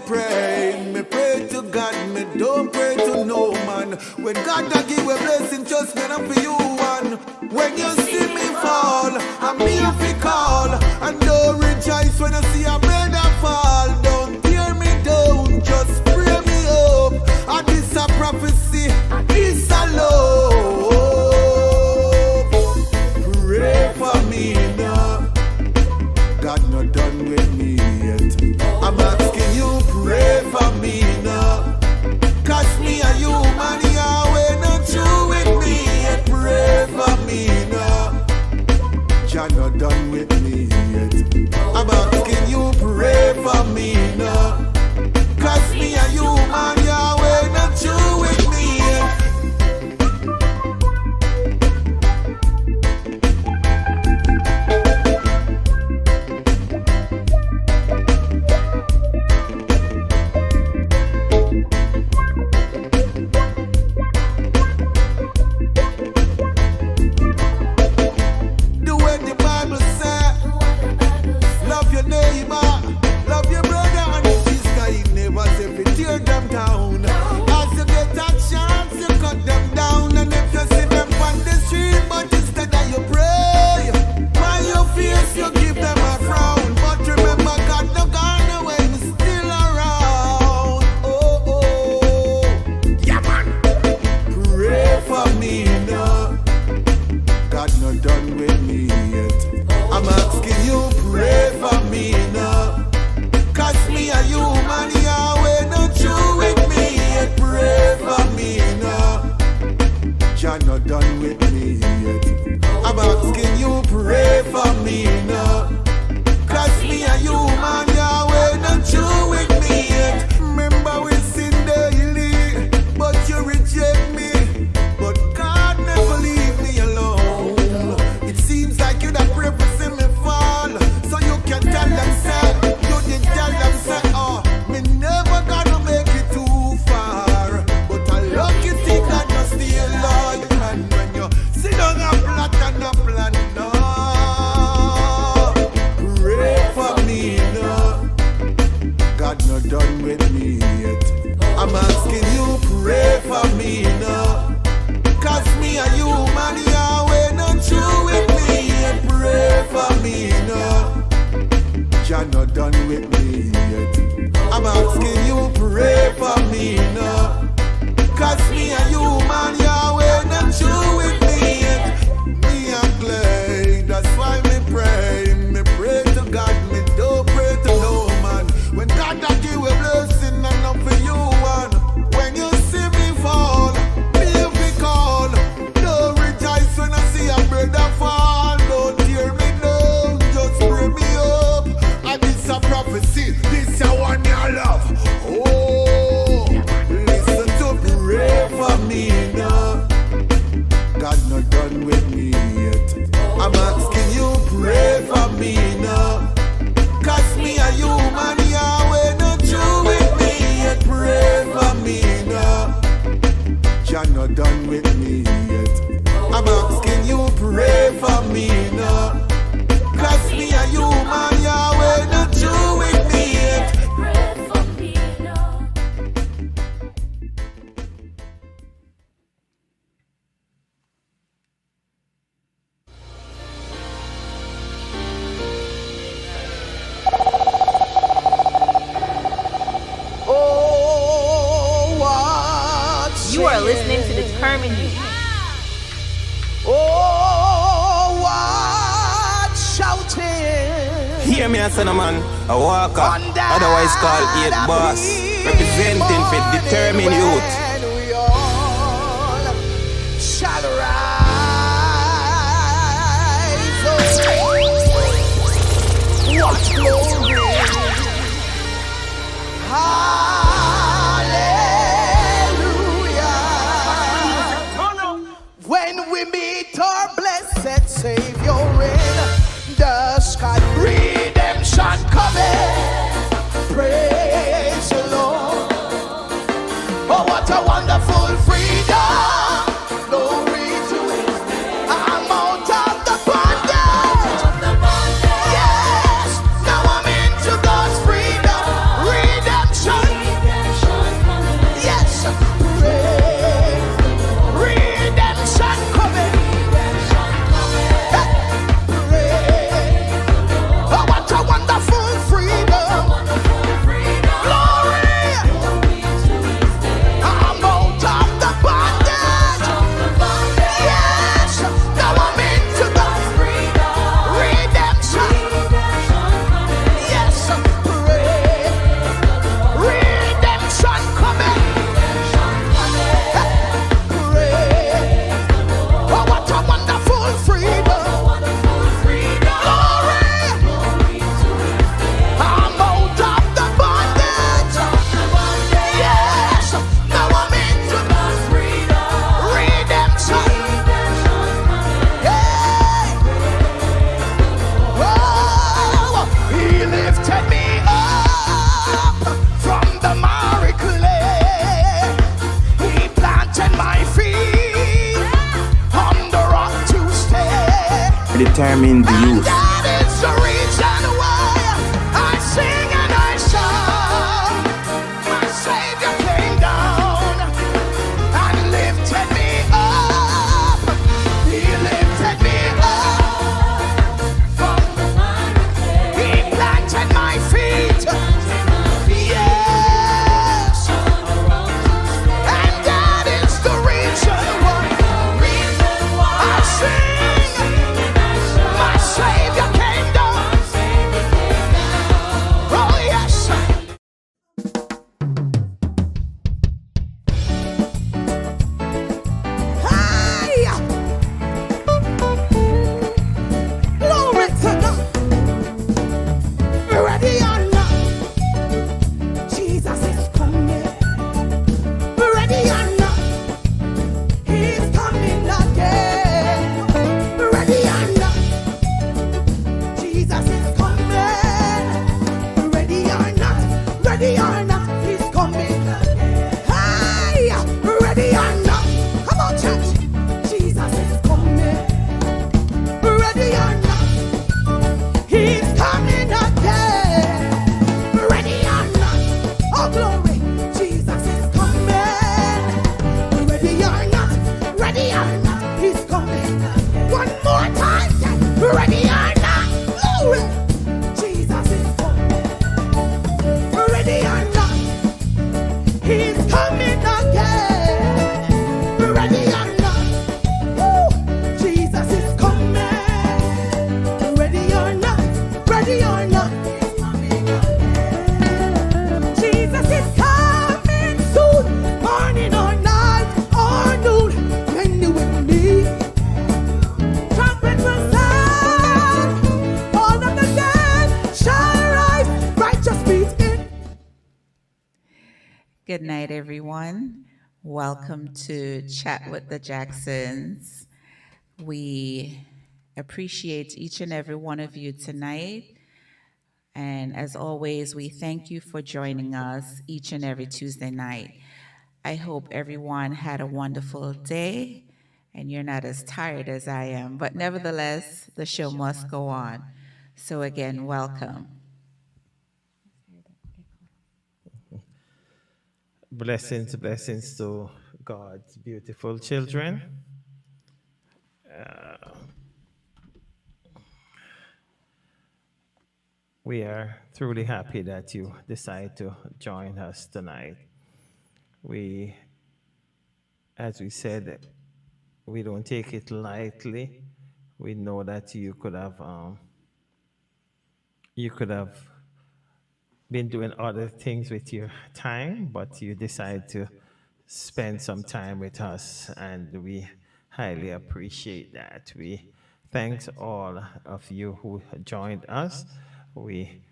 me pray to God, me don't pray to no man. When God da give a blessing, just me not for you one. When you see me fall, I'm me if you call, and don't rejoice when I see a brother fall. Don't tear me down, just pray me up. And this a prophecy, this a love. Pray for me now. God not done with me yet. I'm asking you, pray for me now. Cause me a human, Yahweh not true with me yet. Pray for me now. Jah not done with me yet. I'm asking you, pray for me now. Cause me a human, Yahweh not true with me yet. Oh, what a determine the And youth. that is the reason why I sing and I shout. My Savior came down and lifted me up. He lifted me up from the miry clay. He planted my feet. Yes. And that is the reason why I sing. My Savior came down. Oh yes. Hey! Glory to God. Ready or not, Jesus is coming. Ready or not, He's coming again. Ready or not, Jesus is coming. Ready or not, He's coming. Hey, ready or not, come on, church. Jesus is coming. Ready or not, He's coming again. Ready or not, oh glory, Jesus is coming. Ready or not, He's coming. One more time, ready or not, glory, Jesus is coming. Ready or not, He's coming again. Ready or not, woo, Jesus is coming. Ready or not, He's coming again. Jesus is coming soon, morning or night or noon. When you with me, trumpet will sound. All of the dead shall rise, righteous feet in. Good night, everyone. Welcome to Chat with the Jacksons. We appreciate each and every one of you tonight. And as always, we thank you for joining us each and every Tuesday night. I hope everyone had a wonderful day and you're not as tired as I am. But nevertheless, the show must go on. So again, welcome. Blessings, blessings to God's beautiful children. We are truly happy that you decide to join us tonight. We, as we said, we don't take it lightly. We know that you could have been doing other things with your time, but you decide to spend some time with us, and we highly appreciate that. We thank all of you who joined us. We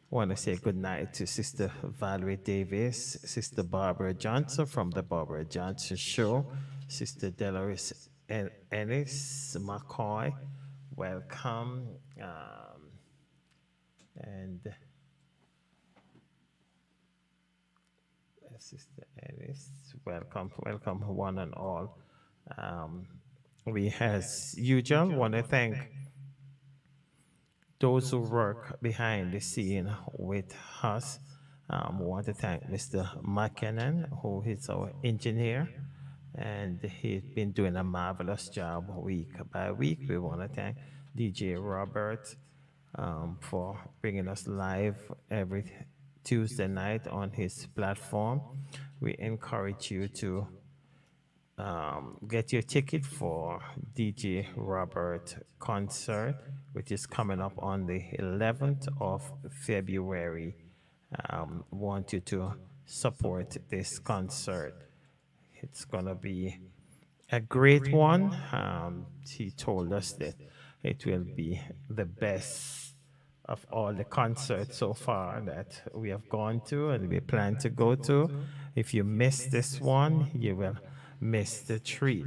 want to say good night to Sister Valerie Davis, Sister Barbara Johnson from the Barbara Johnson Show, Sister Dolores Ennis McCoy, welcome, and Sister Ennis, welcome one and all. We, as usual, want to thank those who work behind the scene with us. We want to thank Mr. McKinnon, who is our engineer, and he's been doing a marvelous job week by week. We want to thank DJ Robert for bringing us live every Tuesday night on his platform. We encourage you to get your ticket for DJ Robert concert, which is coming up on the 11th of February. Want you to support this concert. It's going to be a great one. He told us that it will be the best of all the concerts so far that we have gone to and we plan to go to. If you miss this one, you will miss the treat.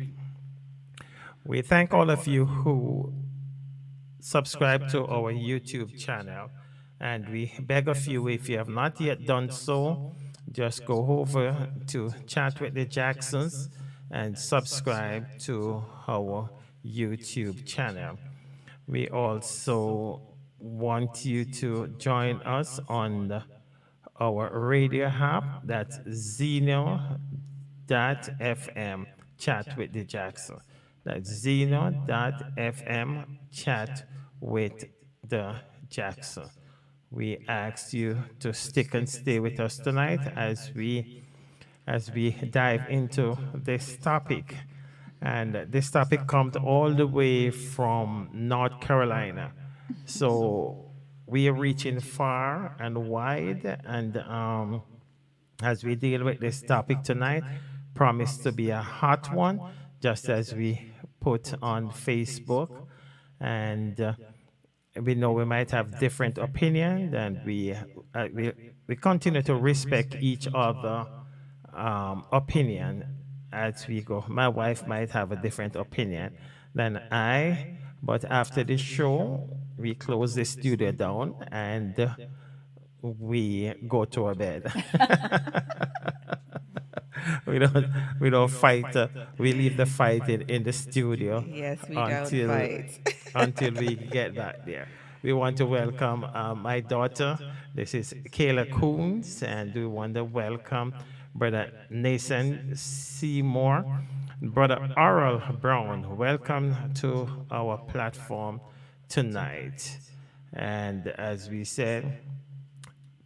We thank all of you who subscribe to our YouTube channel, and we beg of you, if you have not yet done so, just go over to Chat with the Jacksons and subscribe to our YouTube channel. We also want you to join us on our radio app. That's Zeno.fm, Chat with the Jackson. That's Zeno.fm, Chat with the Jackson. We ask you to stick and stay with us tonight as we dive into this topic. And this topic comes all the way from North Carolina. So we are reaching far and wide. And as we deal with this topic tonight, promise to be a hot one, just as we put on Facebook. And we know we might have different opinions, and we continue to respect each other opinion as we go. My wife might have a different opinion than I, but after the show, we close the studio down and we go to our bed. we don't fight. We leave the fight in the studio. Yes, we don't fight. Until we get back there. We want to welcome my daughter. This is Kayla Coons, and we want to welcome Brother Nathan Seymour, Brother Oral Brown. Welcome to our platform tonight. And as we said,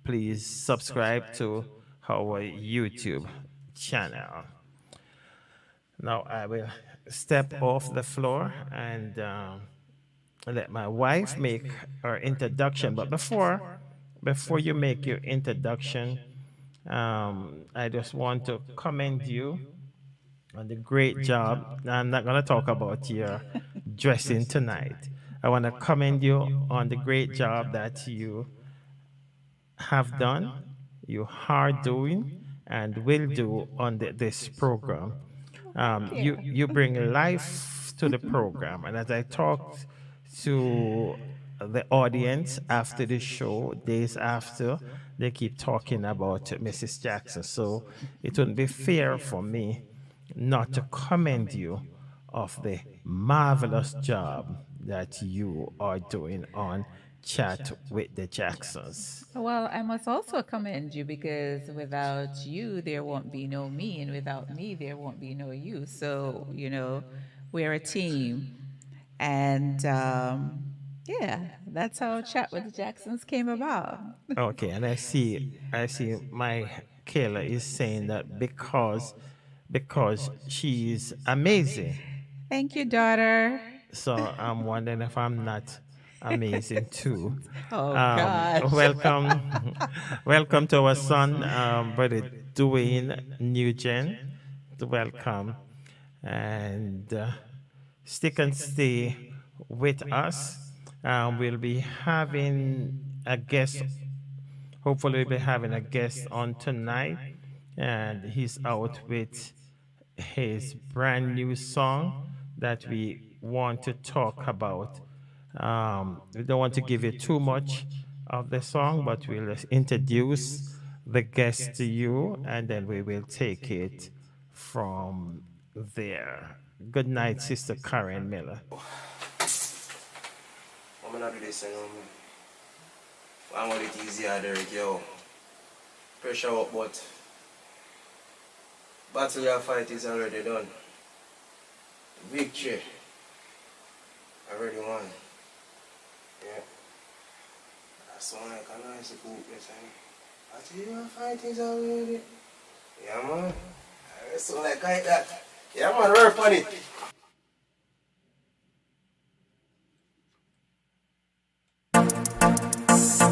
please subscribe to our YouTube channel. Now I will step off the floor and let my wife make her introduction. But before you make your introduction, I just want to commend you on the great job. I'm not going to talk about your dressing tonight. I want to commend you on the great job that you have done, you are doing, and will do on this program. You bring life to the program. And as I talked to the audience after the show, days after, they keep talking about Mrs. Jackson. So it wouldn't be fair for me not to commend you of the marvelous job that you are doing on Chat with the Jacksons. Well, I must also commend you, because without you, there won't be no me, and without me, there won't be no you. So, we're a team. And yeah, that's how Chat with the Jacksons came about. Okay, and I see my Kayla is saying that because she's amazing. Thank you, daughter. So I'm wondering if I'm not amazing too. Oh, God. Welcome to our son, Brother Dwayne Nugent. Welcome. And stick and stay with us. We'll be having a guest. Hopefully, we'll be having a guest on tonight. And he's out with his brand new song that we want to talk about. We don't want to give you too much of the song, but we'll introduce the guest to you, and then we will take it from there. Good night, Sister Karen Miller. I'm gonna do this, I'm gonna do it easier, Derek, yo. Pressure up, but battle your fight is already done. Victory already won. Yeah. That's one like a nice book, yes, battle your fight is already. Yeah, man. So like that. Yeah, man, work on it.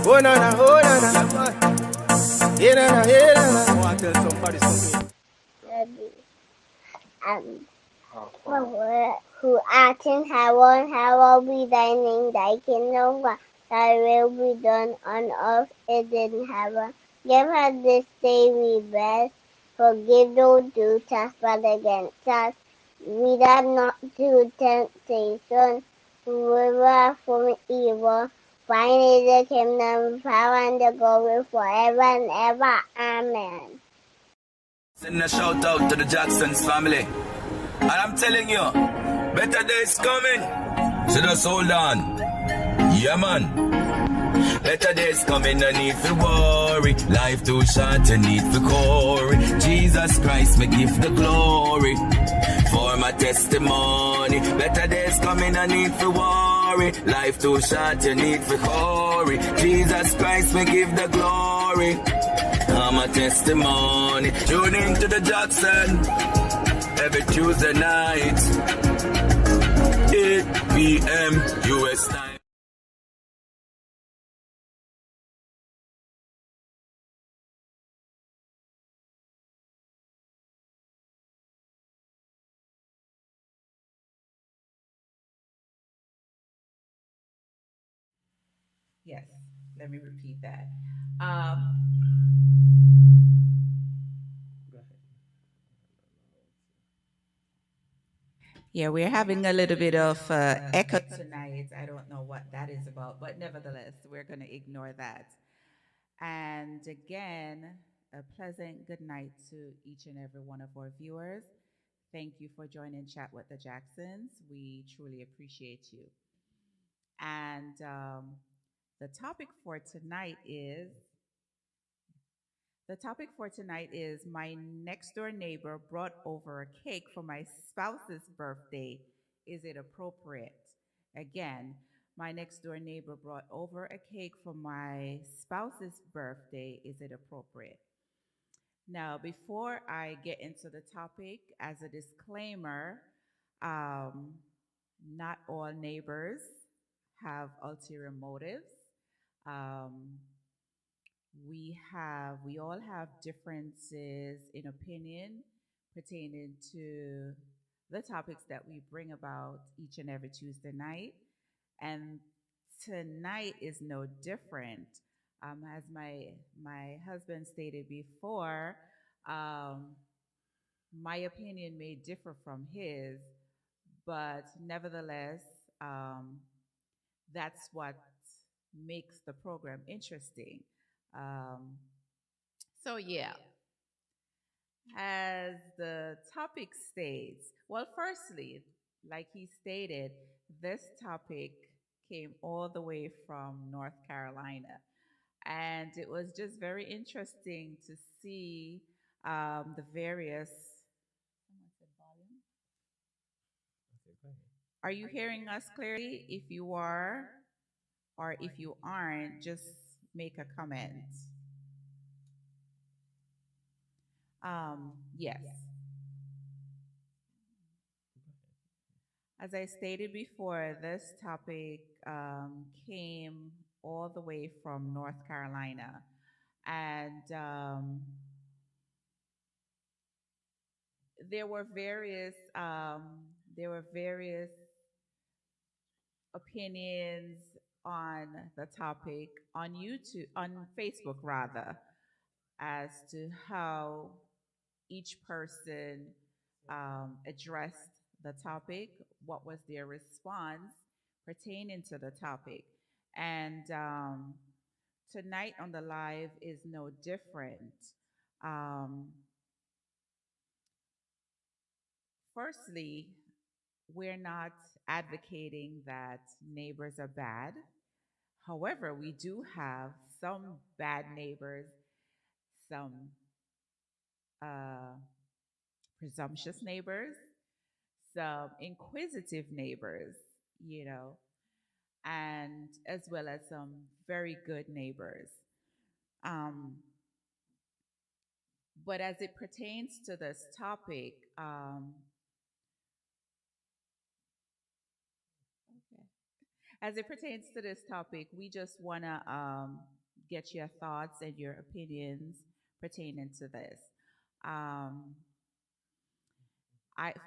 Oh, no, no, oh, no, no. Yeah, no, no, yeah, no, no. I want to tell somebody something. Who art in heaven, hallowed be thy name, thy kingdom come, thy will be done on earth as in heaven. Give us this day we best, forgive those who trespass against us. Lead us not to temptation, deliver us from evil. Thine is the kingdom, power, and the glory forever and ever. Amen. Send a shout out to the Jacksons family. And I'm telling you, better days coming. So just hold on. Yeah, man. Better days coming, no need for worry. Life too short, you need for glory. Jesus Christ, me give the glory for my testimony. Better days coming, no need for worry. Life too short, you need for glory. Jesus Christ, me give the glory. I'm a testimony. Tune into the Jackson every Tuesday night, 8 p.m. US time. Yes, let me repeat that. Um, yeah, we're having a little bit of echo tonight. I don't know what that is about, but nevertheless, we're going to ignore that. And again, a pleasant good night to each and every one of our viewers. Thank you for joining Chat with the Jacksons. We truly appreciate you. And the topic for tonight is my next door neighbor brought over a cake for my spouse's birthday. Is it appropriate? Again, my next door neighbor brought over a cake for my spouse's birthday. Is it appropriate? Now, before I get into the topic, as a disclaimer, um, not all neighbors have ulterior motives. Um, we all have differences in opinion pertaining to the topics that we bring about each and every Tuesday night. And tonight is no different. As my husband stated before, my opinion may differ from his, but nevertheless, that's what makes the program interesting. Um, so yeah, as the topic states, well, firstly, like he stated, this topic came all the way from North Carolina. And it was just very interesting to see the various. Are you hearing us clearly? If you are, or if you aren't, just make a comment. Yes. As I stated before, this topic came all the way from North Carolina. And there were various opinions on the topic on YouTube, on Facebook rather, as to how each person addressed the topic, what was their response pertaining to the topic. And tonight on the live is no different. Firstly, we're not advocating that neighbors are bad. However, we do have some bad neighbors, some presumptuous neighbors, some inquisitive neighbors, you know, and as well as some very good neighbors. But as it pertains to this topic, as it pertains to this topic, we just want to get your thoughts and your opinions pertaining to this.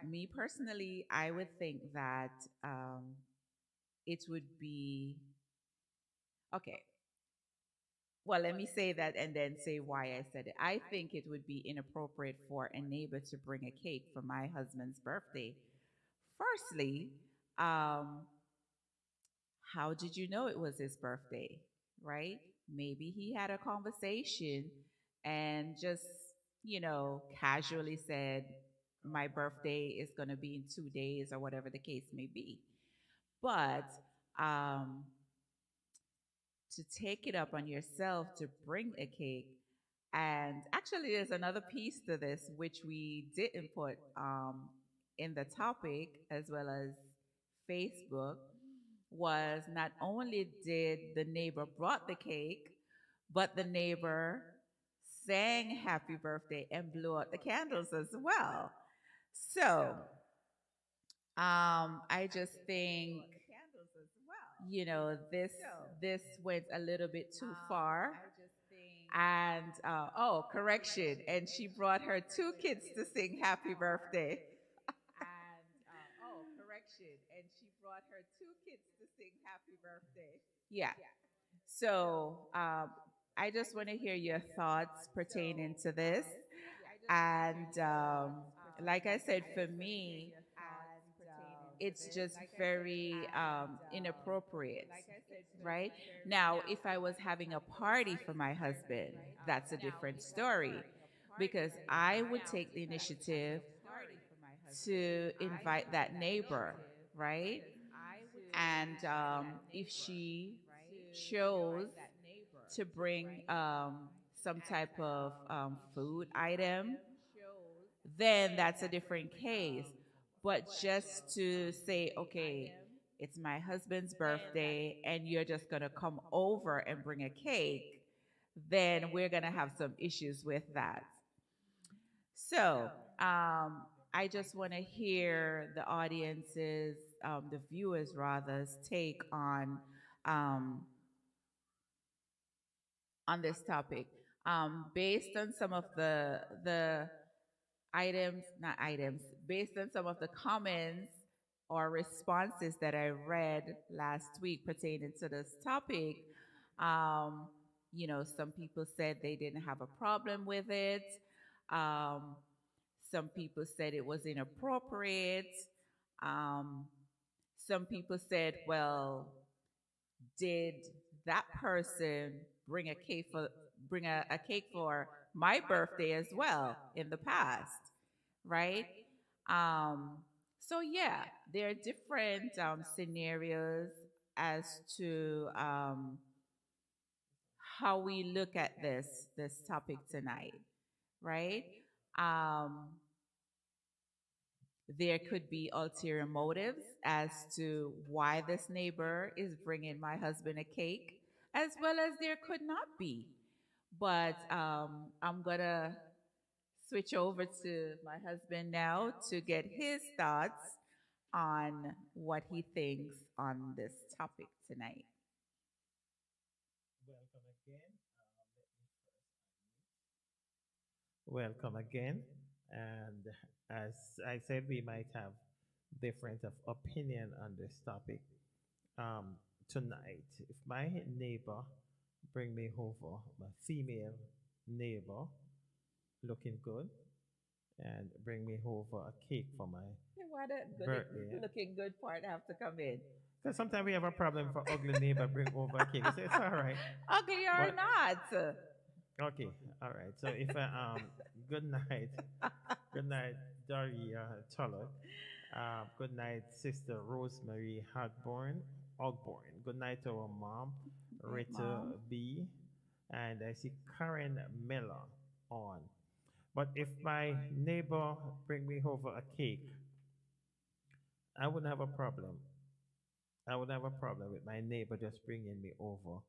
Me personally, I would think that it would be okay. Well, let me say that and then say why I said it. I think it would be inappropriate for a neighbor to bring a cake for my husband's birthday. Firstly, how did you know it was his birthday, right? Maybe he had a conversation and just, casually said, my birthday is going to be in 2 days or whatever the case may be. But um, to take it up on yourself to bring a cake. And actually, there's another piece to this which we didn't put in the topic as well as Facebook was not only did the neighbor brought the cake, but the neighbor sang happy birthday and blew out the candles as well. So I just think, this went a little bit too far. And oh, correction. And she brought her two kids to sing happy birthday. Yeah. So I just want to hear your thoughts pertaining to this. And like I said, for me, it's just very inappropriate, right? Now, if I was having a party for my husband, that's a different story because I would take the initiative to invite that neighbor, right? And if she chose to bring some type of food item, then that's a different case. But just to say, okay, it's my husband's birthday and you're just going to come over and bring a cake, then we're going to have some issues with that. So I just want to hear the audience's, the viewers rather's take um, on this topic. Based on some of the items, not items, based on some of the comments or responses that I read last week pertaining to this topic, um, some people said they didn't have a problem with it. Um, some people said it was inappropriate. Um, some people said, well, did that person bring a cake for my birthday as well in the past, right? Um, so yeah, there are different scenarios as to how we look at this topic tonight, right? Um, there could be ulterior motives as to why this neighbor is bringing my husband a cake, as well as there could not be. But I'm going to switch over to my husband now to get his thoughts on what he thinks on this topic tonight. Welcome again. Welcome again. And as I said, we might have different of opinion on this topic. Tonight, if my neighbor bring me over, my female neighbor, looking good, and bring me over a cake for my Why the birthday. looking good part have to come in? Because sometimes we have a problem for ugly neighbor bring over a cake. So it's all right. Ugly or But not? okay, all right. So if good night, good night, Daria Tulloch. Good night, Sister Rosemary Ogborn. Good night to our mom, Rita Mom. B. And I see Karen Miller on. But if my neighbor bring me over a cake, I wouldn't have a problem. I wouldn't have a problem with my neighbor just bringing me over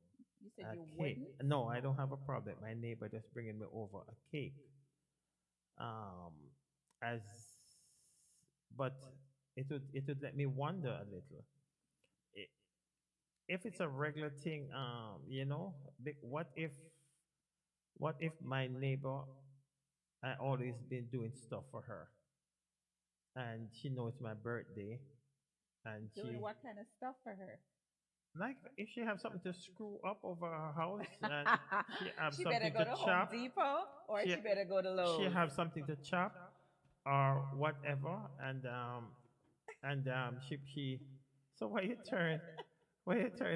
You said a you cake. wouldn't? No, I don't have a problem. My neighbor just bringing me over a cake. Um, as, but it would let me wonder a little. I- If it's a regular thing, what if my neighbor, I always been doing stuff for her, and she knows my birthday, and she Doing what kind of stuff for her? like if she have something to screw up over her house, and she have She better something go to to Home chop, Depot or she she better go to she Lowe's. have something to chop or whatever, and she. So why you turn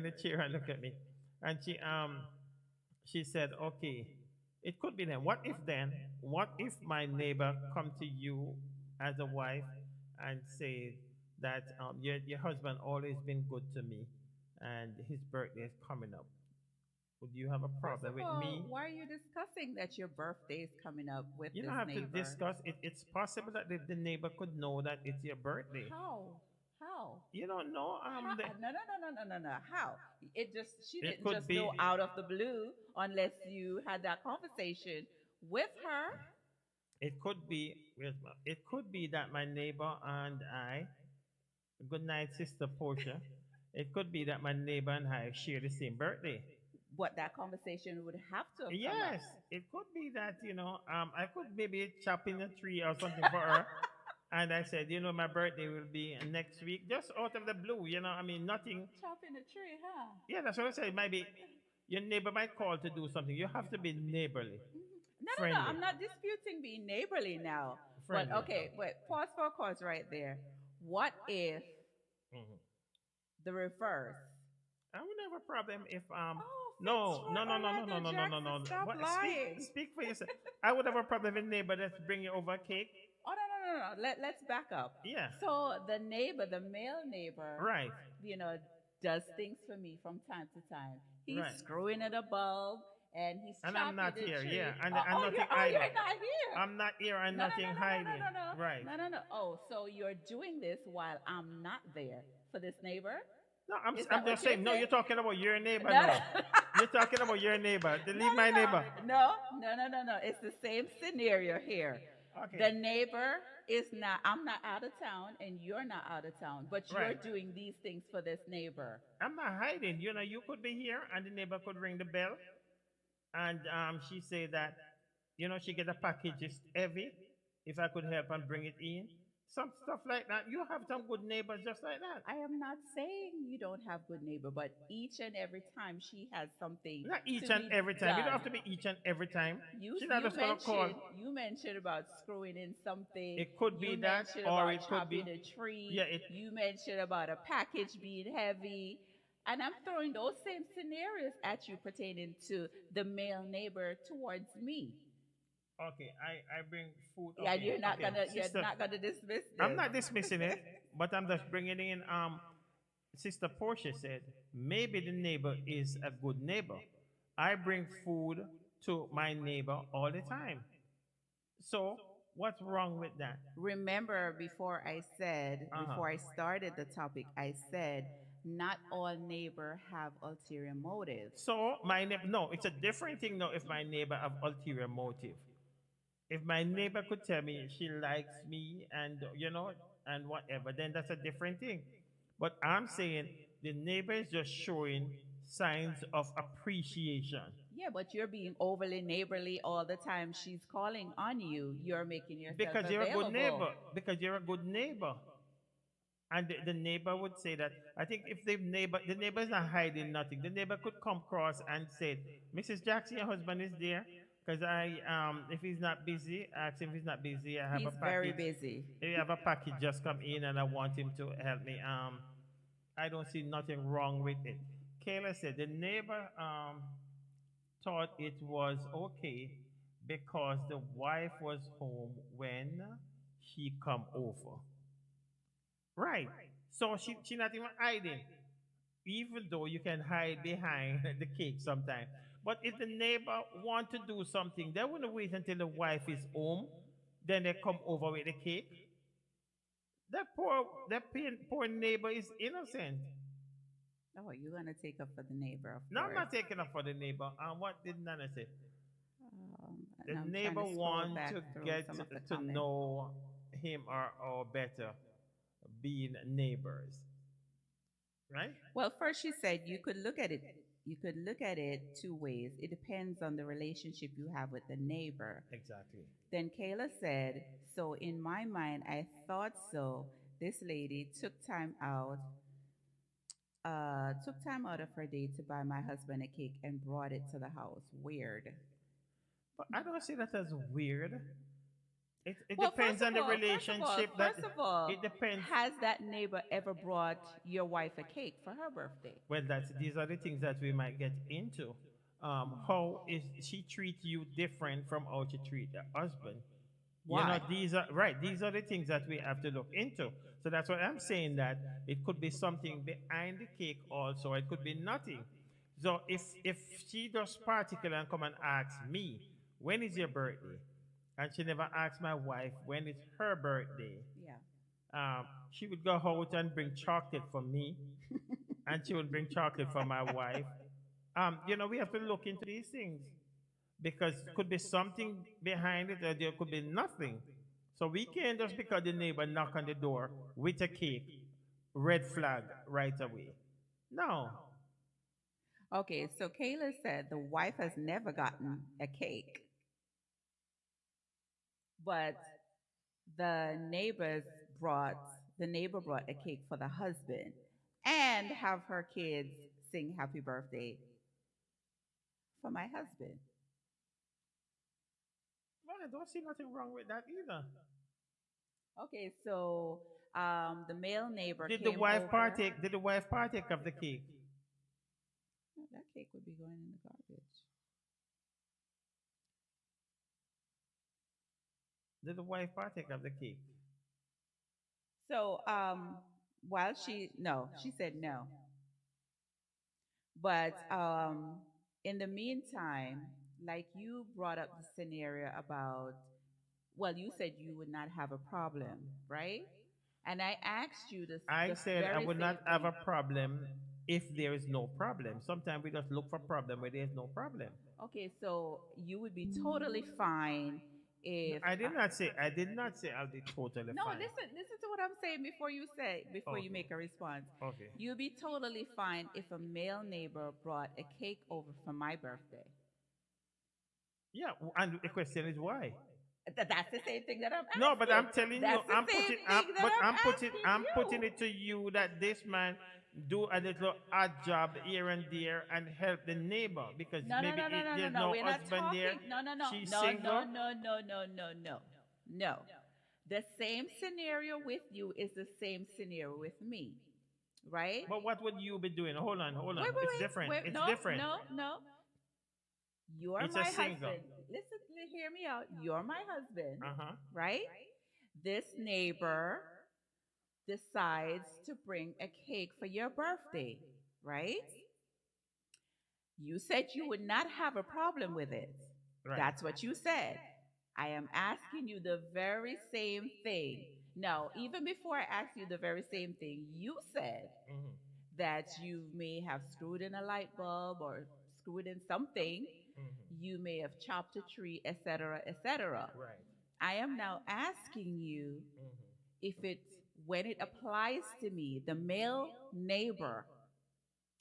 the chair and look at me, and she said, okay, it could be then. What if my neighbor come to you as a wife and say, that your husband always been good to me, and his birthday is coming up. Would you have a First problem of with all, me? why are you discussing that your birthday is coming up with You don't this have to neighbor? discuss it. It's possible that the neighbor could know that it's your birthday. How? How? You don't know. No, no, no, no, no, no, no. How? She It didn't could just be. know out of the blue unless you had that conversation with her. It could be. It could be that my neighbor and I. Good night, Sister Portia. It could be that my neighbor and I share the same birthday. What that conversation would have to have come up. Yes, it could be that, I could maybe chop in a tree or something for her. And I said, my birthday will be next week, just out of the blue, I mean, nothing. Chopping a tree, huh? Yeah, that's what I said. Maybe your neighbor might call to do something. You have to be neighborly, No, no, no. friendly, I'm not disputing being neighborly now. But friendly. okay, wait, pause for a cause right there. What if Mhm. the reverse? I would have a problem if Oh, no Fitzroy no no no no Orlando no no no no Jackson, stop What, lying. speak for yourself. I would have a problem with neighbor that's bringing over cake. Oh, no, no, no, no. Let's back up. Yeah. So the neighbor, the male neighbor, Right. you know, does things for me from time to time. He's Right. screwing at a bulb and he's And chopping I'm not the here, tree. yeah, and oh, nothing you're hiding. not here. I'm not here and No, no, nothing no, no, hiding. no, no, no. Right. No, no, no. Oh, so you're doing this while I'm not there for this neighbor? No, I'm Is that I'm what just you're saying. No, saying? you're talking about your neighbor No, now. You're talking about your neighbor. no, Leave my no, neighbor. no, no, no, no, no. It's the same scenario here. Okay. The neighbor is not, I'm not out of town and you're not out of town, but you're Right. doing these things for this neighbor. I'm not hiding. You could be here and the neighbor could ring the bell, and she say that, she get a package is heavy. If I could help and bring it in, some stuff like that. You have some good neighbors just like that. I am not saying you don't have good neighbor, but each and every time she has something Not each to and be every time. You don't done. have to be each and every time. You, She's not you just gonna mentioned call. you mentioned about screwing in something. It could be You that, mentioned or about it could be. chopping a tree. Yeah, You mentioned about a package being heavy. And I'm throwing those same scenarios at you pertaining to the male neighbor towards me. Okay, I bring food. Yeah, Okay, you're not okay. gonna Sister, you're not gonna dismiss this. I'm not dismissing it, but I'm just bringing in. Sister Portia said maybe the neighbor is a good neighbor. I bring food to my neighbor all the time. So what's wrong with that? Remember, before I Uh-huh. started the topic, I said not all neighbor have ulterior motives. So my neighbor, no, it's a different thing now. If my neighbor have ulterior motive, if my neighbor could tell me she likes me and whatever, then that's a different thing. But I'm saying the neighbor is just showing signs of appreciation Yeah, but you're being overly neighborly all the time. She's calling on you. You're making yourself because you're a available. good neighbor. Because you're a good neighbor. And the neighbor would say that. I think if the neighbor is not hiding nothing. The neighbor could come across and say, "Mrs. Jackson, your husband is there. Because if he's not busy, ask him if he's not busy. I have a He's package. very busy. If you have a package just come in and I want him to help me. I don't see nothing wrong with it." Kayla said the neighbor thought it was okay because the wife was home when she come over. Right. So she not even hiding. Even though you can hide behind the cake sometimes. But if the neighbor want to do something, they wouldn't wait until the wife is home. Then they come over with the cake. That poor neighbor is innocent. Oh, you're gonna take up for the neighbor, of No, I'm course. not taking up for the neighbor. What did Nana say? And The I'm trying neighbor to scroll want back to through get some of the to comments. know him or better, being neighbors, right? Well, first she said you could look at it. You could look at it two ways. It depends on the relationship you have with the neighbor. Exactly. Then Kayla said, "So in my mind, I thought so. This lady took time out of her day to buy my husband a cake and brought it to the house. Weird." But I don't see that as weird. It Well, depends on the relationship. First of all, It depends. has that neighbor ever brought your wife a cake for her birthday? Well, these are the things that we might get into. How is she treat you different from how she treat the husband? Why? These are right. These are the things that we have to look into. So that's what I'm saying, that it could be something behind the cake also. It could be nothing. So if she does particular and come and ask me, when is your birthday? And she never asks my wife when is her birthday. Yeah. She would go out and bring chocolate for me, and she would bring chocolate for my wife. We have to look into these things because it could be something behind it, or there could be nothing. So we can't just because the neighbor knock on the door with a cake, red flag right away. No. Okay, so Kayla said the wife has never gotten a cake, but the neighbors brought the neighbor brought a cake for the husband and have her kids sing happy birthday for my husband. Well, I don't see nothing wrong with that either. Okay, so the male neighbor Did the came wife over. partake? Did the wife partake of the cake? No, that cake would be going in the garbage. Did the wife partake of the cake? So while she no, she said no. But in the meantime, like you brought up the scenario about, well, you said you would not have a problem, right? And I asked you I the said I very would same not have thing. a problem if there is no problem. Sometimes we just look for problem where there is no problem. Okay, so you would be totally fine if I did not say I'll be totally no, fine. listen to what I'm saying before you Okay. make a response. Okay. You'd be totally fine if a male neighbor brought a cake over for my birthday. Yeah, and the question is why? That's the same thing that I'm No, but asking. I'm telling you, That's the same thing that I'm I'm asking putting you. it to you that this man do a little odd job here and there and help the neighbor because No, no, maybe no, no, no, no, there's no. no We're not husband there. talking. No, no, no, She's no, no, single. no, no, no, no, no, no. The same scenario with you is the same scenario with me, right? But what would you be doing? Hold on, hold Wait, on. wait, It's wait, different. wait. It's No, different. no, no. You're It's a my single. husband. Listen, hear me out. You're my husband, Uh-huh. right? This neighbor decides to bring a cake for your birthday, right? You said you would not have a problem with it. Right. That's what you said. I am asking you the very same thing. No, even before I asked you the very same thing, you said Hmm. that you may have screwed in a light bulb or screwed in something. Hmm. You may have chopped a tree, etc., etc. Right. I am now asking you Hmm. if it, when it applies to me, the male neighbor,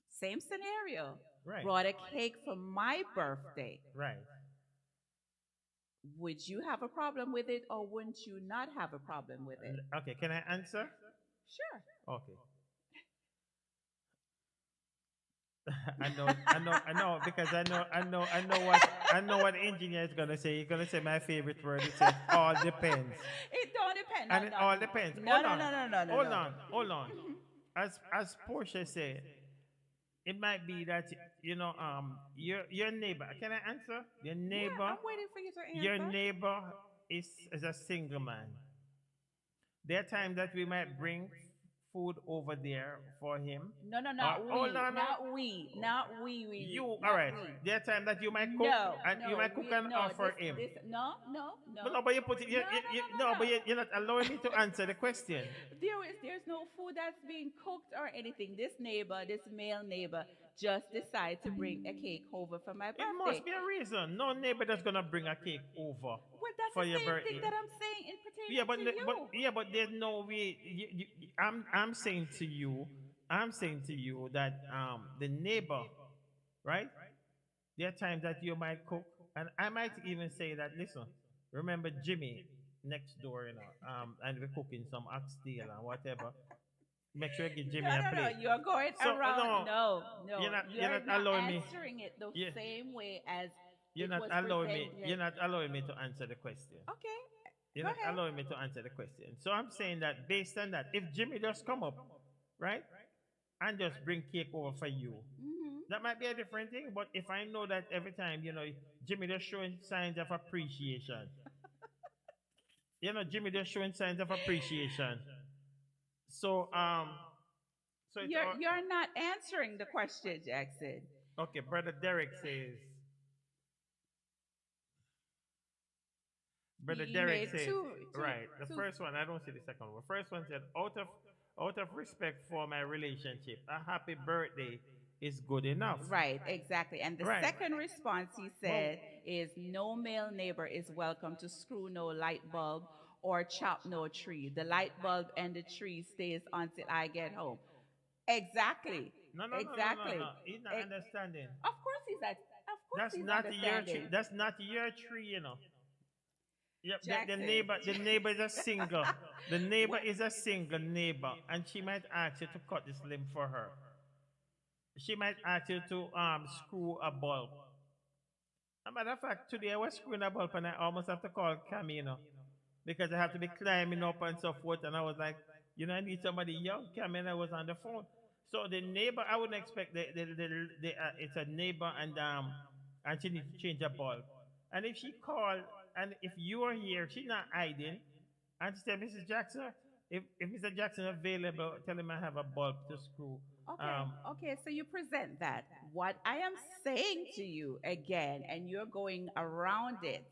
same scenario, Right. brought a cake for my birthday. Right. Would you have a problem with it or wouldn't you not have a problem with it? Okay, can I answer? Sure. Okay. I know, because I know what engineer is gonna say. He's gonna say my favorite word. He says all depends, It don't depend. and No, it no, all no. depends. No, Hold no, on, no, no, no, no, hold no. on, hold on. As Portia said, it might be that your neighbor. Can I answer? Your Yeah, neighbor, I'm waiting for you to your answer. neighbor is a single man. There are times that we might bring food over there for him. No, no, Or, not hold we. on, now. Not we. Not we. You, all Not right. we. There are times that you might cook No, and you no, might cook we, and no, offer him. no, no, But no. no, but you put it. No, no, no, No, no, but no. you're not allowing me to answer the question. There's no food that's being cooked or anything. This neighbor, this male neighbor, just decided to bring a cake over for my It birthday. must be a reason. No neighbor that's gonna bring a cake over Well, that's for the your same thing birthday. that I'm saying in Yeah, pertaining but to you. there's no way. I'm saying to you, that the neighbor, right? There are times that you might cook, and I might even say that. Listen, remember Jimmy next door, and we're cooking some oxtail and whatever. Make sure you give No, Jimmy a no, no. plate. You're going So around. no, No, you're no. not You're not allowing me. answering it the Yeah, same way as you're it not was allowing me. You're presented. not allowing me to answer the question. Okay, You're go not ahead. allowing me to answer the question. So I'm saying that based on that, if Jimmy just come up, right, and just bring cake over for you, Hmm. that might be a different thing. But if I know that every time, Jimmy just showing signs of appreciation, Jimmy, they're showing signs of appreciation. So, so it's all, You're not answering the question, Jackson. okay. Brother Derek says. Brother You Derek made says, two, right. The two. first one, I don't see the second one. The first one said, out of respect for my relationship, a happy birthday is good enough. Right, exactly. And the Right. second response he said is no male neighbor is welcome to screw no light bulb or chop no tree. The light bulb and the tree stays until I get home. Exactly. No, no, no, no, no, Exactly. no. He's not Ex- understanding. Of course That's he's not your understanding. tree. That's not your tree. Yep, the Jackson. neighbor is a single. The neighbor is a single neighbor, and she might ask you to cut this limb for her. She might ask you to screw a bulb. As a matter of fact, today I was screwing a bulb and I almost have to call Camino because I have to be climbing up and so forth. And I was like, I need somebody young. Camino was on the phone. So the neighbor, I wouldn't expect it's a neighbor and she needs to change a bulb. And if she called and if you are here, she's not hiding. And she said, Mrs. Jackson, if Mr. Jackson available, tell him I have a bulb to screw. Okay, so you present that. What I am saying to you again, and you're going around it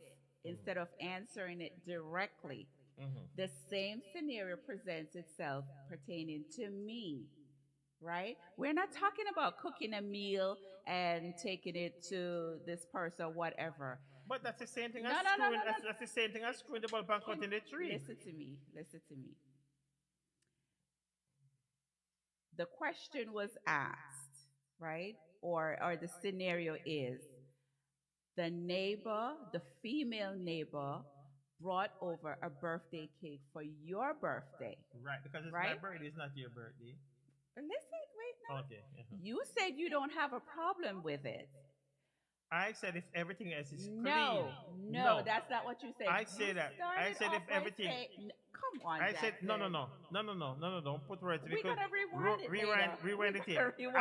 instead of answering it directly. The same scenario presents itself pertaining to me, right? We're not talking about cooking a meal and taking it to this person or whatever. But that's the same thing No, as no, no, screwing. no, no. That's the same thing as screwing the bulb and cutting the tree. Listen to me. Listen to me. The question was asked, right? Or the scenario is the neighbor, the female neighbor, brought over a birthday cake for your birthday. Right, because it's Right? my birthday, it's not your birthday. Listen, wait, no. Okay. You said you don't have a problem with it. I said if everything else is clean. No, that's not what you said. I say You that. I started said if off by everything- saying- come on, I said no, Jackson. don't put words. We because gotta rewind it later. rewind We it here. gotta rewind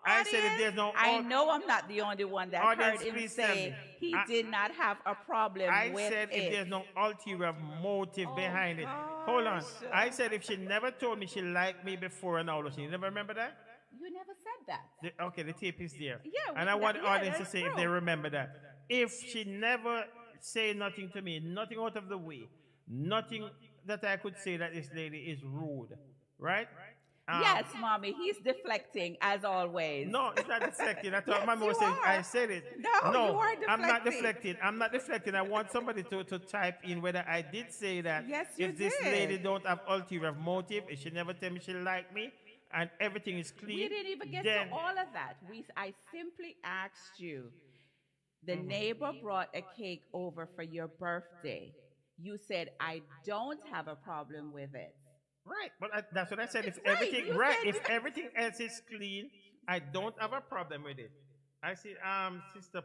I it. said if there's no. I know I'm not the only one that Audience, heard him please tell say me. he did not have a problem I with said if it. there's no ulterior motive behind it. gosh. Hold on. I said if she never told me she liked me before and all those things. You never remember that? You never said that. Okay, the tape is there. Yeah, and I want the audience to that's say if true. they remember that. If she never say nothing to me, nothing out of the way, nothing that I could say that this lady is rude, right? Yes, mommy, he's deflecting as always. No, it's not deflecting. I thought Yes, Mama was you saying are. I said it. No, you are I'm not deflecting. deflecting. I'm not deflecting. I want somebody to type in whether I did say that. Yes, you if this did. lady don't have ulterior motive, if she never tell me she like me, and everything is clean. We didn't even get then, to all of that. I simply asked you. The Mm-hmm. neighbor brought a cake over for your birthday. You said, I don't have a problem with it. Right, but that's what I said. If Right, everything you right, said if that. everything else is clean, I don't have a problem with it. I see. Sister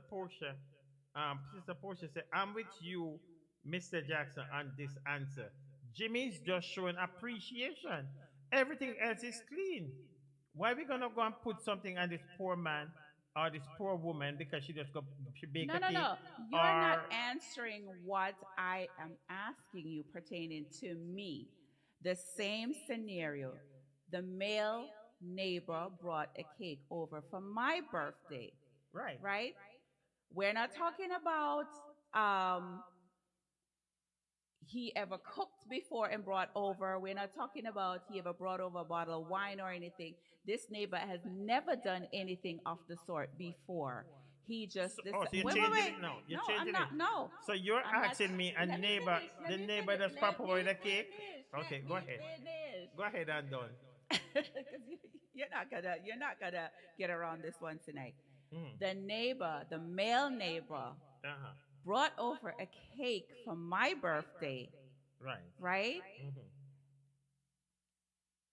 Portia said, "I'm with you, Mr. Jackson, on this answer. Jimmy's just showing appreciation. Everything else is clean. Why we gonna go and put something on this poor man or this poor woman because she just she bake No, a no, cake? no. You're or- not answering what I am asking you pertaining to me. The same scenario. The male neighbor brought a cake over for my birthday, Right. right? We're not talking about he ever cooked before and brought over. We're not talking about he ever brought over a bottle of wine or anything. This neighbor has never done anything of the sort before. He just So you're wait, changing wait. it now. You're No, changing I'm not. it. No. So you're I'm not- asking me a Let me neighbor, finish, let the me neighbor finish, that's pop let over me the cake? finish, Okay, let go me ahead. finish. Go ahead, I'm done. 'Cause you're not gonna get around this one tonight. The neighbor, the male neighbor, Uh-huh. brought over a cake for my birthday, Right. right?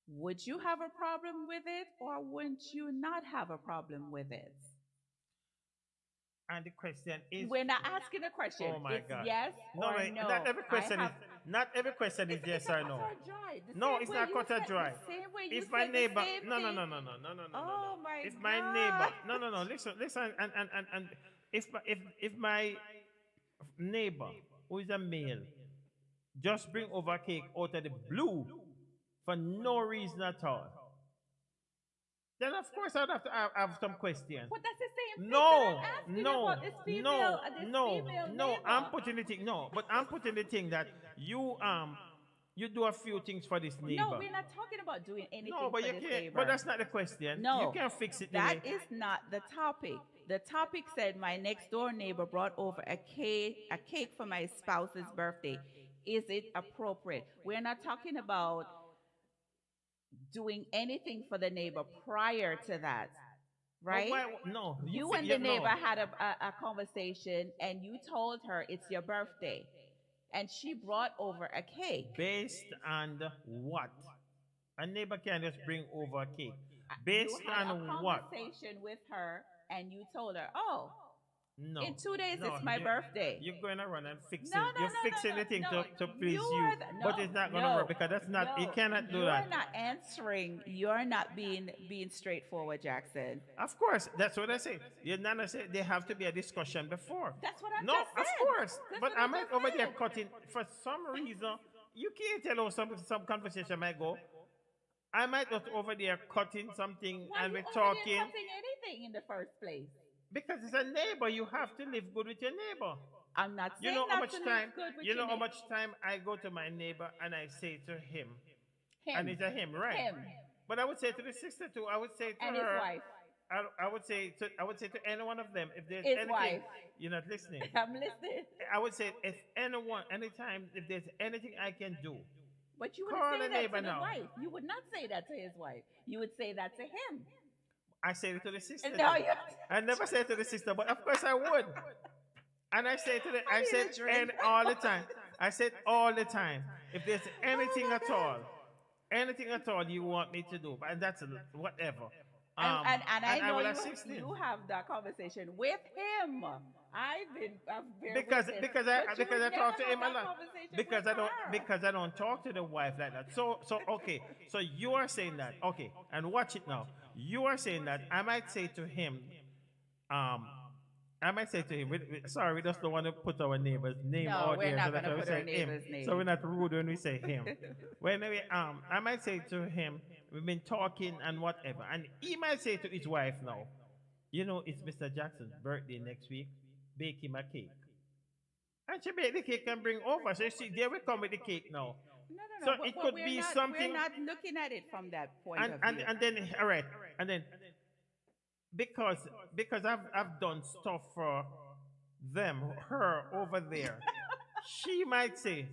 Would you have a problem with it, or wouldn't you not have a problem with it? And the question is, We're not asking a question. oh my It's God. yes No, or wait, no. not every question I is have- not every question is It's yes a or no. cut or dry. The No, same it's way not you cut or said- dry. The same way you If my said the neighbor, same no, thing. no. Oh my If my God. neighbor, no. Listen, and if my neighbor who is a male just bring over cake out of the blue for no reason at all, then of course I'd have to have some questions. But that's the same thing that No, I'm asking no, about this no, female no. I'm neighbor. putting the thing. No, but I'm putting the thing that you do a few things for this No, neighbor. we're not talking about doing anything No, but for you this can't. neighbor. But that's not the question. No, You can't fix it. that Today. is not the topic. The topic said my next door neighbor brought over a cake for my spouse's birthday. Is it appropriate? We're not talking about doing anything for the neighbor prior to that, right? No, You and the neighbor had a conversation and you told her it's your birthday and she brought over a cake. Based on what? A neighbor can just bring over a cake. Based You had a on what? conversation with her and you told her, oh, No. in 2 days no, it's my birthday. You're going to run and fix No, it. no, You're no, fixing no, the thing no. to please You you. are But it's not going to no, work because that's not, you no. cannot do You're that. not answering. You're not being straightforward, Jackson. Of course, that's what I say. You're not say they have to be a discussion before. That's what I No, just of said. course. That's But what I I'm just over there said. cutting for some reason. You can't tell how some conversation might go. I might not over there cutting something Why and you we're over talking there cutting anything in the first place? because it's a neighbor. You have to live good with your neighbor. I'm not You saying know how not much to live time. good with You know your how neighbor. much time I go to my neighbor and I say to him, Him. and it's a him, right? Him. But I would say to the sister too. I would say to And his her, wife. I would say to any one of them if there's His anything. wife. You're not listening. I'm listening. I would say if anytime, if there's anything I can do, But you Call wouldn't the say that neighbor to the now. wife. You would not say that to his wife. You would say that to him. I say it to the sister. No, too. you- I never say it to the sister, but of course I would. And I say to the, I need said a drink. all the time. I said all the time. If there's anything Oh my at God. anything at all you want me to do, and that's whatever. And I know will you, assist him. you have that conversation with him. I've been because with him. because But I you because would I talk to never him a have that lot. conversation Because with I don't her. because I don't talk to the wife like that. So okay. So you are saying that okay, and watch it now. You are saying that I might say to him, sorry, we just don't want to put our neighbor's name No, out we're there. not So that's gonna why we put our say him. neighbor's name. So we're not rude when we say him. Well, anyway, I might say to him, we've been talking and whatever, and he might say to his wife now, you know, it's Mr. Jackson's birthday next week. Bake him a cake. And she bake the cake and bring over. So she, there we come with the cake now. No. So but- it but could we're be not, something. We're not looking at it from that point of view. And then all right. And then because I've done stuff for them, her over there, she might say,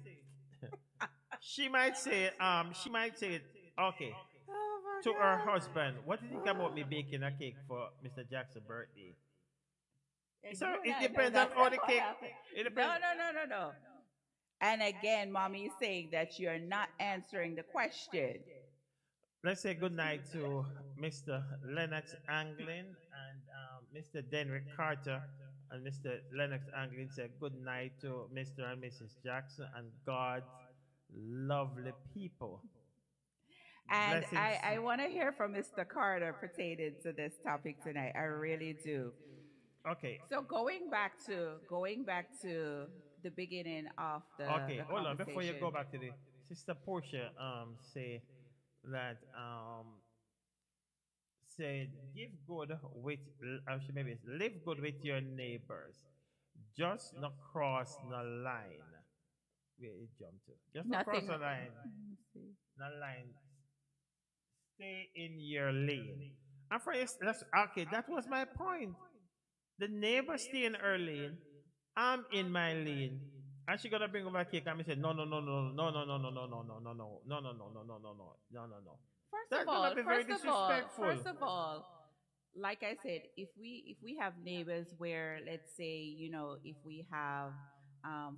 okay, Oh my to God. her husband, what do you think about me baking a cake for Mr. Jackson's birthday? So No, it no, depends that's on how the not what cake. happened. It depends. No. And again, mommy is saying that you're not answering the question. Let's say good night to Mr. Lennox Anglin and Mr. Denrick Carter. And Mr. Lennox Anglin said good night to Mr. and Mrs. Jackson and God's lovely people. And Blessings. I want to hear from Mr. Carter pertaining to this topic tonight. I really do. Okay. So going back to the beginning of the Okay. the Hold on. Before you conversation. go back to the Sister Portia, say that say give good with maybe it's live good with your neighbors, just not cross the line. Where it jumped to? Just not cross Nothing. the line. Let me see. The line. Stay in your lane. And for that's okay. That was my point. The neighbor stay in her lane. I'm in my lane. And she gonna bring over a cake and me say no. First That's of all, gonna be very disrespectful. first of all, like I said, if we have neighbors where, let's say, if we have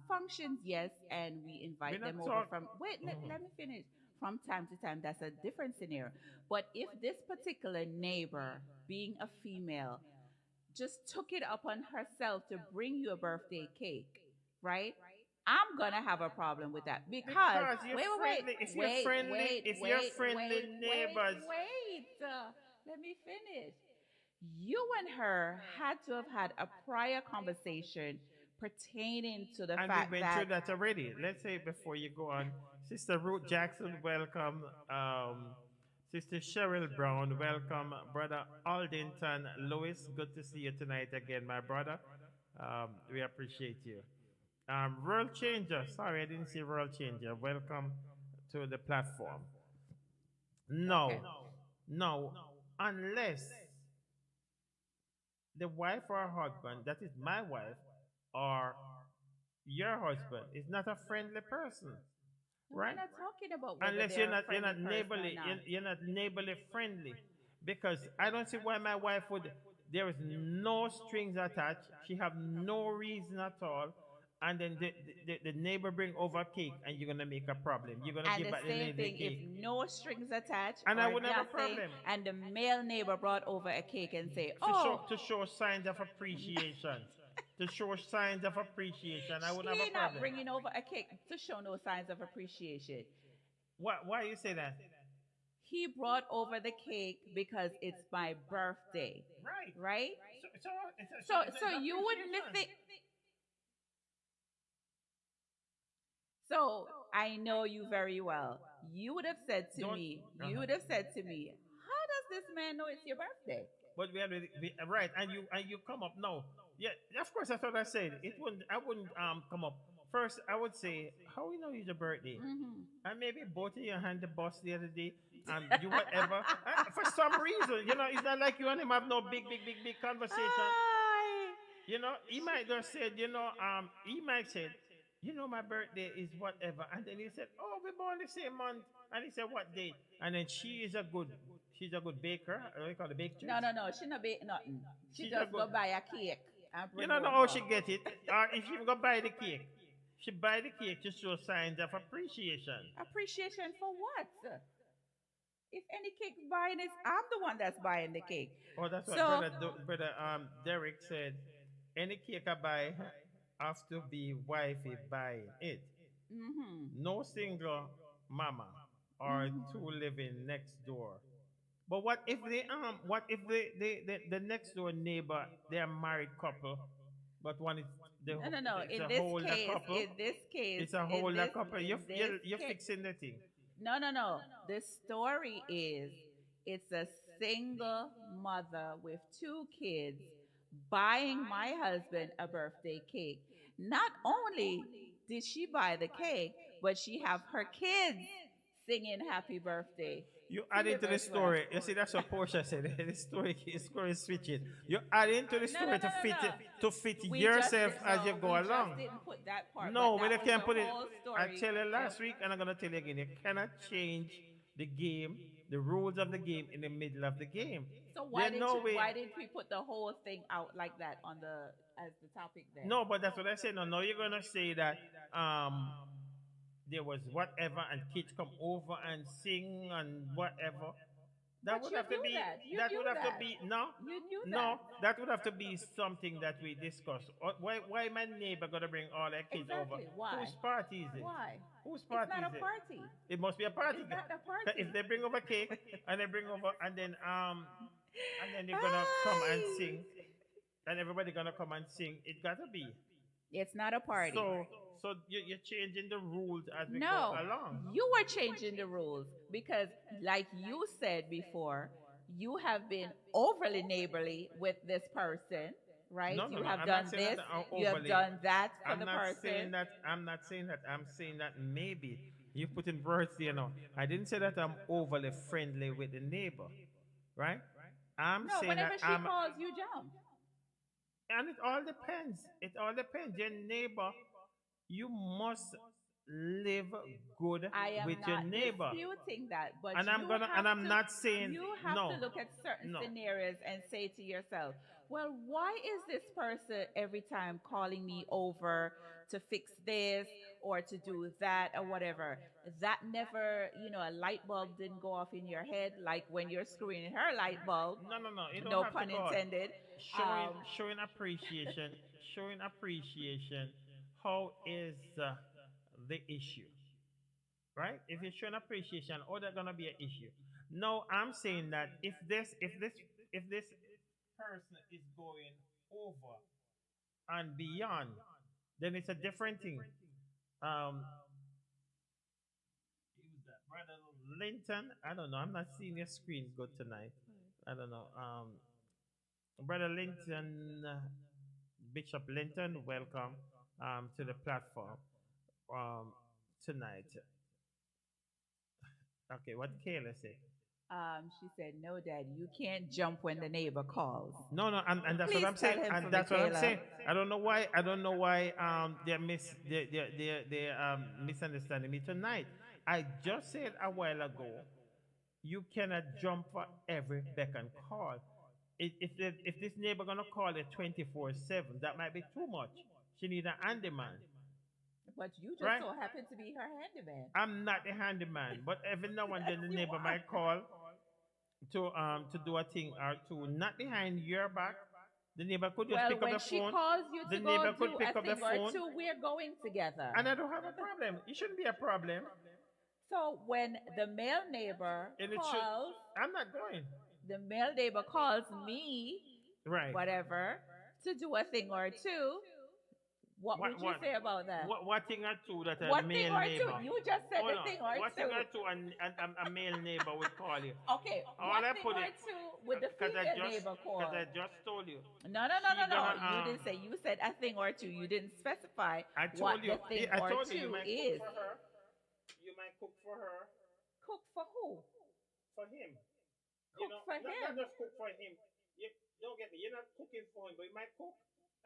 functions, yes, and we invite We're not them over talk- from let me finish. From time to time, that's a different scenario. But if this particular neighbor, being a female, just took it upon herself to bring you a birthday cake, right? I'm gonna have a problem with that because you're wait, friendly. If you're friendly neighbors. Let me finish. You and her had to have had a prior conversation pertaining to the And we fact went through that that already. Let's say before you go on, Sister Ruth Jackson, welcome. Sister Cheryl Brown, welcome. Brother Aldington Lewis, good to see you tonight again, my brother. We appreciate you. World Changer, sorry, I didn't see World Changer. Welcome to the platform. okay. No, no, unless the wife or husband, that is my wife, or your husband, is not a friendly person, No, we're right? not talking about whether Unless they're a you're friendly not person or neighborly, not. you're not neighborly friendly, because I don't see why my wife would. There is no strings attached. She have no reason at all, and then the neighbor bring over cake, and you're gonna make a problem. You're gonna And give the back the same lady the thing if cake, no strings attached and I or would have a nothing, problem and the male neighbor brought over a cake and say, to "Oh, show signs of appreciation. To show signs of appreciation, I wouldn't have she a not problem. bringing over a cake to show no signs of appreciation." Why you say that? He brought over the cake because it's my birthday, Right. right? So It's you wouldn't appreciation. think. So I know you very well. You would have said to Don't. me, you Uh-huh. would have said to me, "How does this man know it's your birthday?" But right, and you come up now. Yeah, of course. That's what I said. It wouldn't. I wouldn't come up first. I would say, how you know it's your birthday, and maybe both of you hand the boss the other day, you whatever. For some reason, it's not like you and him have no big conversation. Ay. He might just said, he might said, my birthday is whatever, and then he said, oh, we're born the same month, and he said, what date? And then she's a good baker. What do you call it, No, bakeress? no, no. She not bake nothing. She She's a just good. go buy a cake and You bring don't know how over. she get it, or if she go buy the cake, she buy the cake to show signs of appreciation. Appreciation for what? If any cake buying is, I'm the one that's buying the cake. Oh, that's what So, brother Derek said. Any cake I buy have to be wifey buying it. No single mama or two living next door. But what if the next door neighbor, they're a married couple, but one is no, no, no. it's a older couple. It's a older couple. In this You're case, fixing the thing. no, no, no. The story is it's a single mother with two kids buying my husband a birthday cake. Not only did she buy the cake, but she have her kids singing happy birthday You to add live into the as well. story. You see, that's what Portia said. The story is switching. You add into the No, no, story no, no, no. to fit We just yourself did, as you no, go we just along. didn't put that part, but No, but that you was can't the put it. whole I story. tell you last week, and I'm gonna tell you again. You cannot change the game, the rules of the game in the middle of the game. So There's no way. why did we put the whole thing out like that on the as the topic there? No, but that's what I said. No, no, you're gonna say that there was whatever, and kids come over and sing and whatever. That But would you have to knew be. that. You That knew would have to that. be. No, You knew no. that. That would have to be something that we discuss. Why my neighbor gonna bring all their kids over? Exactly. Why? Whose party is it? Why? Whose It's party not a is it? party. It must be a party. It's not a party. If they bring over cake and they bring over and then they're gonna come and Ay. sing, and everybody gonna come and sing. It gotta be. It's not a party. So you're changing the rules as we go No, along. you were changing the rules because, like you said before, you have been overly neighborly with this person, right? No, no, You no. have I'm done not saying this, that I'm you have overly. done that for I'm the not saying person. that. I'm not saying that. I'm saying that maybe you put in words there. No, I didn't say that I'm overly friendly with the neighbor, right? I'm No, saying whenever that she calls, you jump. and it all depends. It all depends. Your neighbor, you must live good I am with your not neighbor. disputing that, but And I'm not saying you have no. to look at certain No. scenarios and say to yourself, well, why is this person every time calling me over to fix this or to do that or whatever? That never, a light bulb didn't go off in your head like when you're screwing in her light bulb. No, no, no. You don't No have to pun go. intended. Showing appreciation, showing appreciation. How is the issue, right? If you're showing appreciation, oh, there's gonna be an issue. No, I'm saying that if this person is going over and beyond, then it's a different thing. Um, who's that? Brother Linton. I don't know. I'm not seeing your screen good tonight. I don't know. Brother Linton, Bishop Linton, welcome to the platform tonight. Okay, what Kayla say? She said, "No, Dad, you can't jump when the neighbor calls." No, no, and that's Please what I'm tell saying, him and for that's what I'm Michaela. saying. I don't know why. I don't know why. They misunderstanding me tonight. I just said a while ago, you cannot jump for every beck and call. If this neighbor gonna call it 24/7, that might be too much. She need a handyman, But you just right? so happen to be her handyman. I'm not the handyman, but every now and then Yes, the you neighbor are. might call to do a thing or two, not behind your back. The neighbor could just Well, pick up when the she phone. calls you The to go neighbor do could pick a up the thing or phone, two, we're going together. and I don't have a problem. It shouldn't be a problem, So when the male neighbor and it should. calls, I'm not going. the male neighbor calls me, Right. whatever, to do a thing or two, what would you say about that? What thing or two that a What thing male or neighbor? two? You just said Hold the on. thing or What two. thing or two a male neighbor would call you? Okay, All what I thing put or it two would the because female neighbor call? I just told you. No, no, no, She no, no. gonna, You didn't say. You said a thing or two. You didn't specify I what told you. the thing I or told you. You two might is. cook for her. You might cook for her. Cook for who? For him. Cook for him. Not just cook for him. You don't get me. You're not cooking for him, but you might cook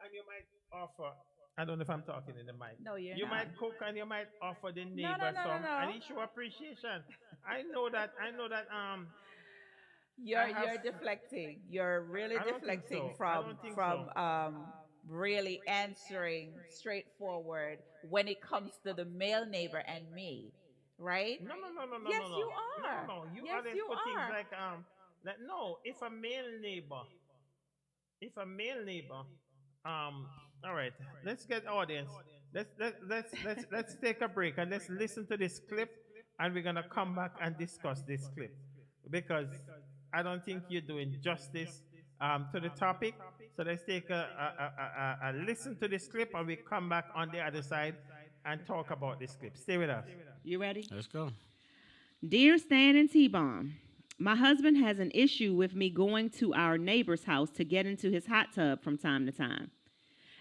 and you might offer. I don't know if I'm talking in the mic. No, you're You not. might cook and you might offer the no, neighbor no, some, no. and he show appreciation. I know that. I know that. You're deflecting. You're really I don't think deflecting so. I don't think so. really answering straightforward when it comes to the male neighbor and me, right? No, no, no, no, no, Yes, no, no. you are. No, no, you Yes, always you put things are. like no. If a male neighbor, all right, let's get audience. Let's take a break and let's listen to this clip, and we're gonna come back and discuss this clip because I don't think you're doing justice to the topic. So let's take a listen to this clip, and we come back on the other side and talk about this clip. Stay with us. You ready? Let's go. Dear Stan and T-Bomb, my husband has an issue with me going to our neighbor's house to get into his hot tub from time to time.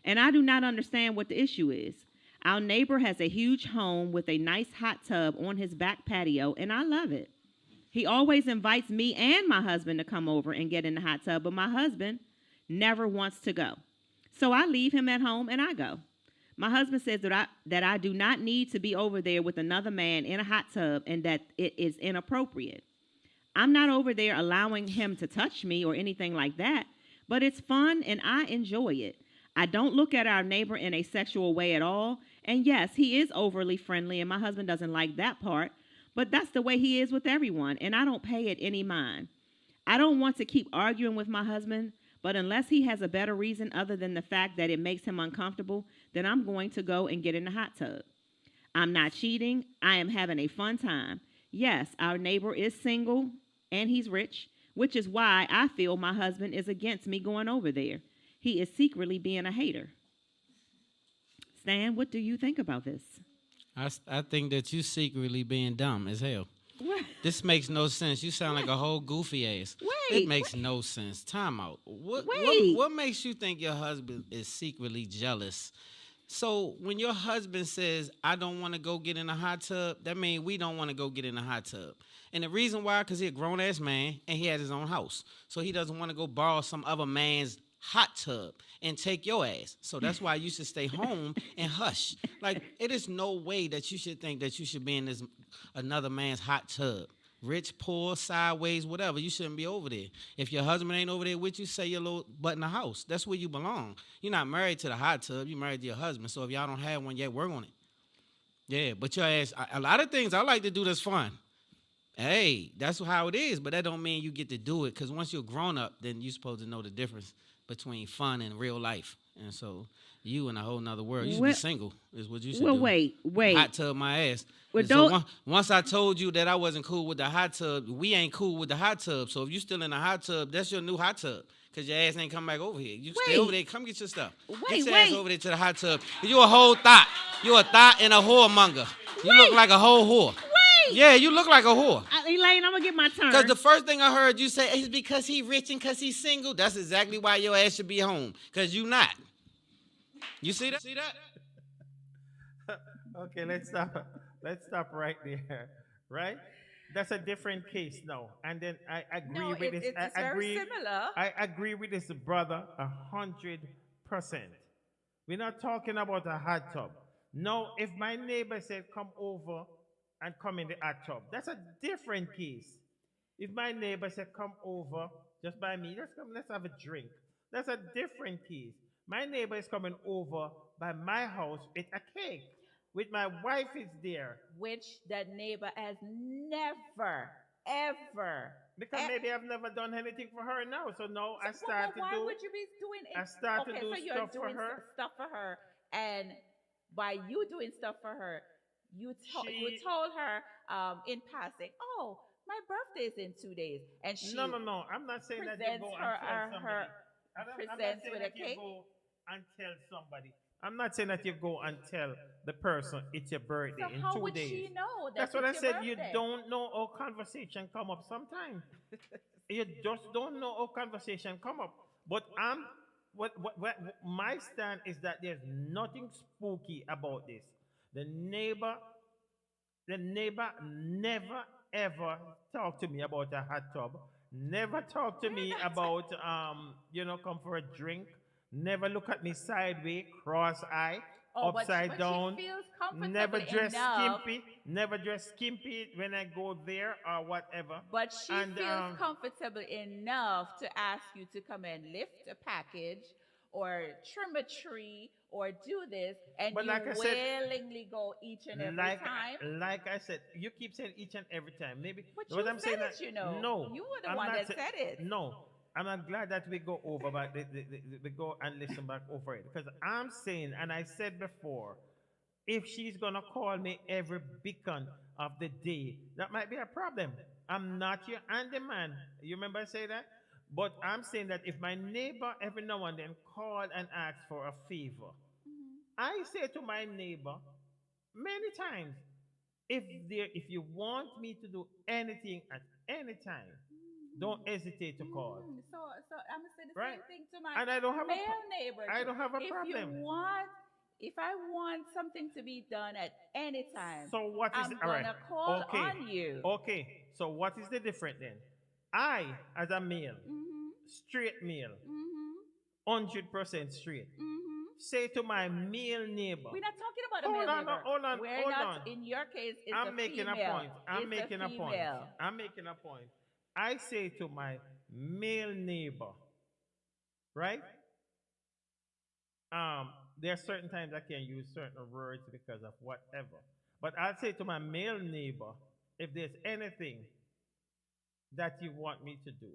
And I do not understand what the issue is. Our neighbor has a huge home with a nice hot tub on his back patio, and I love it. He always invites me and my husband to come over and get in the hot tub, but my husband never wants to go. So I leave him at home and I go. My husband says that I do not need to be over there with another man in a hot tub and that it is inappropriate. I'm not over there allowing him to touch me or anything like that, but it's fun and I enjoy it. I don't look at our neighbor in a sexual way at all. And yes, he is overly friendly and my husband doesn't like that part, but that's the way he is with everyone and I don't pay it any mind. I don't want to keep arguing with my husband, but unless he has a better reason other than the fact that it makes him uncomfortable, then I'm going to go and get in the hot tub. I'm not cheating. I am having a fun time. Yes, our neighbor is single and he's rich, which is why I feel my husband is against me going over there. He is secretly being a hater. Stan, what do you think about this? I think that you secretly being dumb as hell. What? This makes no sense. You sound like a whole goofy ass. Wait, It makes no sense. Time out. Wait. What makes you think your husband is secretly jealous? So when your husband says, I don't want to go get in a hot tub, that means we don't want to go get in a hot tub. And the reason why, because he's a grown-ass man and he has his own house. So he doesn't want to go borrow some other man's hot tub and take your ass. So that's why you should stay home and hush. Like, it is no way that you should think that you should be in this another man's hot tub. Rich, poor, sideways, whatever. You shouldn't be over there. If your husband ain't over there with you, say your little butt in the house. That's where you belong. You're not married to the hot tub. You're married to your husband. So if y'all don't have one yet, work on it. Yeah, but your ass, a lot of things I like to do that's fun. Hey, that's how it is, but that don't mean you get to do it, because once you're grown up, then you're supposed to know the difference between fun and real life. And so you in a whole nother world. You should be single, is what you should Well, do. wait. Hot tub my ass. Well, And so don't- once I told you that I wasn't cool with the hot tub, we ain't cool with the hot tub. So if you still in the hot tub, that's your new hot tub. because your ass ain't come back over here. You Wait. stay over there. Come get your stuff. Wait, Get your ass wait. over there to the hot tub. You a whole thought. You a thought and a whoremonger. You look like a whole whore. Wait. Yeah, you look like a whore. Elaine, I'm going to get my turn. Because the first thing I heard you say is because he rich and because he's single. That's exactly why your ass should be home. Because you not. You see that? See that? Okay, let's stop. Let's stop right there. Right? That's a different case now. And then I agree No, with this. it's I very agree. similar. I agree with this brother 100%. We're not talking about a hot tub. No, if my neighbor said come over and come in the hot tub, that's a different case. If my neighbor said come over just by me, let's have a drink. That's a different case. My neighbor is coming over by my house with a cake. With my wife is there. Which that neighbor has never, ever. Because maybe I've never done anything for her now. So now I start to why do. would you be doing it? I start to Okay, do so you're stuff for doing her. stuff for her, and by you doing stuff for her, you She- told her in passing, "Oh, my birthday's in 2 days," and she No. I'm not saying that you presents go her- and tell her- somebody. I'm not presents saying with that a you cake. go and tell somebody. I'm not saying that you go and tell the person it's your birthday So in how 2 would days. she know that That's what I it's your said. You birthday? don't know how conversation come up sometimes. You just don't know how conversation come up. But what my stand is that there's nothing spooky about this. The neighbor never ever talked to me about a hot tub. Never talked to me about come for a drink. Never look at me sideways, cross-eye, upside but down. She feels comfortable Never dress enough, skimpy. Never dress skimpy when I go there or whatever. But she And, feels comfortable enough to ask you to come and lift a package or trim a tree or do this, and But you like I said, willingly go each and every like time. like I said, you keep saying each and every time. Maybe But what you I'm said saying it, that, you know. no, You were the I'm one not that sa- said it. No, I'm glad that we go over, but we go and listen back over it because I'm saying, and I said before, if she's gonna call me every beacon of the day, that might be a problem. I'm not your handyman. You remember I say that? But I'm saying that if my neighbor every now and then call and ask for a favor, I say to my neighbor many times, if you want me to do anything at any time, don't hesitate to call. So I'm gonna say the Right. same thing to my And I don't have a male neighbor. I too. don't have a if problem. If I want something to be done at any time, So what is I'm all right? gonna call Okay. on you. Okay. So what is the difference then? I, as a male, Mm-hmm. straight male, Mm-hmm. 100% straight, Mm-hmm. say to my male neighbor. We're not talking about a Hold male on, neighbor. hold on, We're hold not. on. In your case, it's I'm a making female. a point. I'm It's making a point. female. I'm making a point. I say to my male neighbor, right? There are certain times I can use certain words because of whatever. But I'll say to my male neighbor, if there's anything that you want me to do,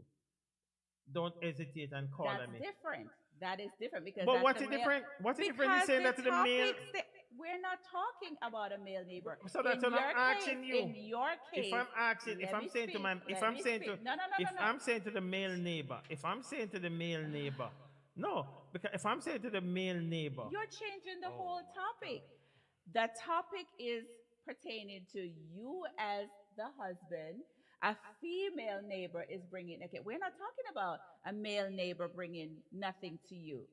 don't hesitate and call That's on me. different. That is different because. But that's what's a the male- difference? What's the difference Because in saying that to the male? topics that- we're not talking about a male neighbor. So that's In what I'm your asking case- you. In your case, If I'm asking, if let I'm me saying to speak, my, if let I'm me saying to, speak. No, if no. I'm saying to the male neighbor, if I'm saying to the male neighbor, no, because if I'm saying to the male neighbor, You're changing the whole topic. The topic is pertaining to you as the husband. A female neighbor is bringing. Okay, we're not talking about a male neighbor bringing nothing to you,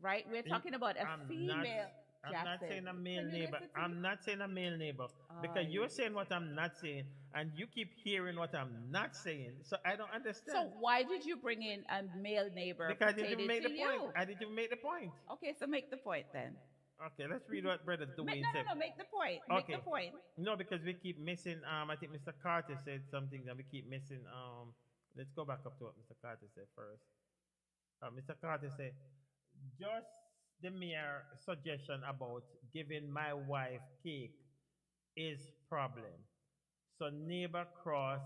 right? We're talking about a female. I'm not Jackson, saying a male can you neighbor. listen to I'm me? not saying a male neighbor because you're saying what I'm not saying, and you keep hearing what I'm not saying. So I don't understand. So why did you bring in a male neighbor? Because I didn't pertaining make to the you? point. I didn't even make the point. Okay, so make the point then. Okay, let's read what Brother Dwayne said. No, make the point. Okay. Make the point. No, because we keep missing. I think Mr. Carter said something that we keep missing. Let's go back up to what Mr. Carter said first. Mr. Carter said, just the mere suggestion about giving my wife cake is problem. So neighbor cross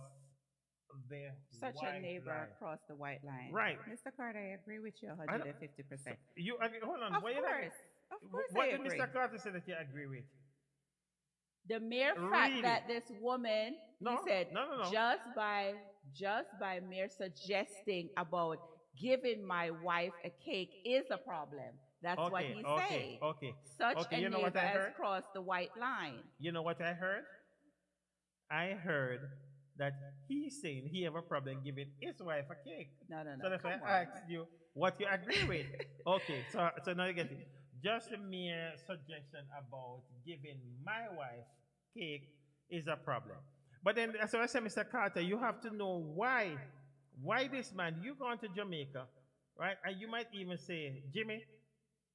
the Such white a neighbor line. across the white line. Right. Mr. Carter, I agree with you I don't- 150%. You agree? Hold on. Of why you not- course. Of course What I did agree. Mr. Carter say that you agree with? The mere fact Really? that this woman, No, he said, no. just by mere suggesting about giving my wife a cake is a problem. That's what Okay, he's okay, saying. okay. Such Okay, a you know what neighbor I has heard? crossed the white line. You know what I heard? I heard that he's saying he have a problem giving his wife a cake. No, no, no. So that's why Come I on. asked you what you agree with. Okay, so now you get it. Just a mere suggestion about giving my wife cake is a problem. But then, as I said, Mr. Carter, you have to know why. Why this man? You gone to Jamaica, right? And you might even say, Jimmy,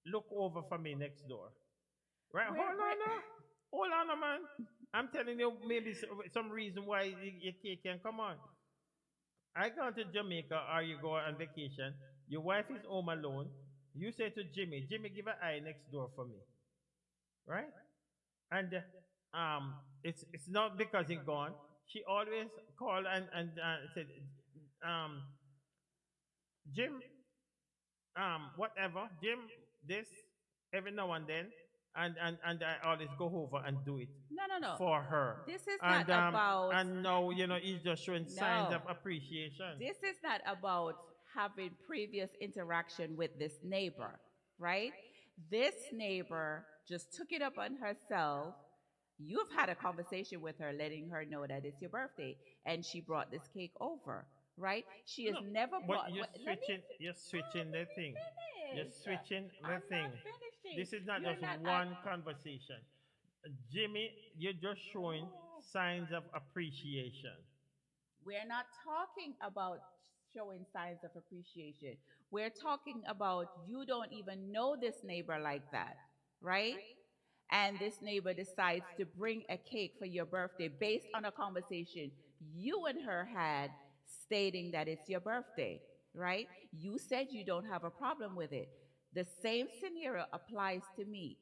look over for me next door. Right? Where- Hold on where- now. Hold on, now, man. I'm telling you, maybe some reason why your cake can come on. I gone to Jamaica or you go on vacation. Your wife is home alone. You say to Jimmy, Jimmy, give an eye next door for me. Right? And it's not because he gone. She always called and said, um, Jim, whatever, Jim, this every now and then, and I always go over and do it No, no, no. for her. This is and, not about. And now he's just showing signs No. of appreciation. This is not about having previous interaction with this neighbor, right? This neighbor just took it up on herself. You've had a conversation with her, letting her know that it's your birthday, and she brought this cake over, right? She has No, never brought. but you're let me switching the thing. You're finish. switching the I'm thing. not finishing. This is not You're just not one conversation. Jimmy, you're just showing signs of appreciation. We're not talking about showing signs of appreciation. We're talking about you don't even know this neighbor like that, right? And this neighbor decides to bring a cake for your birthday based on a conversation you and her had stating that it's your birthday, right? You said you don't have a problem with it. The same scenario applies to me.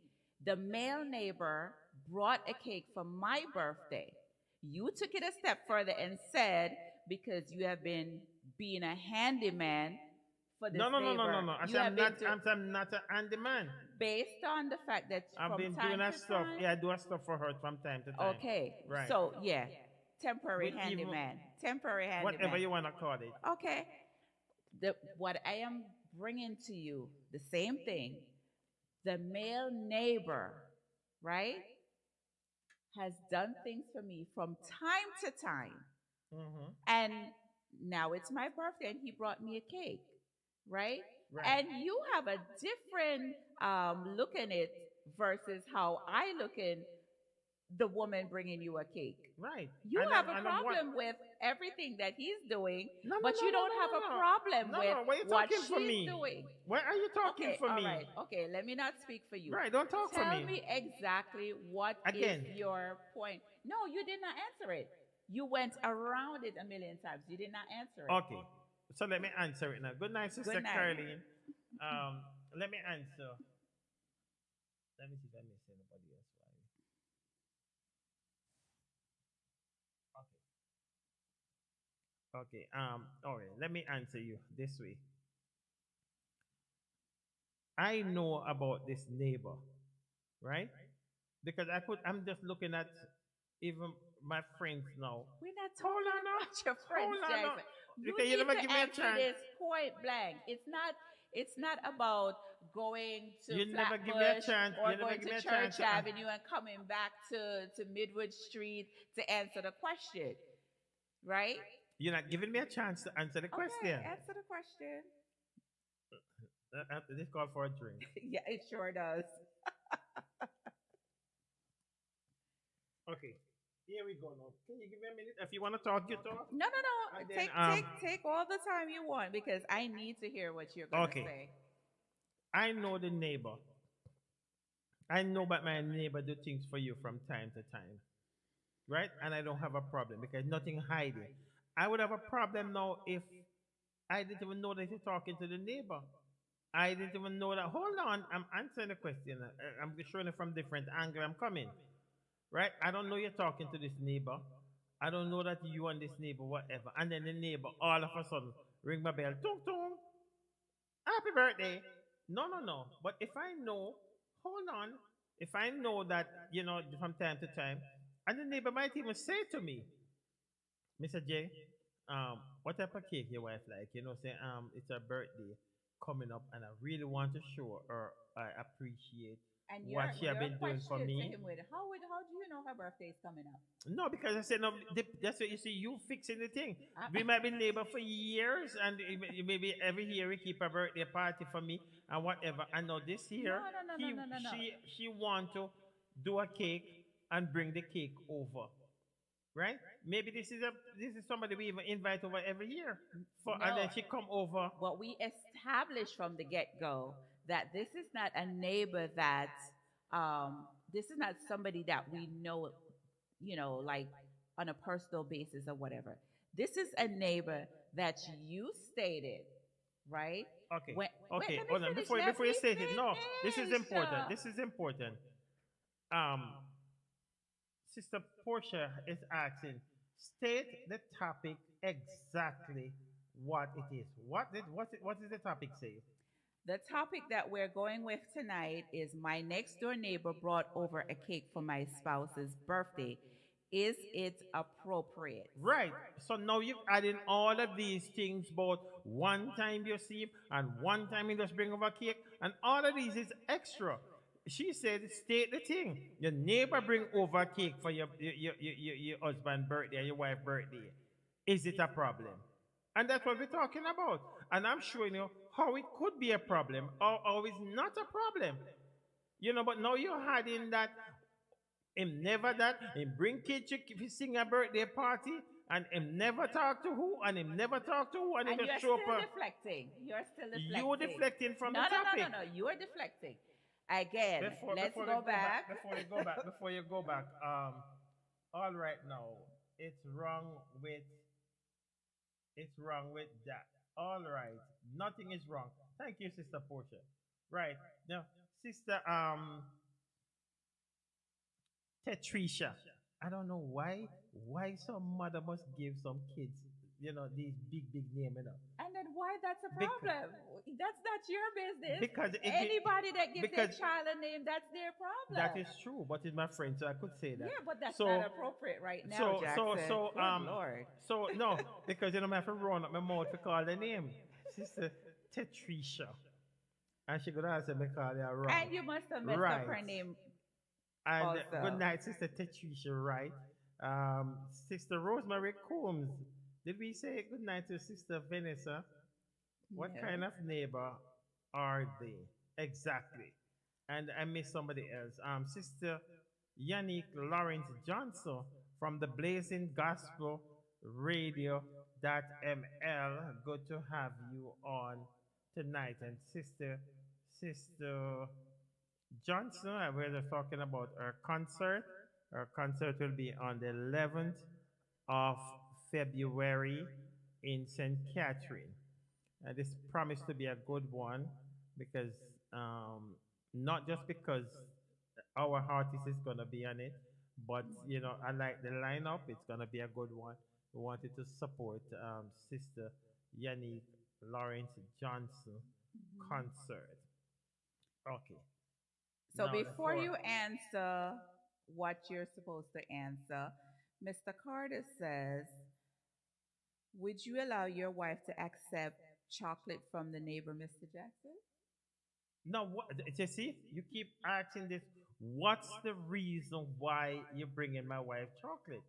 The male neighbor brought a cake for my birthday. You took it a step further and said, because you have been being a handyman for this No. neighbor, I you said have I'm been not. I'm not a handyman. based on the fact that I've from been time doing to that stuff. time, Yeah, I do a stuff for her from time to time. okay, Right. so yeah, temporary But even- handyman, temporary handyman. Whatever you want to call it. Okay, what I am bringing to you, the same thing. The male neighbor, right, has done things for me from time to time. Mm-hmm. And now it's my birthday and he brought me a cake, right? Right. And you have a different look in it versus how I look in the woman bringing you a cake. Right. You And have I'm- a and I'm what- problem with everything that he's doing, No, no, but no, you no, don't no, have no, a no. problem No, with no, why you what talking she's for me? doing. Why are you talking Okay, for all me? right. Okay, let me not speak for you. Right, don't talk for Tell me. me exactly what Again. is your point. No, you did not answer it. You went around it a million times. You did not answer it. Okay. So let me answer it now. Good night, Sister Good night. Caroline. Let me answer. Let me see if I miss anybody else. Okay. All right. Let me answer you this way. I know about this neighbor, right? Because I'm just looking at even my friends now. We're not Hold talking on now. about your friends, Hold on now. Jackson. You Okay, you need never to give me a answer chance. this point blank. It's not about going to You never give me a Flatbush chance. or You never going give me to a chance Church to Avenue and coming back to Midwood Street to answer the question, right? You're not giving me a chance to answer the question. Okay, answer the question. This call for a drink. Yeah, it sure does. Okay. Here we go now. Can you give me a minute? If you want to talk, you talk. No, no, no. And then, Take all the time you want because I need to hear what you're going to Okay. say. I know the neighbor. I know that my neighbor do things for you from time to time. Right? And I don't have a problem because nothing hiding. I would have a problem now if I didn't even know that you're talking to the neighbor. I didn't even know that. Hold on, I'm answering the question. I'm showing it from different angle. I'm coming. Right? I don't know you're talking to this neighbor. I don't know that you and this neighbor, whatever. And then the neighbor all of a sudden ring my bell. Tung tung. Happy birthday. No. But if I know, hold on. If I know that, from time to time, and the neighbor might even say to me, Mr. J, what type of cake your wife like? Say it's her birthday coming up, and I really want to show her I appreciate And what she have your been doing for question to me. him with how do you know her birthday is coming up? No, because I said no. That's what you see. You fixing the thing. I- We might be neighbor for years, and maybe every year we keep a birthday party for me and whatever. I know this year No. she want to do a cake and bring the cake over, right? Maybe this is somebody we even invite over every year and No. then she come over. But we established from the get go that this is not a neighbor that, this is not somebody that we know, like on a personal basis or whatever. This is a neighbor that you stated, right? Okay. Wait, Okay. let me Hold on. finish, Before let you me state it, no, this is finish. important. This is important. Um, Sister Portia is asking, state the topic exactly what it is. What is the topic say? The topic that we're going with tonight is my next door neighbor brought over a cake for my spouse's birthday. Is it appropriate? Right. So now you've added all of these things about one time you see him and one time you just bring over cake and all of these is extra. She said, state the thing. Your neighbor bring over cake for your husband's birthday or your wife's birthday. Is it a problem? And that's what we're talking about. And I'm showing you how it could be a problem or how it's not a problem. But now you're hiding that him never that, him bring kids to sing a birthday party, and him never talk to who, and him never talk to who, and he And you're just show still up. deflecting. You're still deflecting. You deflecting from No, the no, topic. no. You're deflecting. Again, let's Before we go back. before you go back, all right now, it's wrong with that. All right, nothing is wrong. Thank you, Sister Portia. Right now, Sister Tetrisha. I don't know why some mother must give some kids, these big name, And then why that's a Because- problem? That's not your business. Because Anybody that gives their because- child a name, that's their problem. That is true, but it's my friend, so I could say that. Yeah, but that's So- not appropriate right now, Jackson. Good Lord. So no, because I have to run up my mouth to call the name. Sister Tetrisha. And she could answer me call her wrong. And you must have messed up her name. And also. good night, Sister Tetrisha, right? Sister Rosemary Combs. Did we say good night to Sister Vanessa? What No. kind of neighbor are they? Exactly. And I missed somebody else. Sister Yannick Lawrence Johnson from the Blazing Gospel Radio.ml. Good to have you on tonight. And Sister Johnson, I was talking about her concert. Her concert will be on the 11th of February in St. Catherine. This promised to be a good one because not just because our artist is going to be on it, but I like the lineup. It's going to be a good one. We wanted to support Sister Yannick Lawrence Johnson concert. Okay. So Now the before floor. you answer what you're supposed to answer, Mr. Carter says, would you allow your wife to accept chocolate from the neighbor, Mr. Jackson? Now, you see, you keep asking this. What's the reason why you're bringing my wife chocolate?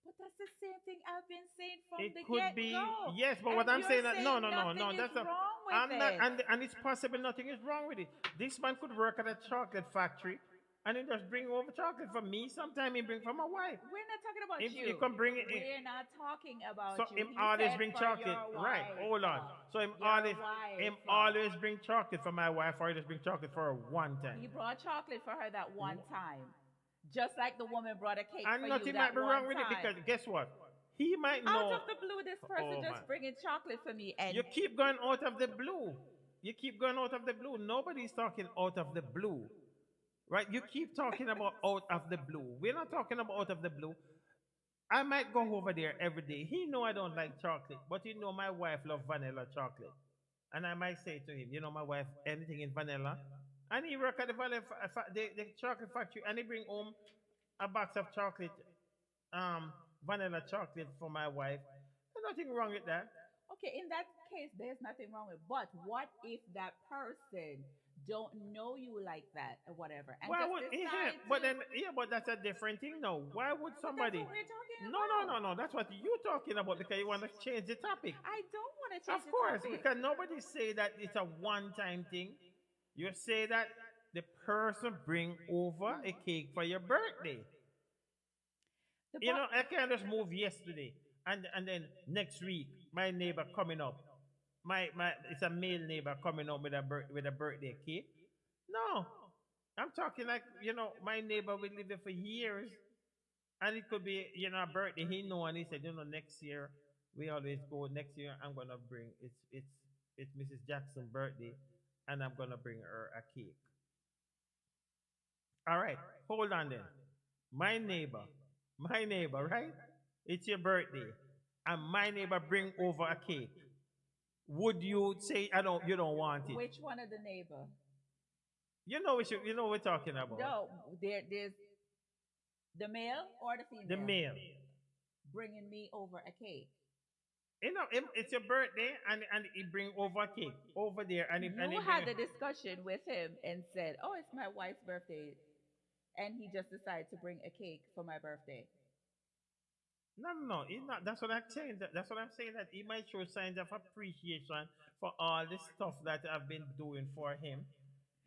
But that's the same thing I've been saying from It the could get-go. be yes, but And what I'm you're saying that no, nothing that's is a, wrong with I'm not, it. and it's possible nothing is wrong with it. This man could work at a chocolate factory, and he just bring over chocolate for me. Sometimes he bring for my wife. We're not talking about If you. you can bring it in- We're not talking about So you. him He always said bring for chocolate, your right? wife. Hold on. So him Your wife. always bring chocolate for my wife, or he just bring chocolate for her one He time. brought chocolate for her that one time. Just like the woman brought a cake And for nothing you might that be wrong one with it time. because guess what? He might know. Out of the blue, this person Oh, just man. bringing chocolate for me, and You keep going out of the blue. You keep going out of the blue. Nobody's talking out of the blue. Right? You keep talking about out of the blue. We're not talking about out of the blue. I might go over there every day. He know I don't like chocolate, but he know my wife love vanilla chocolate. And I might say to him, my wife, anything in vanilla. And he work at the chocolate factory, and he bring home a box of chocolate, vanilla chocolate for my wife. There's nothing wrong with that. Okay, in that case, there's nothing wrong with. But what if that person don't know you like that or whatever, and Why just would decide but to? then but that's a different thing now. Why would But that's somebody? what we're talking No, no, no, about. no. That's what you're talking about because you want to change the topic. I don't want to change Of the course, topic. because nobody say that it's a one-time thing. You say that the person bring over a cake for your birthday. The You know, bo- I can't just move yesterday and then next week my neighbor coming up. My it's a male neighbor coming up with with a birthday cake. No. I'm talking like, my neighbor will live there for years. And it could be, a birthday he know and he said, next year we always go next year I'm gonna bring it's Mrs. Jackson's birthday and I'm gonna bring her a cake. All right, hold on then. My neighbor, my neighbor, right? It's your birthday, and my neighbor bring over a cake. Would you say you don't want it? which one of the neighbor? You know what we're talking about. No, there's the male or the The female male. bringing me over a cake. It's your birthday, and he bring over a cake over there, and You had the discussion with him and said, "Oh, it's my wife's birthday," and he just decided to bring a cake for my birthday. no, no, no. It's not. That's what I'm saying. That's what I'm saying. That he might show signs of appreciation for all the stuff that I've been doing for him,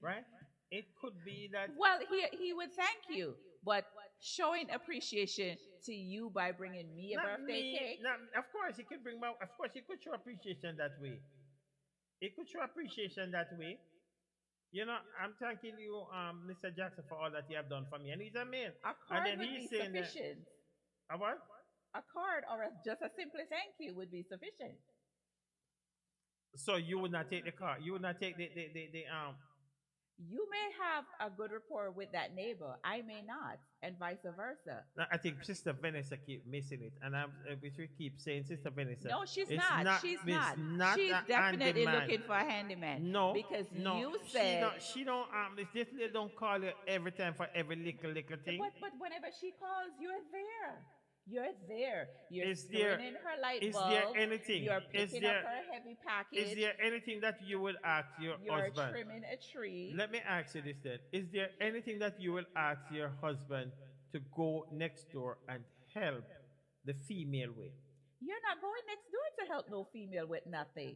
right? It could be that. Well, he would thank you, but showing appreciation to you by bringing me a Not birthday me. cake. Not, of course, he could bring my. Of course, he could show appreciation that way. He could show appreciation that way. I'm thanking you, Mr. Jackson, for all that you have done for me, and he's a man. A And card then would he's be saying that. sufficient. A what? A card or just a simple thank you would be sufficient. So you would not take the car. You would not take the. You may have a good rapport with that neighbor. I may not, and vice versa. No, I think Sister Vanessa keep missing it, and we should keep saying Sister Vanessa. No, she's it's not. She's it's not. She's a definitely handyman. looking for a handyman. No, because no, you said. she don't. This lady don't call you every time for every little thing. But whenever she calls, you're there. You're there. You're Is there- screening her light is bulb. there anything- You're is picking there- up her heavy package. Is there anything that you will ask your You're husband? trimming a tree. Let me ask you this then: is there anything that you will ask your husband to go next door and help the female with? You're not going next door to help no female with nothing.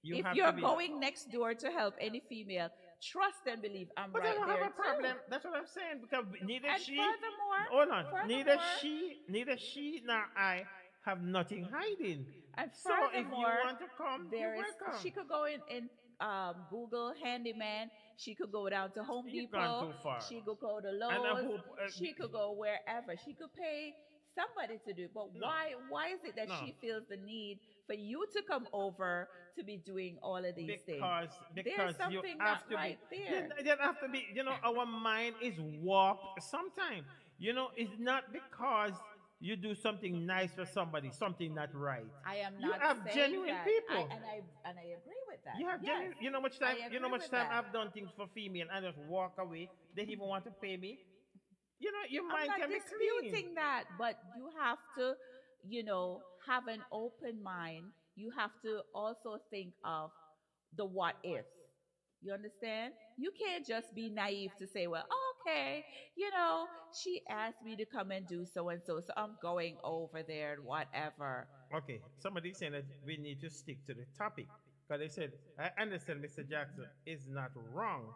You If have you're to be, going next door to help any female, trust and believe I'm but right I don't there have a problem. too. That's what I'm saying because neither And she, furthermore, hold on, neither furthermore- she nor I have nothing hiding. And So if you furthermore, want to come, there you're is welcome. she could go in Google handyman. She could go down to Home You've Depot. gone too far. She could go to And I Lowe's. hope, She could go wherever. She could pay somebody to do it. But No. why is it that No. she feels the need for you to come over to be doing all of these things? Because There's you something have not to right be. there. There have to be. Our mind is warped. Sometimes, it's not because you do something nice for somebody, something not right. I am You not have saying genuine that. people. And I agree with that. You have Yes. genuine. You know much I time. agree You know much with time that. I've done things for female and just walk away. They even want to pay me. Your I'm mind not can be disputing clean. that, but you have to, have an open mind. You have to also think of the what ifs. You understand? You can't just be naive to say, well, okay, she asked me to come and do so and so, so I'm going over there and whatever. Okay, somebody's saying that we need to stick to the topic. Because they said, I understand Mr. Jackson is not wrong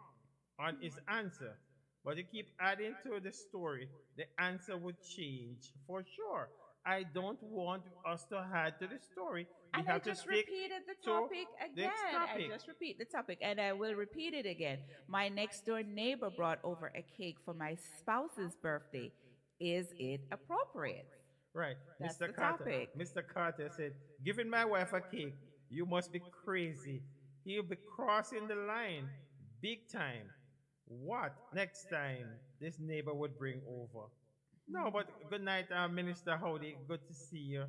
on his answer. But you keep adding to the story, the answer would change for sure. I don't want us to add to the story. We And I have to just stick repeated the to topic this again. I topic. just repeat the topic, and I will repeat it again. My next door neighbor brought over a cake for my spouse's birthday. Is it appropriate? Right. That's Mr. the Carter. topic. Mr. Carter said, giving my wife a cake, you must be crazy. He'll be crossing the line big time. What next time this neighbor would bring over? No, but good night, Minister Howdy. Good to see you.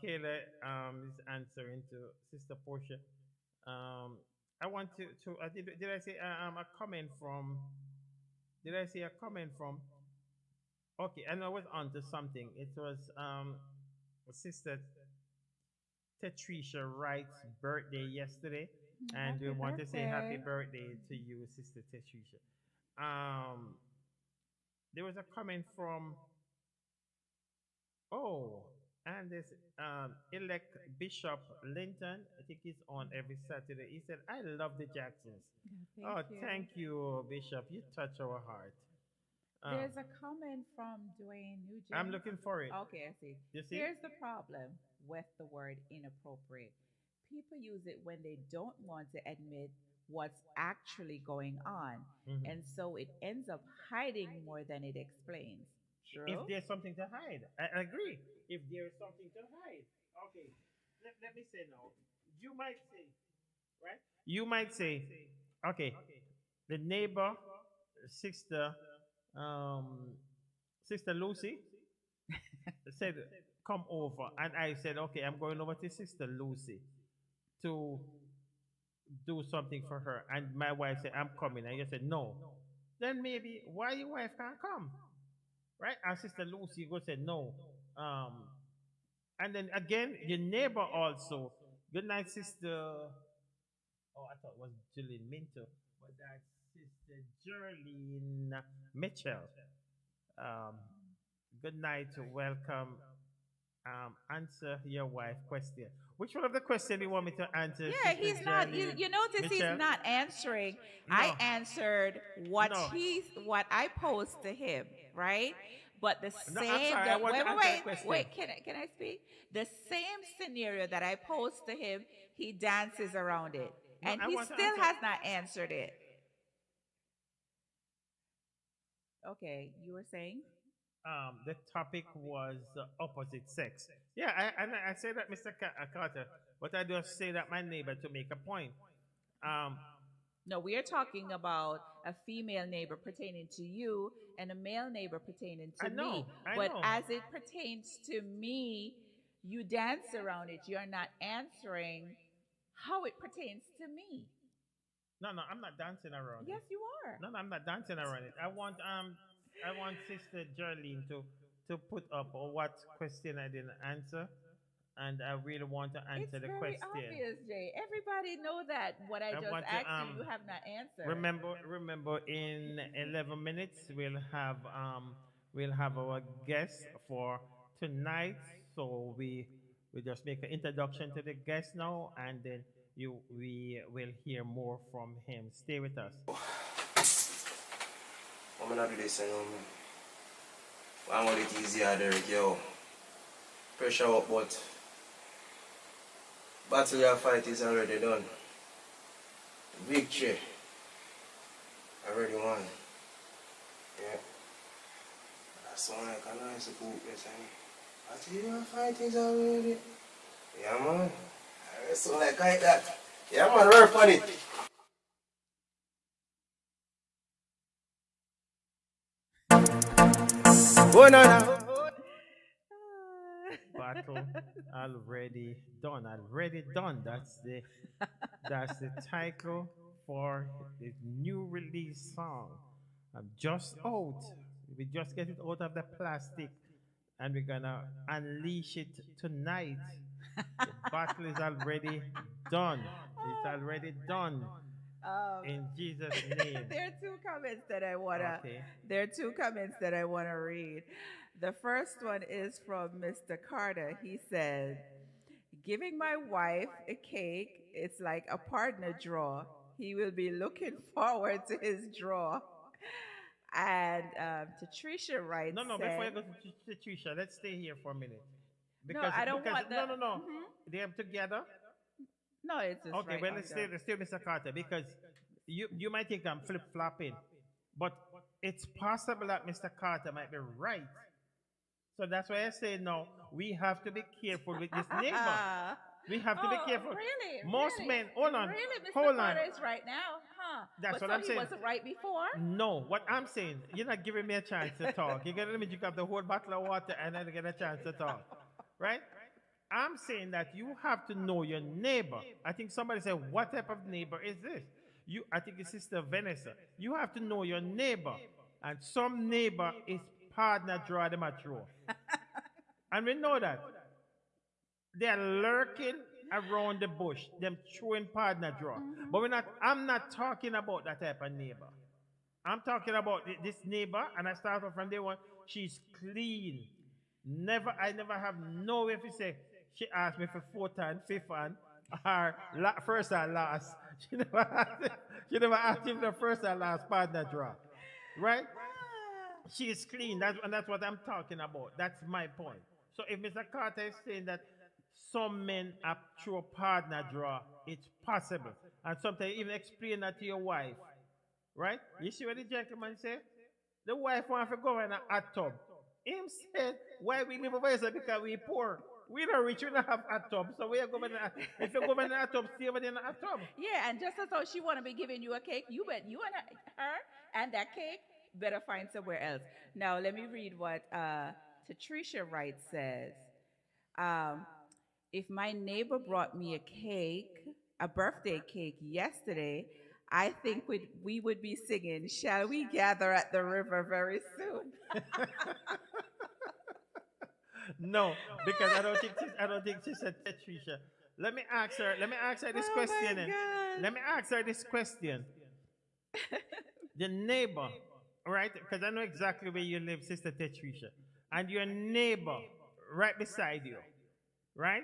Kayla is answering to Sister Portia. I want to did I say a comment from? Did I say a comment from Okay, and I was on to something. It was Sister Tetrisha Wright's birthday yesterday, and we Happy want to say happy birthday. birthday to you, Sister Tetrisha. Um, there was a comment from oh, and this elect Bishop Linton. I think he's on every Saturday. He said, "I love the Jacksons." Yeah, Oh, thank you. thank you, Bishop. You touch our heart. Um, There's a comment from Dwayne I'm Nugent. looking for it. Okay, I see. You see? Here's the problem with the word inappropriate. People use it when they don't want to admit what's actually going on. Mhm. And so it ends up hiding more than it explains. If True? there's something to hide, I agree. If there is something to hide, okay. Let me say now. You might say, right? You might say, okay, the neighbor, sister, um, sister Lucy said, come over, and I said, okay, I'm going over to Sister Lucy to do something for her, and my wife said, I'm coming, and you said no. Then maybe why your wife can't come? Right? Our sister Lucy go say no. And then again, your neighbor also. Good night, sister. Oh, I thought it was Julian Minto, but that's sister Jerlene Mitchell. Um, good night, welcome. Answer your wife question. Which one of the question you want me to answer? Yeah, Sister he's not. You, Jerlene you notice he's Mitchell? not answering. No, I answered what no, what I posed to him, right? But the no. I'm same. sorry. I want Wait, to wait, answer the wait, question. wait. Can I speak? The same scenario that I posed to him, he dances around it, No, and I he want to still answer. has not answered it. Okay, you were saying? The topic was opposite sex. Yeah, I say that, Mr. Carter, but I just say that my neighbor to make a point. Um, No, we are talking about a female neighbor pertaining to you and a male neighbor pertaining to me. I But know. as it pertains to me, you dance around it. You're not answering how it pertains to me. No, no, I'm not dancing around Yes, it. you are. No, no, I'm not dancing around it. I want Sister Geraldine to put up what question I didn't answer, and I really want to It's answer the very question. obvious, Jay. Everybody know that what I I just want to asked you, you have not answered. remember in 11 minutes we'll have our guest for tonight. So we just make an introduction to the guest now, and then you we will hear more from him. Stay with us. I'm gonna do this, you know, man. I want it easier, Derek, yo. Pressure up, but battle your fight is already done. Victory already won. Yeah. That's why I can nice book this, battle your fight is already. Yeah, man. I wrestle like that. Yeah, man, work on it. Oh, no, no. Battle already done. Already done. That's the title for the new release song. I'm just out. We just get it out of the plastic, and we're gonna unleash it tonight. The battle is already done. It's already done Um, in Jesus' name. there are two comments that I wanna. Okay. There are two comments that I wanna read. The first one is from Mr. Carter. He said, "Giving my wife a cake, it's like a partner draw. He will be looking forward to his draw." And Patricia Wright No, no. Before you said, go to Trisha, let's stay here for a minute. "No, I don't want no, that. no, no. They are together. No, it's just Okay, right well, under. let's stay, Mr. Carter, because you might think I'm flip flopping, but it's possible that Mr. Carter might be right. So that's why I say no. We have to be careful with this neighbor. We have to be Oh, careful. really? Most Really? men, hold on, Really, Mr. hold on. Carter is right now, huh? That's But what so I'm he saying. wasn't right before? No, what I'm saying, you're not giving me a chance to talk. You're gonna let me drink up the whole bottle of water and then get a chance to talk, right? I'm saying that you have to know your neighbor. I think somebody said, "What type of neighbor is this?" I think it's Sister Vanessa. You have to know your neighbor, and some neighbor is partner draw them a throw. And we know that. They're lurking around the bush, them throwing partner draw. But I'm not talking about that type of neighbor. I'm talking about this neighbor, and I start off from day one. She's clean. I never have no way to say she asked me for fourth and fifth and or first and last. She never asked him the first and last partner draw. Right? She is clean. And that's what I'm talking about. That's my point. So if Mr. Carter is saying that some men are through a partner draw, it's possible. And sometimes even explain that to your wife. Right? You see what the gentleman said? The wife wants to go in a hot tub. Him said, why we live over here? Because we poor. We don't rich, we don't have hot tub. So we are going to, if you go in a hot tub, stay over there in a hot tub. Yeah, and just as though she want to be giving you a cake, you and her and that cake better find somewhere else. Now, let me read what Tatricia Wright says. If my neighbor brought me a birthday cake yesterday, I think we would be singing, "Shall we gather at the river very soon?" No, because I don't think she said Patricia. Let me ask her this question. Let me ask her this question. The neighbor, right? Because I know exactly where you live, Sister Patricia. And your neighbor right beside you, right?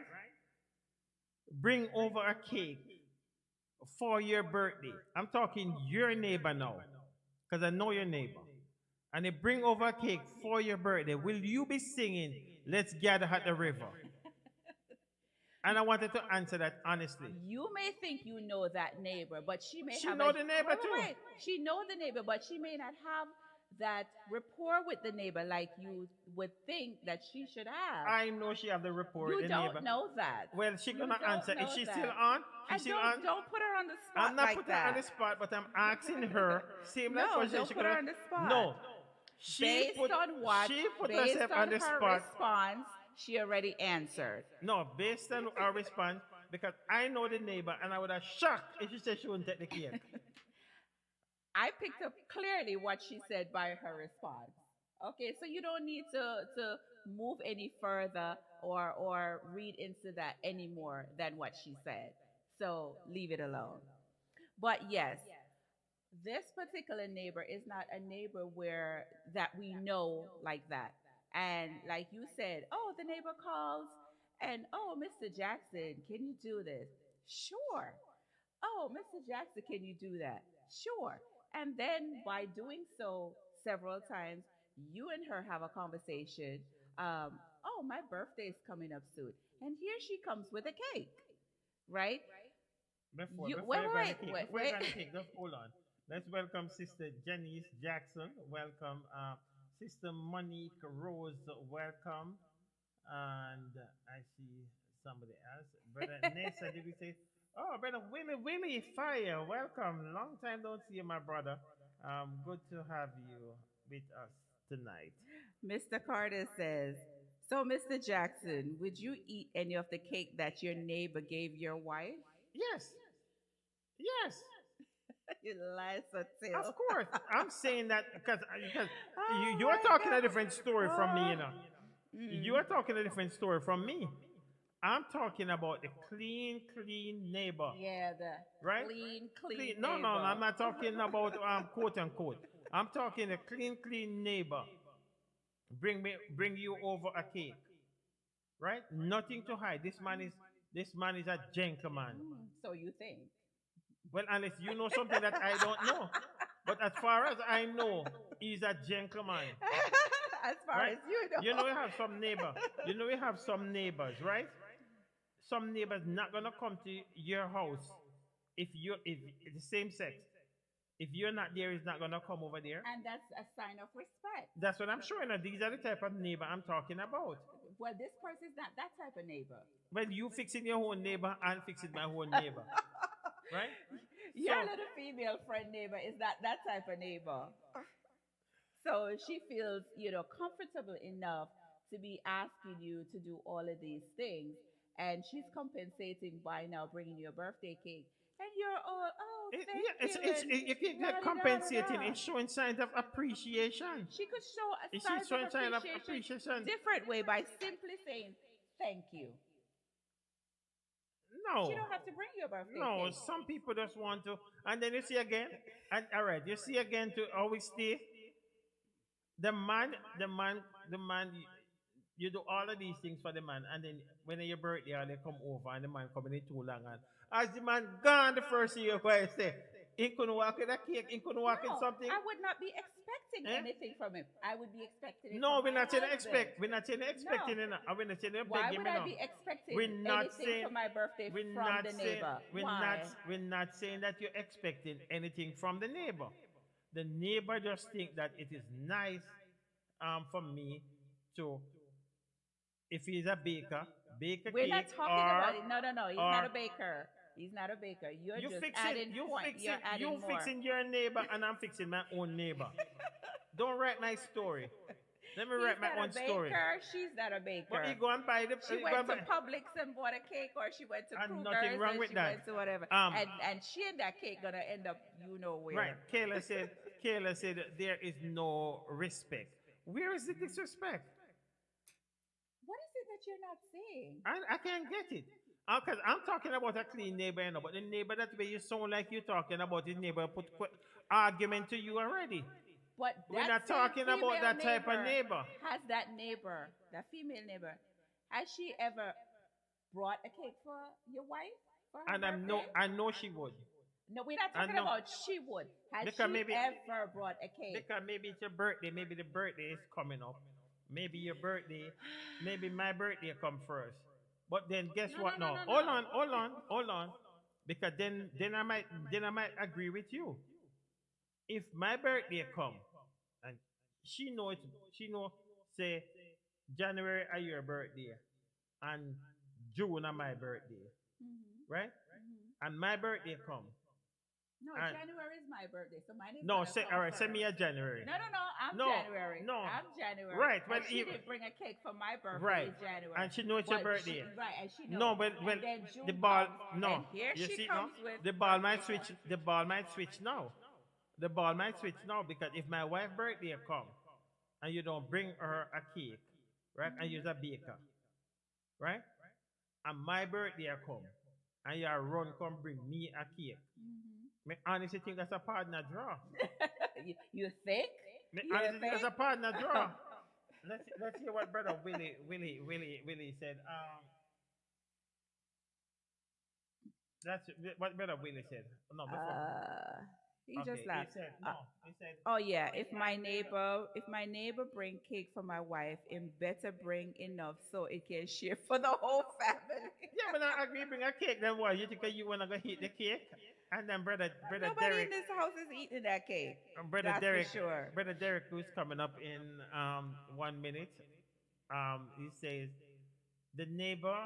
Bring over a cake for your birthday. I'm talking your neighbor now, because I know your neighbor. And they bring over a cake for your birthday. Will you be singing, "Let's gather at the river"? And I wanted to answer that honestly. You may think you know that neighbor, but she may She have know the neighbor too. Wait. She know the neighbor, but she may not have that rapport with the neighbor like you would think that she should have. I know she have the report. You the don't neighbor. know that. Well, she You gonna don't answer. know Is she that. still on? And don't put her on the spot I'm not like putting her on the spot, but I'm asking her. Same like No, question. don't She put her gonna- on the spot. No. She Based put based herself on on the her spot. response, she already answered. No, based on our response, because I know the neighbor, and I would have shocked if she said she wouldn't take the cake. I picked up clearly what she said by her response. Okay, so you don't need to move any further or read into that any more than what she said. So leave it alone. But yes, this particular neighbor is not a neighbor that we know like that. And like you said, oh, the neighbor calls and, oh, Mr. Jackson, can you do this? Sure. Oh, Mr. Jackson, can you do that? Sure. And then by doing so several times, you and her have a conversation. Oh, my birthday is coming up soon. And here she comes with a cake, right? Before Wait, you go on the cake, wait. before you go on the cake, just hold on. Let's welcome Sister Janice Jackson. Welcome, Sister Monique Rose. Welcome, and I see somebody else. Brother Nessa, did we say? Oh, Brother Willie Fire. Welcome. Long time don't see you, my brother. Good to have you with us tonight. Mr. Carter says, so Mr. Jackson, would you eat any of the cake that your neighbor gave your wife? Yes. Yes. You lie so too. Of course. I'm saying that because Oh you are my talking God. a different story from me, you know. You are talking a different story from me. I'm talking about the clean neighbor. Yeah, the Right? clean No, neighbor. I'm not talking about quote unquote. I'm talking a clean neighbor. Bring you over a cake. Right? Nothing to hide. This man is a gentleman. So you think. Well, unless you know something that I don't know. But as far as I know, he's a gentleman. As far Right? as you know. You know we have some neighbor. You know we have some neighbors, right? Some neighbors not gonna come to your house if the same sex. If you're not there, he's not gonna come over there. And that's a sign of respect. That's what I'm showing you. These are the type of neighbor I'm talking about. Well, this person is not that type of neighbor. Well, you fixing your own neighbor and fixing my own neighbor. Right? Your So- little female friend neighbor is not that type of neighbor. So she feels, comfortable enough to be asking you to do all of these things. And she's compensating by now bringing you a birthday cake. And you're all, oh, thank Yeah, you. And you keep compensating. la-di-da-da-da. It's showing signs of appreciation. She could show a It's signs of showing signs of appreciation appreciation. different way by simply saying thank you. She No, don't have to bring you a birthday no. cake. Some people just want to, and then you see again, and all right, you see again to always stay. The man, the man, the man. You do all of these things for the man, and then when your birthday, they come over, and the man coming in too long, and as the man gone the first year, I say, he couldn't walk with a cake, he couldn't walk in No, something. I would not be expecting Eh? anything from him. I would be expecting it No, from we're my not saying husband. expect. We're not saying expecting No. it. We're not saying Why begging would me I now. be expecting We're not anything saying for my birthday we're from not the saying neighbor? we're Why? not saying that you're expecting anything from the neighbor. The neighbor just think that it is nice for me to, if he's a baker, bake a We're cake, not talking or about it. No. He's not a or baker. He's not a baker. You're you just fixing adding point. You're adding you more. fixing your neighbor, and I'm fixing my own neighbor. Don't write my story. Let me He's write my not own a story. baker. She's not a baker. But you go and buy the. She you go went and to buy- Publix and bought a cake, or she went to And Kruger's nothing wrong and with she that. went to whatever. Um, And she and that cake gonna end up, you know where. Right. Kayla said that there is no respect. Where is the disrespect? What is it that you're not saying? I can't get it. Because I'm talking about a clean neighbor, you know, but the neighbor that way you sound like you're talking about his neighbor put argument to you already. But We're that not same talking about female that type of neighbor. Has that neighbor, that female neighbor, has she ever brought a cake for your wife? For her And birthday? I know she would. No, we're not I talking know. about she would. Has Because she maybe- ever brought a cake? Because maybe it's your birthday, maybe the birthday is coming up. Maybe your birthday, maybe my birthday come first. But then guess what no, now? no. Hold on. Because then I might agree with you. If my birthday come and she know say January are your birthday and June are my birthday, right? And my birthday come. No, and- January is my birthday, so mine is No, gonna say come all right, first. send me a January. No, I'm No, January. no. I'm January. Right, And well, she even- didn't bring a cake for my birthday Right. in January. And she know it's your But birthday. right, and she knows. No, but And then June the ball comes, no. and here You she see comes now? with The ball might birthday switch. The ball might switch now. The ball might switch now because if my wife's birthday come and you don't bring her a cake, right, and you're a baker, right, and my birthday come and you run come bring me a cake, me honestly think that's a partner draw. You think? Me You honestly think that's a think? partner draw. Let's hear what brother Willie said. That's what brother Willie said. No, before. He Okay, just laughed. He said, no. He said, Oh yeah, if my neighbor bring cake for my wife, him better bring enough so it can share for the whole family. yeah, but I agree. Bring a cake. Then what? You think you wanna go eat the cake? And then brother Nobody Derek, in this house is eating that cake. brother That's Derek, for sure. brother Derek, who's coming up in 1 minute. He says the neighbor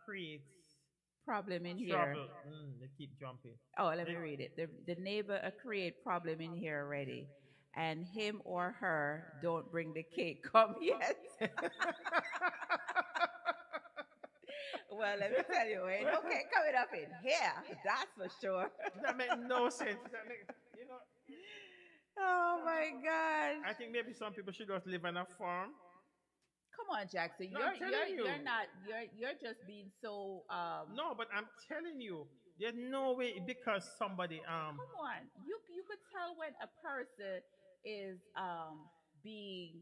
creates Problem in here. trouble. They keep jumping. Oh, let me read it. The neighbor create problem in here already, and him or her don't bring the cake come yet. Well, let me tell you, ain't no cake coming up in here. That's for sure. That makes no sense. You know, Oh my God! I think maybe some people should just live on a farm. Come on, Jackson. No, I'm telling you. You're just being so No, but I'm telling you, there's no way because somebody Come on. You could tell when a person is being,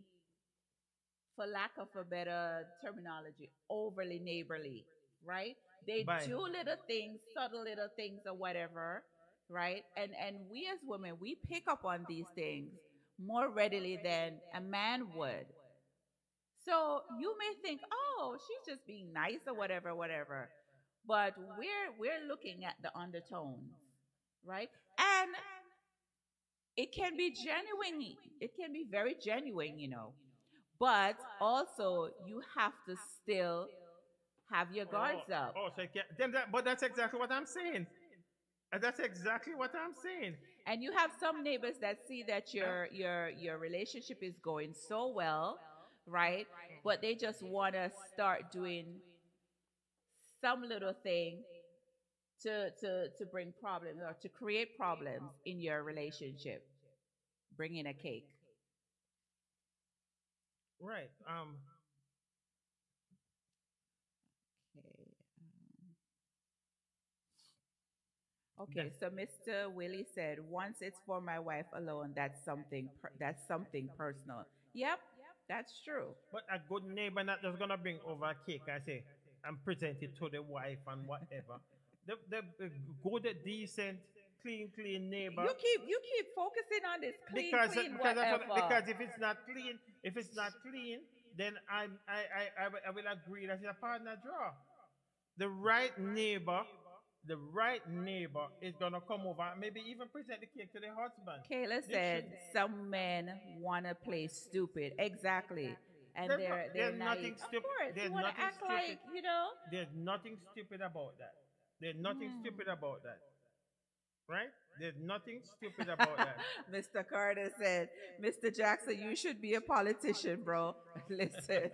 for lack of a better terminology, overly neighborly, right? They Bye. do little things, subtle little things or whatever, right? And we as women, we pick up on these things more readily than a man would. So you may think, oh, she's just being nice or whatever. But we're looking at the undertones, right? And it can be genuine. It can be very genuine, you know. But also you have to still have your guards up. Oh, so but that's exactly what I'm saying. That's exactly what I'm saying. And you have some neighbors that see that your relationship is going so well, right? But they just want to start doing some little thing to bring problems or to create problems in your relationship. Bringing a cake. Right. Okay. Okay, so Mr. Willie said, once it's for my wife alone, that's something personal. Yep, that's true. But a good neighbor not just gonna bring over a cake and say and present it to the wife and whatever. The good, decent, clean neighbor. You keep focusing on this clean Because that's what, whatever. because if it's not clean, then I will agree that it's a partner draw. The right neighbor, the right neighbor is gonna come over and maybe even present the cake to the husband. Kayla They should, said some men wanna play stupid. Exactly. And they're there's naive. nothing Of stupid. course, you There's wanna nothing act stupid. like, you know. There's nothing stupid about that. There's nothing stupid about that. Right? There's nothing stupid about that. Mr. Carter said, Mr. Jackson, you should be a politician, bro. Listen,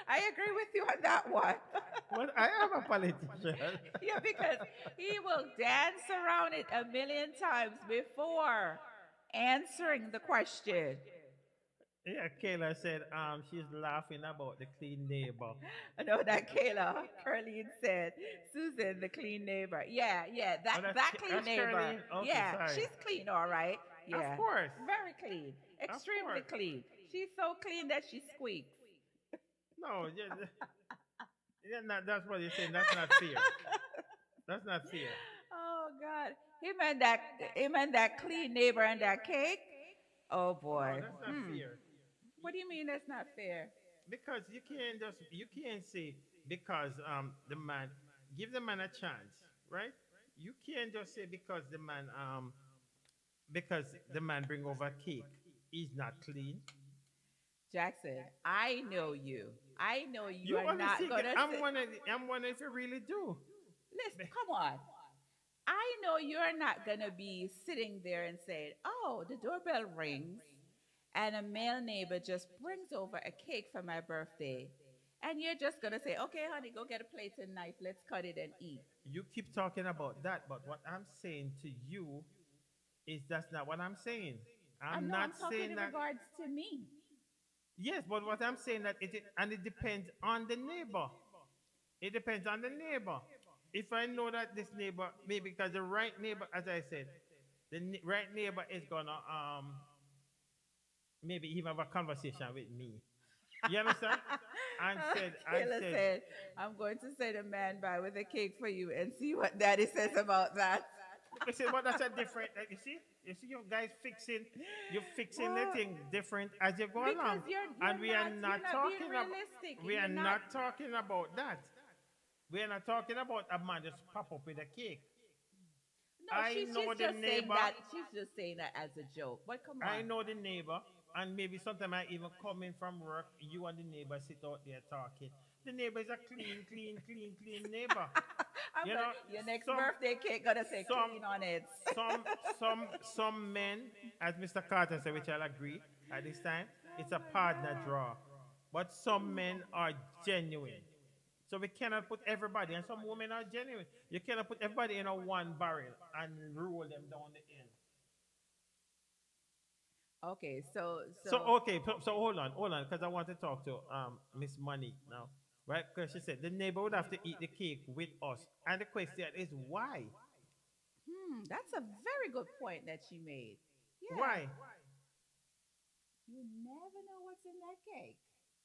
I agree with you on that one. Well, I am a politician. Yeah, because he will dance around it a million times before answering the question. Yeah, Kayla said she's laughing about the clean neighbor. I know that Kayla, Carlene said, Susan, the clean neighbor. Yeah, Oh, that clean that's neighbor. Caroline? Okay, Yeah, sorry. she's clean, all right. Yeah. Of course. Very clean. Extremely course. clean. She's so clean that she squeaks. No, that's what you're saying. That's not fair. That's not fair. Oh God. Him and that clean neighbor and that cake. Oh No, boy. that's not fair. What do you mean that's not fair? Because you can't say because the man give the man a chance, right? You can't just say because the man bring over cake, he's not clean. Jackson, I know you. I know You you're only not see gonna I'm wondering if you really do. listen, come on. I know you're not gonna be sitting there and saying, "Oh, the doorbell rings, and a male neighbor just brings over a cake for my birthday," and you're just gonna say, "Okay, honey, go get a plate and knife. Let's cut it and eat." You keep talking about that, but what I'm saying to you is that's not what I'm saying. I'm No, I'm not talking saying in that. regards to me. Yes, but what I'm saying that it depends on the neighbor. It depends on the neighbor. If I know that this neighbor, maybe because the right neighbor, as I said, right neighbor is gonna maybe even have a conversation with me. You understand? I Kayla said, said, "I'm going to send a man by with a cake for you and see what Daddy says about that." you see, but that's a different. You see, you guys you're fixing the thing different as you go Because along, and we are not you're talking being about. realistic. We You're are not- not talking about that. We are not talking about a man just pop up with a cake. No, I she's know the just saying neighbor. that. She's just saying that as a joke. But come on. I know the neighbor, and maybe sometimes I even come in from work. You and the neighbor sit out there talking. The neighbor is a clean neighbor. You know, Your next some- birthday cake gonna say clean on it. some men, as Mr. Carter said, which I'll agree at this time, it's a partner draw. But some men are genuine. So we cannot put everybody, and some women are genuine. You cannot put everybody in a one barrel and roll them down the end. Okay, so So hold on, because I want to talk to Miss Monique now, right? Because she said the neighbor would have to eat the cake with us, and the question is why? that's a very good point that she made. Yeah. Why? You never know what's in that cake.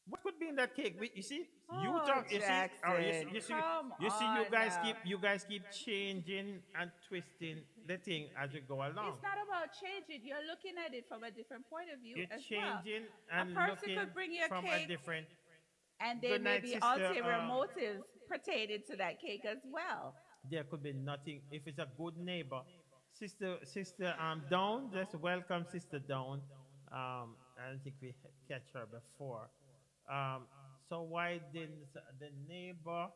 What could be in that cake? You see, you Oh, talk. You see, Jackson, come on now. you guys keep changing and twisting the thing as you go along. It's not about changing. You're looking at it from a different point of view You're as well. changing and a person looking could bring you a from cake, a different. and Good there may night, be sister, ulterior motives pertaining to that cake as well. There could be nothing if it's a good neighbor. Sister Dawn, just welcome Sister Dawn. I don't think we catch her before. So why didn't the neighbor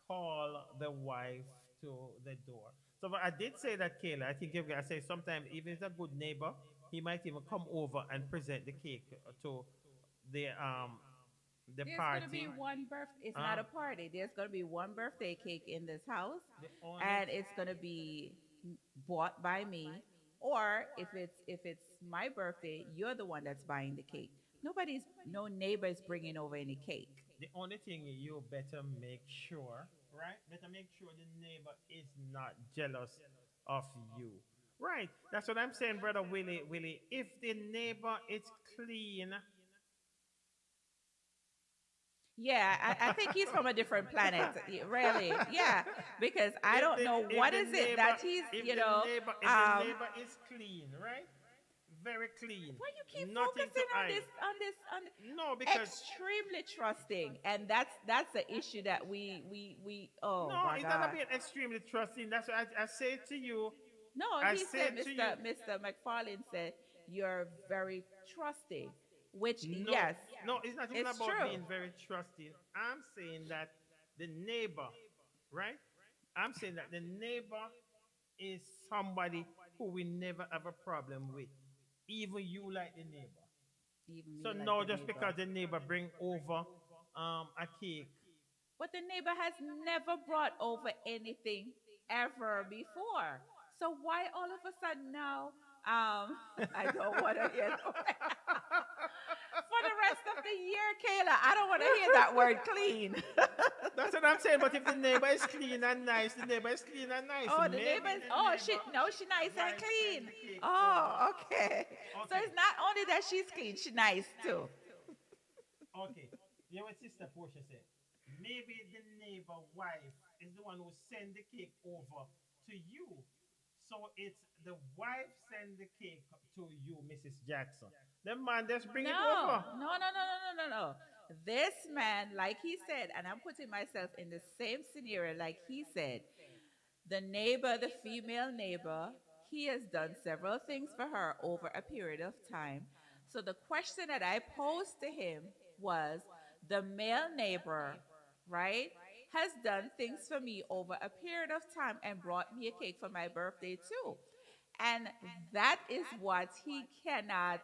call the wife to the door? So but I did say that, Kayla. I think I say sometimes even if it's a good neighbor, he might even come over and present the cake to the the There's going to party. be one birthday. It's not Huh? a party. There's going to be one birthday cake in this house, The only and it's going to be bought by me. Or if it's my birthday, you're the one that's buying the cake. No neighbor is bringing over any cake. the only thing you better make sure, right? Better make sure the neighbor is not jealous of you. Right. That's what I'm saying, brother Willie. Willie, if the neighbor is clean, Yeah, I think he's from a different planet. Really, yeah, because I don't know what is it that he's, if the neighbor is clean, right? Very clean. why you keep Nothing to focusing on hide. No, because extremely trusting, and that's the issue that we oh no, my it's not God. about extremely trusting. That's what I say to you. No, I he said, said to you, Mr. McFarlane said, you're very trusting, which, no, yes, no, it's not even it's about true. being very trusting. I'm saying that the neighbor, right? I'm saying that the neighbor is somebody who we never have a problem with. Even you like the neighbor. Even me So like now the just neighbor. because the neighbor bring over a cake. But the neighbor has never brought over anything ever before. So why all of a sudden now, I don't want to hear for the rest of the year, Kayla, I don't want to hear that word clean. That's what I'm saying. But if the neighbor is clean and nice, the neighbor is clean and nice. Oh, the maybe neighbors. the Oh, neighbor she nice and might clean. send the cake Oh, okay. So Okay. it's not only that she's clean, she's nice too. Okay. You know what Sister Portia said? Maybe the neighbor wife is the one who send the cake over to you. So it's the wife send the cake to you, Mrs. Jackson. The man just bring it No, over. no, no, no, no, no, no, no. This man, like he said, and I'm putting myself in the same scenario, like he said, the neighbor, the female neighbor, he has done several things for her over a period of time. So the question that I posed to him was the male neighbor, right, has done things for me over a period of time and brought me a cake for my birthday too. And that is what he cannot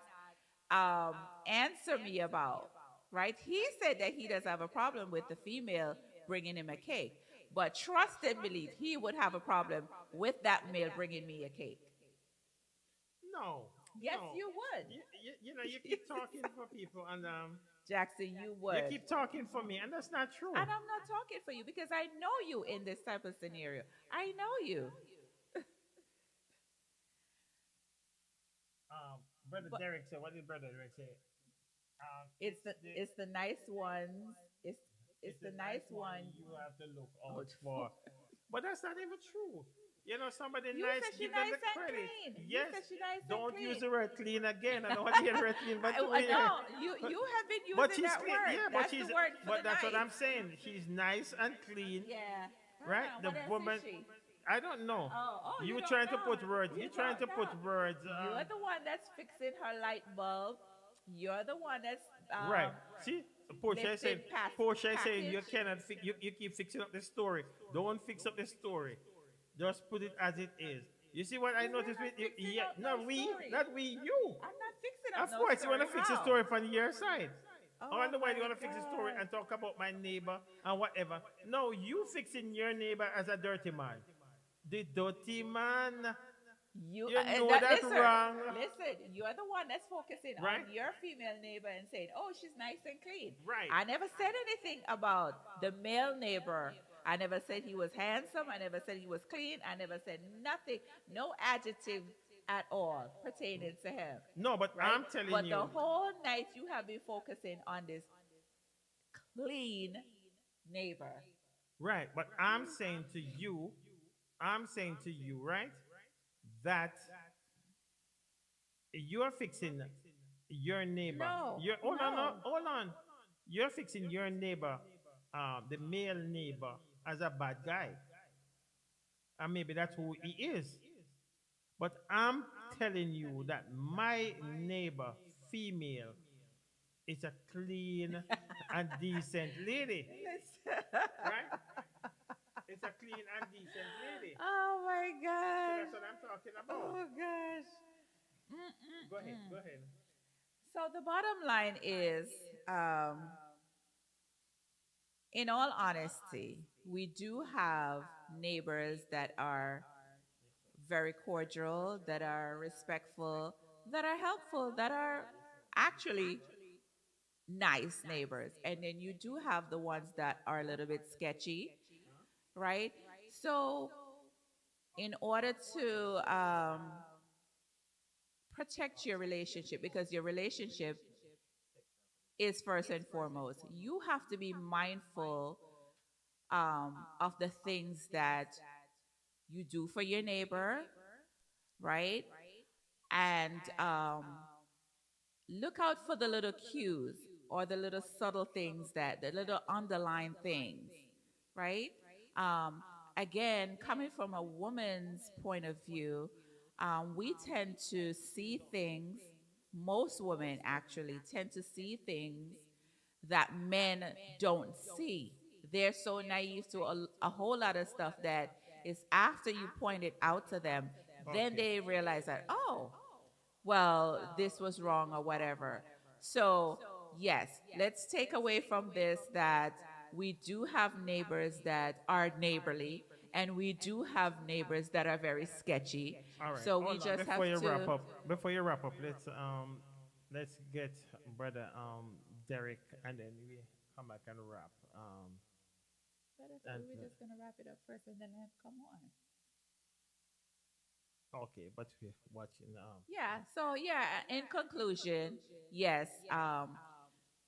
answer me about, right? He said that he does have a problem with the female bringing him a cake, but trust and believe he would have a problem with that male bringing me a cake. No. Yes, no. you would. You keep talking for people and Jackson, you you would. keep talking for me, and that's not true. And I'm not talking for you because I know you in this type of scenario. I know you. Brother But- Derek said, what did Brother Derek say? It's the nice ones. It's the nice one. You have to look out Out for. But that's not even true. You know, somebody You nice, said she give them nice the and credit. clean. You Yes. said she nice and Don't clean. use the word clean again. I don't want to hear the word clean, but No, you have been using but she's that clean. word. Yeah, That's but she's. the word for But the that's what nice. I'm saying. She's nice and clean, Yeah. right? What The else is woman. she? I don't know. You you don't trying to know. put words. You You trying to don't put know. words. You're the one that's fixing her light bulb. You're the one that's Right. See, Portia is saying, lifting past Portia is saying you package. cannot you keep fixing up the story. Don't fix up the story. Just put it as it is. You see what I We're noticed not with you? fixing Yeah, up not no we, story. not we, you. I'm not fixing up Of no course, you want to story. fix the How? story from your side. Oh I wonder why you my want to fix the story God. and talk about my neighbor and whatever. No, you fixing your neighbor as a dirty man. The dirty man. You know that's listen, wrong. Listen, you're the one that's focusing Right. on your female neighbor and saying, "Oh, she's nice and clean." Right. I never said anything about the male neighbor. I never said he was handsome. I never said he was clean. I never said nothing, no adjective at all pertaining to him. No, but Right? I'm telling but you. the whole night you have been focusing on this clean neighbor. Right, but I'm saying to you, right, that you're fixing your neighbor. No, You're, hold on, no. hold on. You're fixing your neighbor, the male neighbor, as a bad guy. And maybe that's who he is. But I'm telling you that my neighbor, female, is a clean and decent lady. Right? It's a clean and decent lady. Oh my So gosh. that's what I'm talking about. Oh gosh. Go ahead, go ahead. So the bottom line is, in all honesty, we do have neighbors that are very cordial, that are respectful, that are helpful, that are actually nice neighbors. And then you do have the ones that are a little bit sketchy, right? So, in order to protect your relationship, because your relationship is first and foremost, you have to be mindful of the things that you do for your neighbor, right? And look out for the little cues or the little subtle things, that the little underlying things, right? Um, Again, coming from a woman's point of view, we tend to see things, most women actually tend to see things that men don't see. They're so naive to a whole lot of stuff that is after you point it out to them, then they realize that, oh, well, this was wrong or whatever. So, yes, let's take away from this that we do have neighbors that are neighborly and we do have neighbors that are very sketchy. All right. So we Hold on. just have to. Before you wrap up, let's get brother Derek, and then we come back and wrap. But I thought And we were just gonna wrap it up first and then come on. okay, but we're watching. Yeah. So yeah. In conclusion, yes.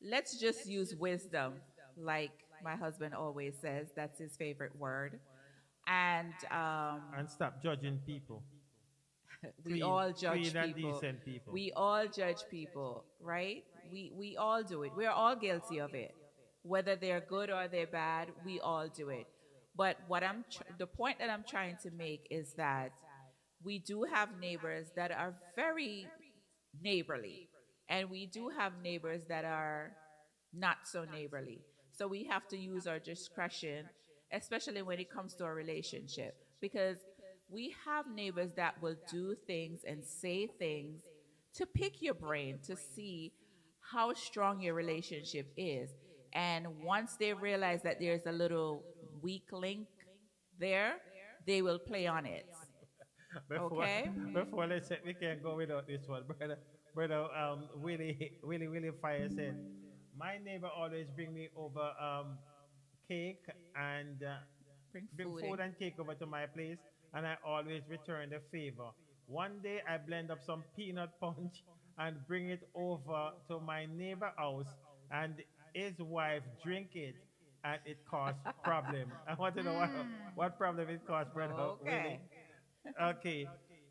Let's just use wisdom, like my husband always says. That's his favorite word. And And stop judging people. we all judge Clean and people. decent people. We all judge people, right? We all do it. We're all guilty of it, whether they're good or they're bad. We all do it. But the point that I'm trying to make is that we do have neighbors that are very neighborly, and we do have neighbors that are not so neighborly. So we have to use our discretion, especially when it comes to a relationship, because we have neighbors that will do things and say things to pick your brain to see how strong your relationship is. And once they realize that there's a little weak link there, they will play on it. Before, Okay? before let's say we can't go without this one, brother. Brother, Willie Fire said, my neighbor always bring me over cake and bring Bring food in. and cake over to my place, and I always return the favor. One day I blend up some peanut punch and bring it over to my neighbor house, and his wife drink it, and it caused problem. I want to know what problem it caused, brother. Okay. Willie. Okay,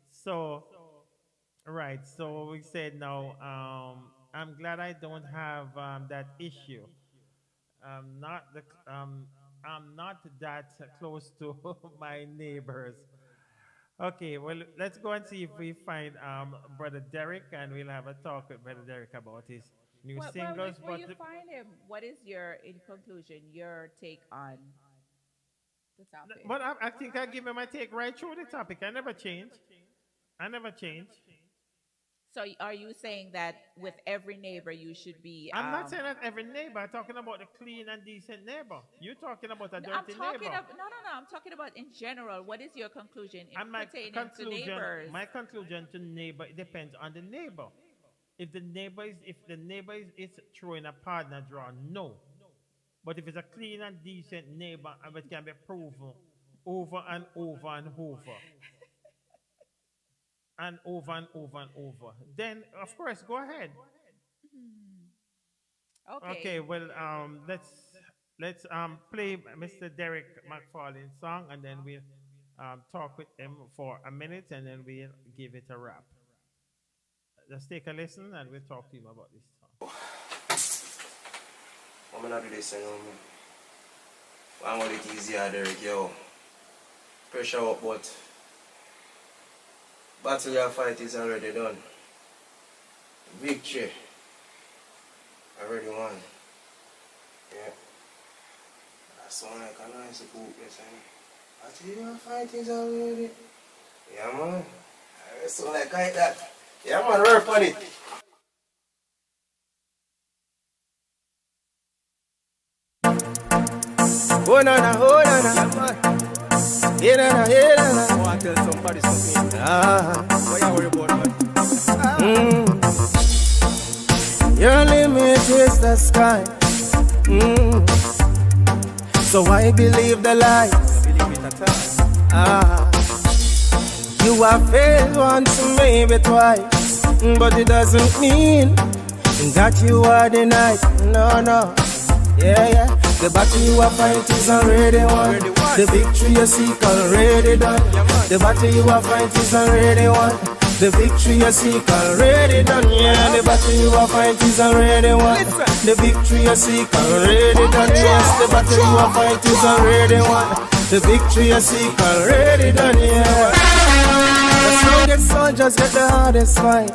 so right, so we said now. I'm glad I don't have that issue. Not the I'm not that close to my neighbors. Okay, well, let's go and see if we find brother Derek, and we'll have a talk with brother Derek about his new Well, singles. before you find him, what is in conclusion, your take on the topic? But I think I give him my take right through the topic. I never change. I never change. So are you saying that with every neighbor you should be? I'm not saying that every neighbor. I'm talking about a clean and decent neighbor. You're talking about a I'm dirty talking neighbor. about no. I'm talking about in general. What is your conclusion And my pertaining to conclusion, neighbors? my conclusion to neighbor, it depends on the neighbor. If the neighbor is throwing a partner draw, no. But if it's a clean and decent neighbor, and it can be proven over and over and over, and over and over and over, then of course go ahead. Okay. Okay, well, let's play Mr. Derek McFarlane's song, and then we'll talk with him for a minute, and then we'll give it a wrap. Let's take a listen, and we'll talk to him about this song. I'm gonna do this, you know me. I want it easier, Derek, yo. Pressure up, but battle your fight is already done. Victory already won. Yeah. That's one like a nice book, yes, battle your fight is already. Yeah, man. So like that. Yeah, man, work on it. Oh na na, oh na na. Yeah na na, yeah na na. I want to tell somebody something. What you worry about, man? Your limit is the sky. So why believe the lies? Believe it at all. You have failed once, maybe twice, but it doesn't mean that you are denied. No, no. Yeah, yeah. The battle you are fighting is already won. The victory you seek already done. The battle you are fighting is already won. The victory you seek already done. Yeah, the battle you are fighting is already won. The victory you seek already done. Yes, the battle you are fighting is already won. The victory you seek already done. Yeah. The strongest soldiers get the hardest fight.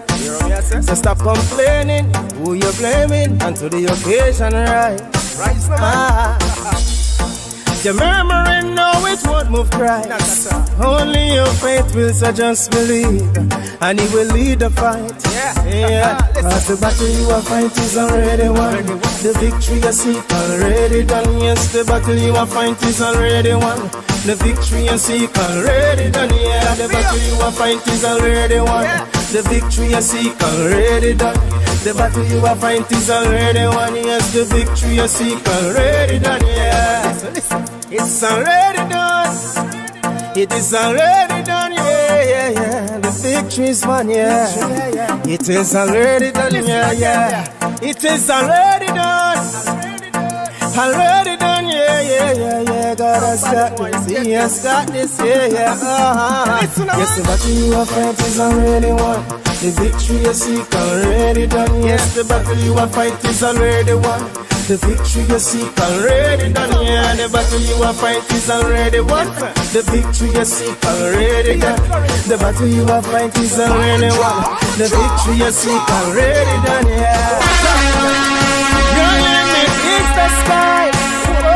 So stop complaining, who you blaming, and to the occasion rise. You're murmuring, no, it won't move Christ. Only your faith will, so just believe, and He will lead the fight. Yeah. Cause the battle you are fighting is already won. The victory you seek already done. Yes, the battle you are fighting is already won. The victory you seek already done. Yeah, the battle you are fighting is already won. The victory you seek already done. The battle you are fighting is already won. Yes, the victory you seek already done. Yeah, it's already done. It is already done. Yeah, yeah, yeah. The victory is won. Yeah, it is already done. Yeah, yeah. It is already done. Already done, yeah, yeah, yeah, yeah. God has got this, He has got this, yeah, yeah. Yes, the battle you are fighting is already won. The victory you seek already done. Yes, the battle you are fighting is already won. The victory you seek already done. Yeah, the battle you are fighting is already won. The victory you seek already done. The battle you are fighting is already won. The victory you seek already done. Yeah. Your limit is the sky. Oh,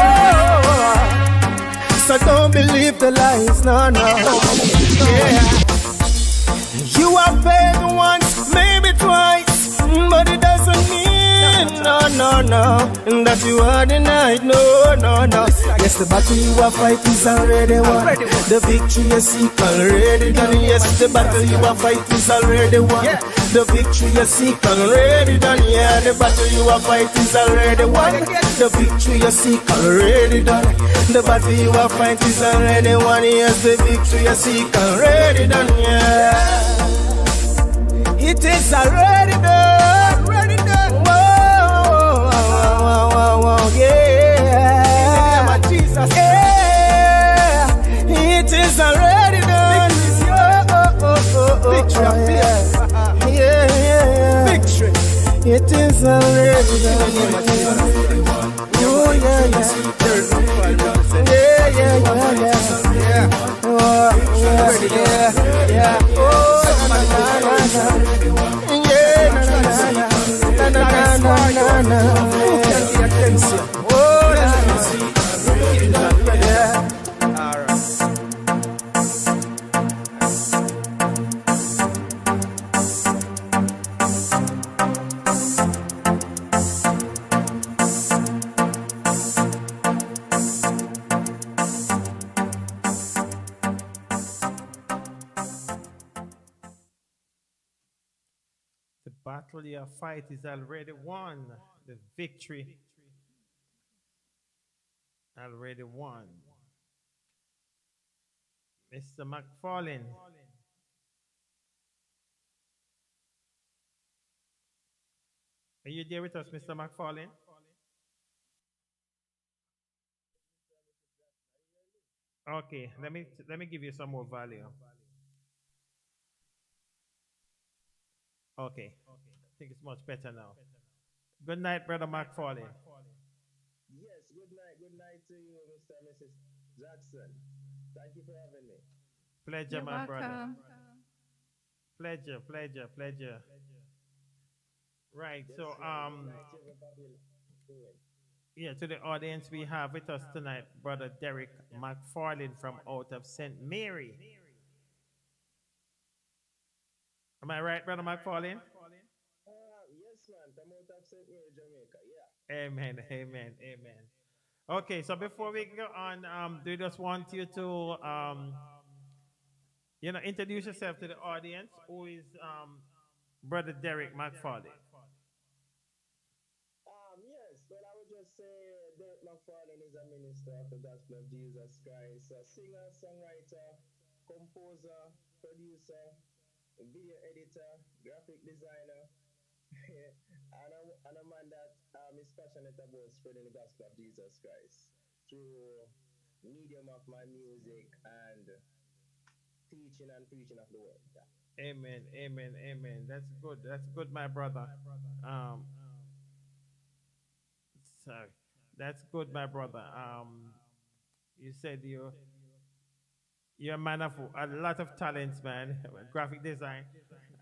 so don't believe the lies, no, no. Yeah. You have failed once, maybe twice, but it doesn't mean, no, no, no, that you are denied, no, no, no. Yes, the battle you are fighting is already won. The victory you seek already done. Yes, the battle you are fighting is already won. The victory you seek already done. Yeah, the battle you are fighting is already won. The victory you seek already done. The battle you are fighting is already won. Yes, the victory you seek already done. Yeah. It is already done. Already done. Whoa, whoa, whoa, whoa, yeah. Jesus. Yeah. It is already done. Victory. Yeah, yeah, yeah. Victory. It is already done. Oh, yeah, yeah. Yeah, yeah, yeah, yeah. Yeah. Oh, yeah, yeah. Oh, na, na, na, na. The battle you fight is already won. The victory already won. Mr. McFarlane. Are you there with us, Mr. McFarlane? Okay, let me give you some more value. Okay, I think it's much better now. Good night, Brother McFarlane. Yes, good night to you, Mr. and Mrs. Jackson. Thank you for having me. Pleasure, You're my brother. welcome. Pleasure, pleasure, pleasure. Right, so yeah, to the audience we have with us tonight, Brother Derek McFarlane from out of St. Mary. Am I right, Brother McFarlane? Yes, man. I'm out of St. Mary, Jamaica. Yeah. Amen, amen, amen. Okay, so before we go on, we just want you to, introduce yourself to the audience. Who is Brother Derek McFarlane? Yes, well, I would just say Derek McFarlane is a minister of the gospel of Jesus Christ, a singer, songwriter, composer, producer, video editor, graphic designer, and a man that is passionate about spreading the gospel of Jesus Christ through medium of my music and teaching and preaching of the word. Yeah. Amen, amen, amen. That's good. That's good, my brother. Um, sorry, that's good, my brother. You said you're a man of a lot of talents, man. Graphic design,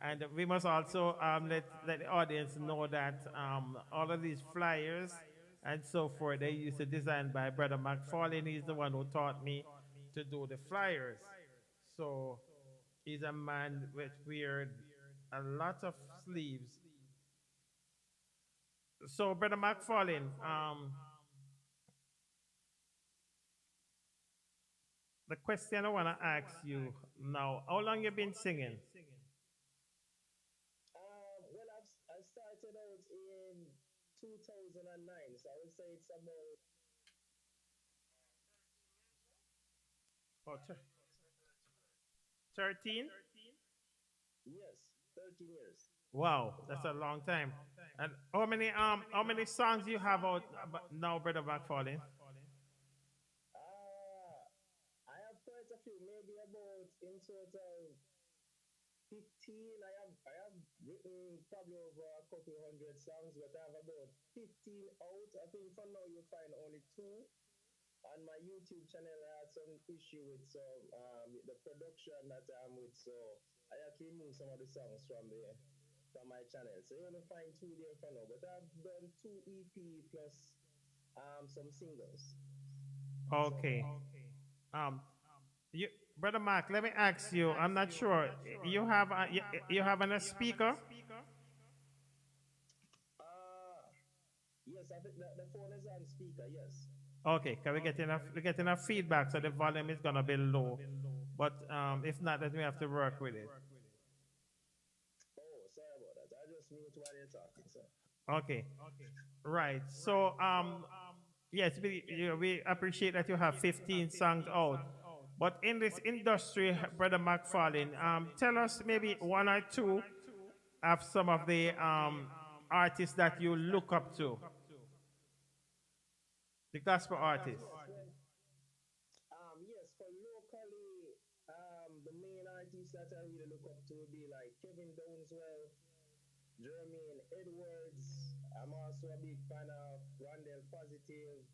and we must also let the audience know that all of these flyers and so forth they used to design by Brother McFarlane. He's the one who taught me to do the flyers. So he's a man which wear a lot of sleeves. So Brother McFarlane, the question I want to ask you now: how long you been singing? Well, I started out in 2009, so I would say it's about Oh, 13? yes, 13 years. Wow, that's a long time. And how many songs you have out now, Brother McFarlane? I have quite a few, maybe about in total 15. I have written probably over a couple hundred songs, but I have about 15 out. I think for now you'll find only two. On my YouTube channel, I had some issue with some with the production that I'm with, so I had to remove some of the songs from my channel. So you only find two there for now. But I've done two EP plus some singles so Okay. far. Um, you, Brother Mark, let me ask you. I'm not sure. You have a speaker? Uh yes, I think the phone is on speaker, yes. Okay, can we get enough feedback so the volume is gonna be low. But if not, then we have to work with it. Oh, sorry about that. I just mute while you're talking, sir. Okay. Right. So yes, we appreciate that you have 15 songs out. But in this industry, Brother McFarlane, tell us maybe one or two of some of the artists that you look up to, the gospel artists. Yes, well, yes, for locally, the main artists that I really look up to would be like Kevin Downswell, Jermaine Edwards. I'm also a big fan of Rondell Positive,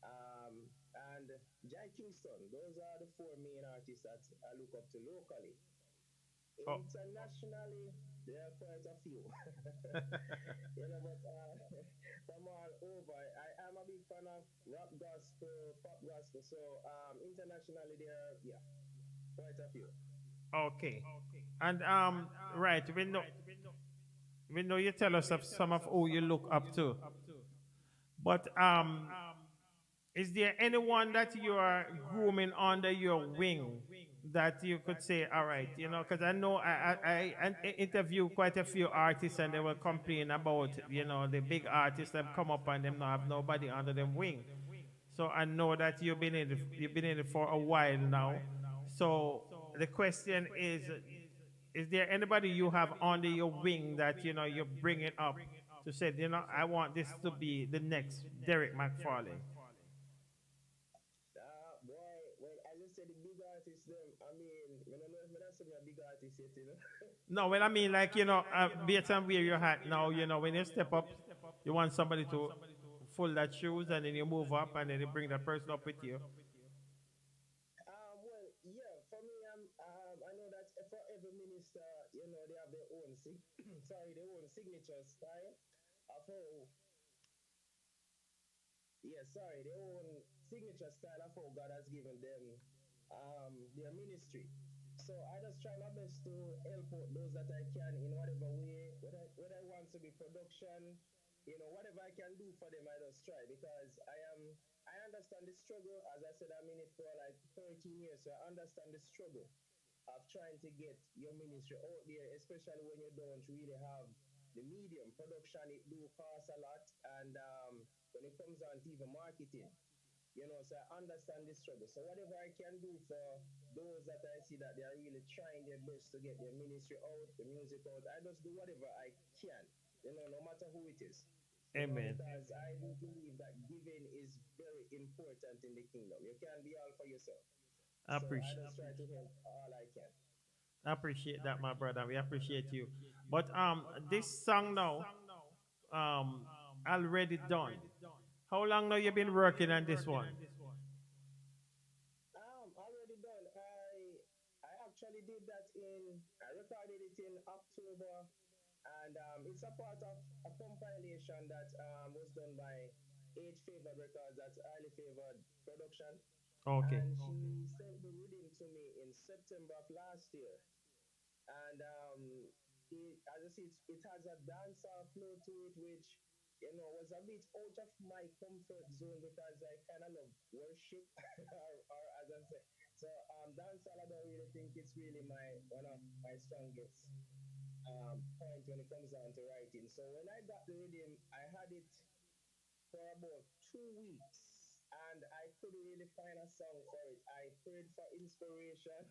and Jack Kingston. Those are the four main artists that I look up to locally. Oh, Internationally, there are quite a few. But from all over, I am a big fan of rap gospel, pop gospel. So internationally, there are, yeah, quite a few. okay. And right, we know you tell us of some of who you look up to. But is there anyone that you are grooming under your wing that you could say, all right, because I know I interview quite a few artists and they will complain about, the big artists that come up and them not have nobody under them wing. So I know that you've been in it for a while now. So the question is there anybody you have under your wing that you bring it up to say, I want this to be the next Derek McFarlane? Boy, well, as I said, the big artists, them, I mean, I don't know if that's a big artist yet. No, well, I mean, like, based on where you're at now, when you step up, you want somebody to fill that shoes and then you move up and then you bring that person up with you. Well, yeah, for me, I know that for every minister, they have their own, their own signature style of how, yeah, sorry, their own signature style of how God has given them their ministry. So I just try my best to help out those that I can in whatever way, whether I want to be production, whatever I can do for them, I just try because I am understand the struggle. As I said, I'm in it for like 13 years, so I understand the struggle of trying to get your ministry out there, especially when you don't really have the medium production. It do cost a lot, and when it comes on TV marketing, so I understand the struggle. So whatever I can do for those that I see that they are really trying their best to get their ministry out, the music out, I just do whatever I can, no matter who it is. Amen. Because I do believe that giving is very important in the kingdom. You can't be all for yourself. I So I appreciate just try to help all I can. appreciate that, my brother. We appreciate you. But this song now, um, already done. How long now you been working on this one? Already done. I actually did that I recorded it in October, and it's a part of a compilation that was done by Age Favored Records, that's Highly Favored Production. Okay. And she sent the rhythm to me in September of last year. And as I see, it has a dancehall flow to it, which was a bit out of my comfort zone because I kind of love worship, or as I say. So dancehall, I don't really think it's really one of my strongest point when it comes down to writing. So when I got the rhythm, I had it for about 2 weeks, and I couldn't really find a song for it. I prayed for inspiration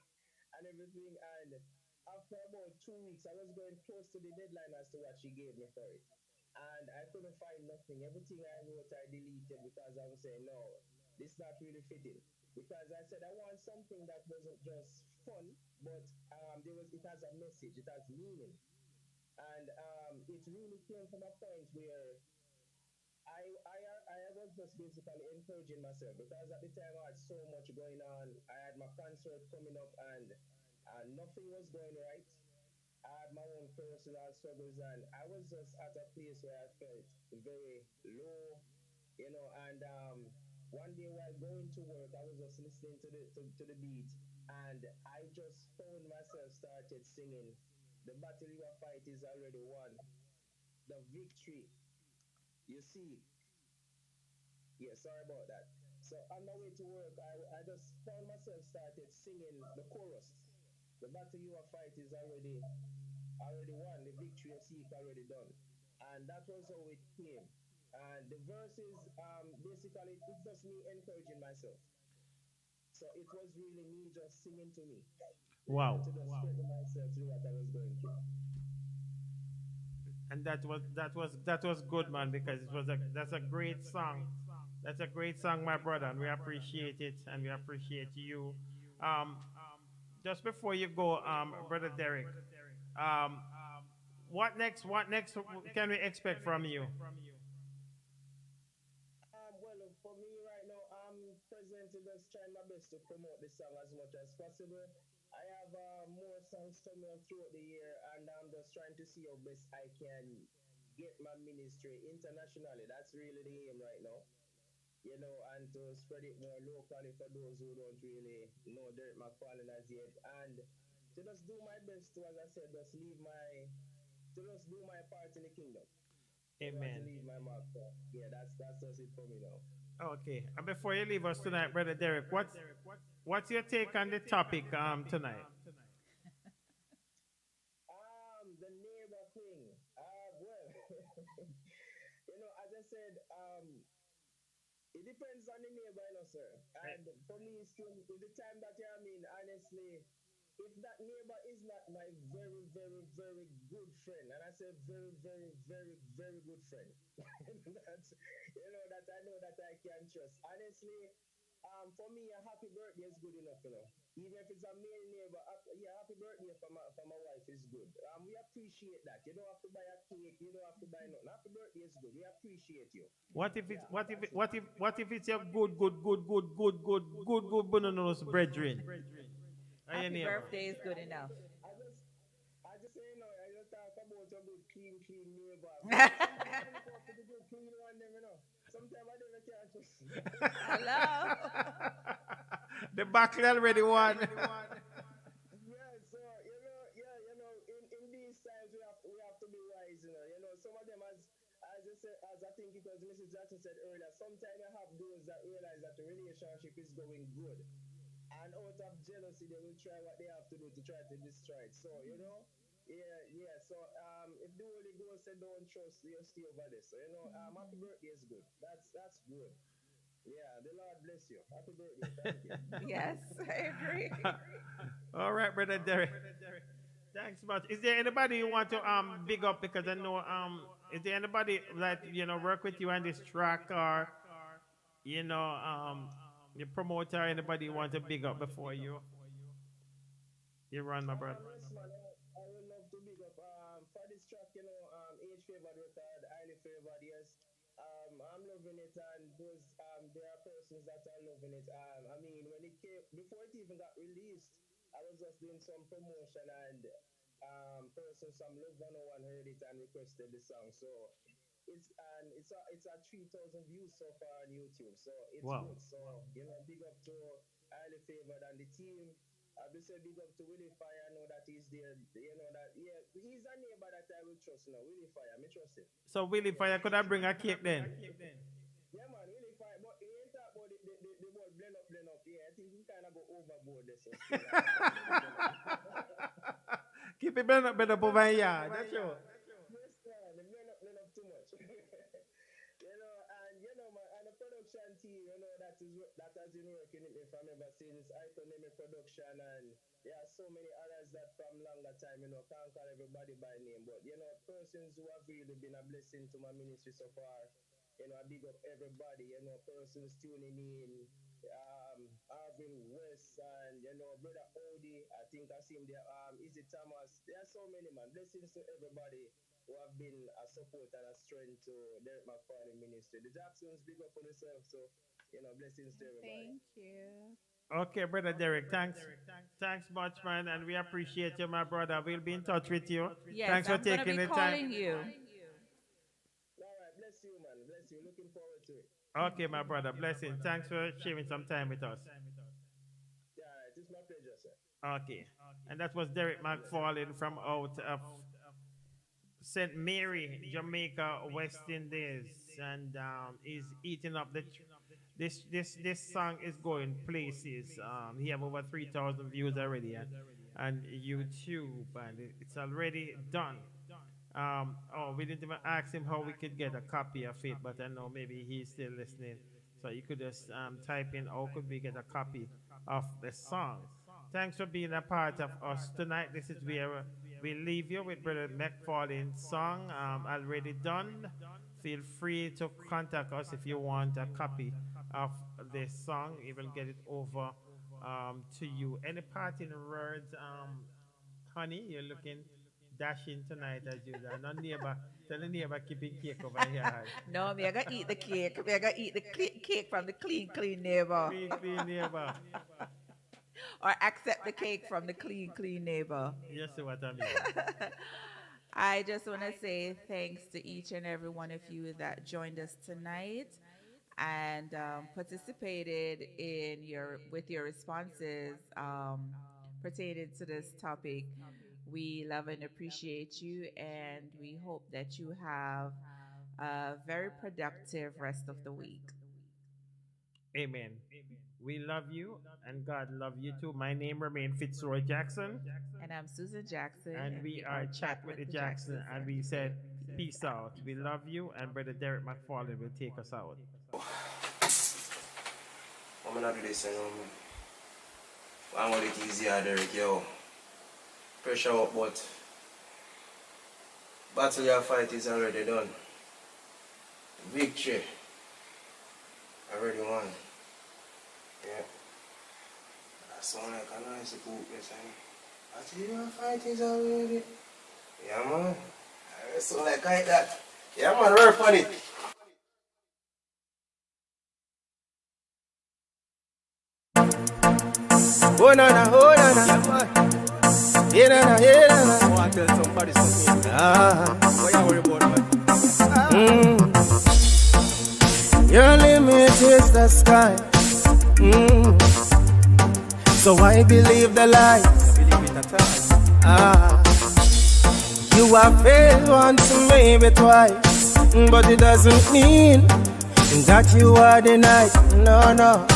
and everything, and after about 2 weeks, I was going close to the deadline as to what she gave me for it. And I couldn't find nothing. Everything I wrote, I deleted because I was saying, no, this is not really fitting. Because I said I want something that wasn't just fun, but it has a message, it has meaning. And it really came from a point where I was just basically encouraging myself because at the time I had so much going on. I had my concert coming up, and nothing was going right. I had my own personal struggles, and I was just at a place where I felt very low, and one day while going to work, I was just listening to the beat, and I just found myself started singing, "The battle you are fight is already won. The victory, you see." Yeah, sorry about that. So on my way to work, I just found myself started singing the chorus. "The battle you are fight is already won. The victory you seek already done." And that was how it came. And the verses, basically, it's just me encouraging myself. So it was really me just singing to me. Wow. To just strengthen myself through what I was going through. And that was good, man, because that's a great song. That's a great song, my brother, and we appreciate it, and we appreciate you. Um, just before you go, brother Derek, um, what next? What next can we expect from you? Well, for me right now, I'm presently just trying my best to promote this song as much as possible. I have more songs coming up throughout the year, and I'm just trying to see how best I can get my ministry internationally. That's really the aim right now, and to spread it more locally for those who don't really know Derek McFarlane as yet, and to just do my best to, as I said, to just do my part in the kingdom. Amen. To leave my mark. Yeah, that's just it for me now. Okay. And before you leave us tonight, brother Derek, what's your take on the topic tonight? The neighbor thing. Well, as I said, it depends on the neighbor, sir. And for me, still, with the time that I'm in, honestly, if that neighbor is not my very, very, very good friend, and I say very, very, very, very good friend, that I know that I can trust. Honestly, for me, a happy birthday is good enough, Even if it's a male neighbor, happy birthday for my wife is good. We appreciate that. You don't have to buy a cake. You don't have to buy nothing. Happy birthday is good. We appreciate you. What if it's your good bonus brethren? Happy birthday is good enough. I just say, I just talk about a good, clean neighbor. Sometimes I don't care. Hello. The battle already won. Yeah, so in these times we have to be wise, Some of them, as as I think it was Mrs. Jackson said earlier, sometimes I have those that realize that the relationship is going good. And out of jealousy, they will try what they have to do to try to destroy it. So, yeah. So, if the Holy Ghost said don't trust, you stay over this. So, happy birthday is good. That's good. Yeah, the Lord bless you. Happy birthday. Thank you. Yes, I agree. All right, brother Derek. Thanks much. Is there anybody you want to big up, because I know is there anybody that work with you on this track, or your promoter, anybody you want to big up before you run, my brother? Yes, man. I would love to big up for this track, age favored record, highly favored, yes. I'm loving it, and those there are persons that are loving it. I mean, when it came before it even got released, I was just doing some promotion, and persons from Love 101 heard it and requested the song. So it's a 3,000 views so far on YouTube. So it's Wow. good. So big up to highly favored and the team. I will say big up to Willie Fire. I know that he's there. He's a neighbor that I will trust now. Willie Fire, me trust him. So Willie Fire, could I bring a cake then? Yeah, man, Willie Fire. But he ain't talk about the word blend up. Yeah, I think he kind of go overboard this. Keep it blend up over here. That's sure. Yes, man, the blend up too much. And the production team, that has been working with me from ever since Iconemic Production, and there are so many others that from longer time, can't call everybody by name, but persons who have really been a blessing to my ministry so far. I big up everybody, persons tuning in, Arvin West, and Brother Odie, I think I see him there, Izzy Thomas. There are so many, man. Blessings to everybody who have been a support and a strength to Derek McFarlane Ministry. The Jacksons, big up for themselves, so blessings to everybody. Thank you. Okay, brother Derek, thanks much, man, and we appreciate you, my brother. We'll be in touch with you. Yes, Thanks for I'm gonna taking be the calling time. you. All right, bless you, man. Bless you. Looking forward to it. Okay, my brother, blessing. Thanks for sharing some time with us. Yeah, it's my pleasure, sir. Okay, and that was Derek McFarlane from out of St. Mary, Jamaica, West Indies, and he's eating up the. This song is going places. He have over 3,000 views already on YouTube, and it's already done. We didn't even ask him how we could get a copy of it, but I know maybe he's still listening. So you could just type in, how could we get a copy of the song? Thanks for being a part of us tonight. This is where we leave you with Brother McFarlane's song, already done. Feel free to contact us if you want a copy of this song. He will get it over to you. Any parting words, honey? You're looking dashing tonight as usual. No neighbor, tell the neighbor keeping cake over here. No, me I gotta eat the cake. Me I gotta eat the cake from the clean neighbor. Clean neighbor. Or accept the cake from the clean neighbor. You see what I mean? I just want to say thanks to each and every one of you that joined us tonight and participated with your responses pertaining to this topic. We love and appreciate you, and we hope that you have a very productive rest of the week. Amen. We love you, and God love you too. My name remains Fitzroy Jackson. And I'm Susan Jackson. And we are Chat with the Jackson, and we said, peace out. We love you, and Brother Derek McFarlane will take us out. I'm gonna do this, I'm gonna get easier, Derek, yo. Pressure up, but battle your fight is already done. Victory already won. Yeah. That's all like a nice book, battle your fight is already. Yeah, man. So like that. Yeah, man, work on it. Oh, no, yeah, man. Oh, I tell somebody something. What you worry about, man? Your limit is the sky. So I believe the lies. You have failed once, maybe twice. but it doesn't mean that you are denied. No, no.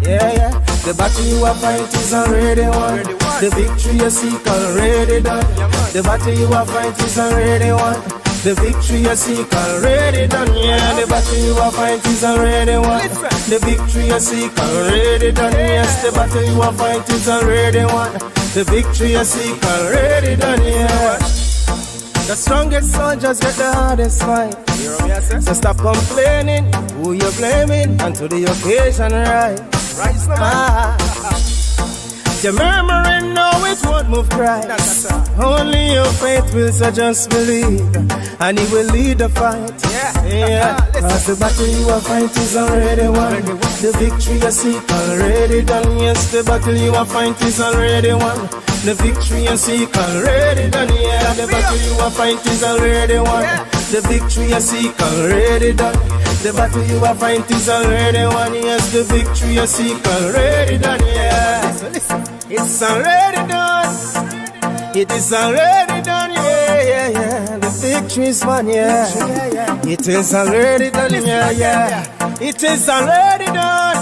Yeah, yeah. The battle you are fighting is already won. The victory you seek already done. The battle you are fighting is already won. The victory you seek already done. Yeah, the battle you are fighting is already won. The victory you seek already done. Yes, the battle you are fighting is already won. The victory you seek already done. Yeah. The strongest soldiers get the hardest fight. So stop complaining, who you blaming, and to the occasion right. You're murmuring, no, it won't move Christ. Only your faith will, so just believe, and He will lead the fight. Yeah. Cause the battle you are fighting is already won. The victory you seek already done. Yes, the battle you are fighting is already won. The victory you seek already done. Yeah, the battle you are fighting is already won. The victory you seek already done. The battle you are fighting is already won. Yes, the victory you seek already done. Yeah, it's already done. It is already done. Yeah, yeah, yeah. The victory is won. Yeah, it is already done. Yeah, yeah. It is already done.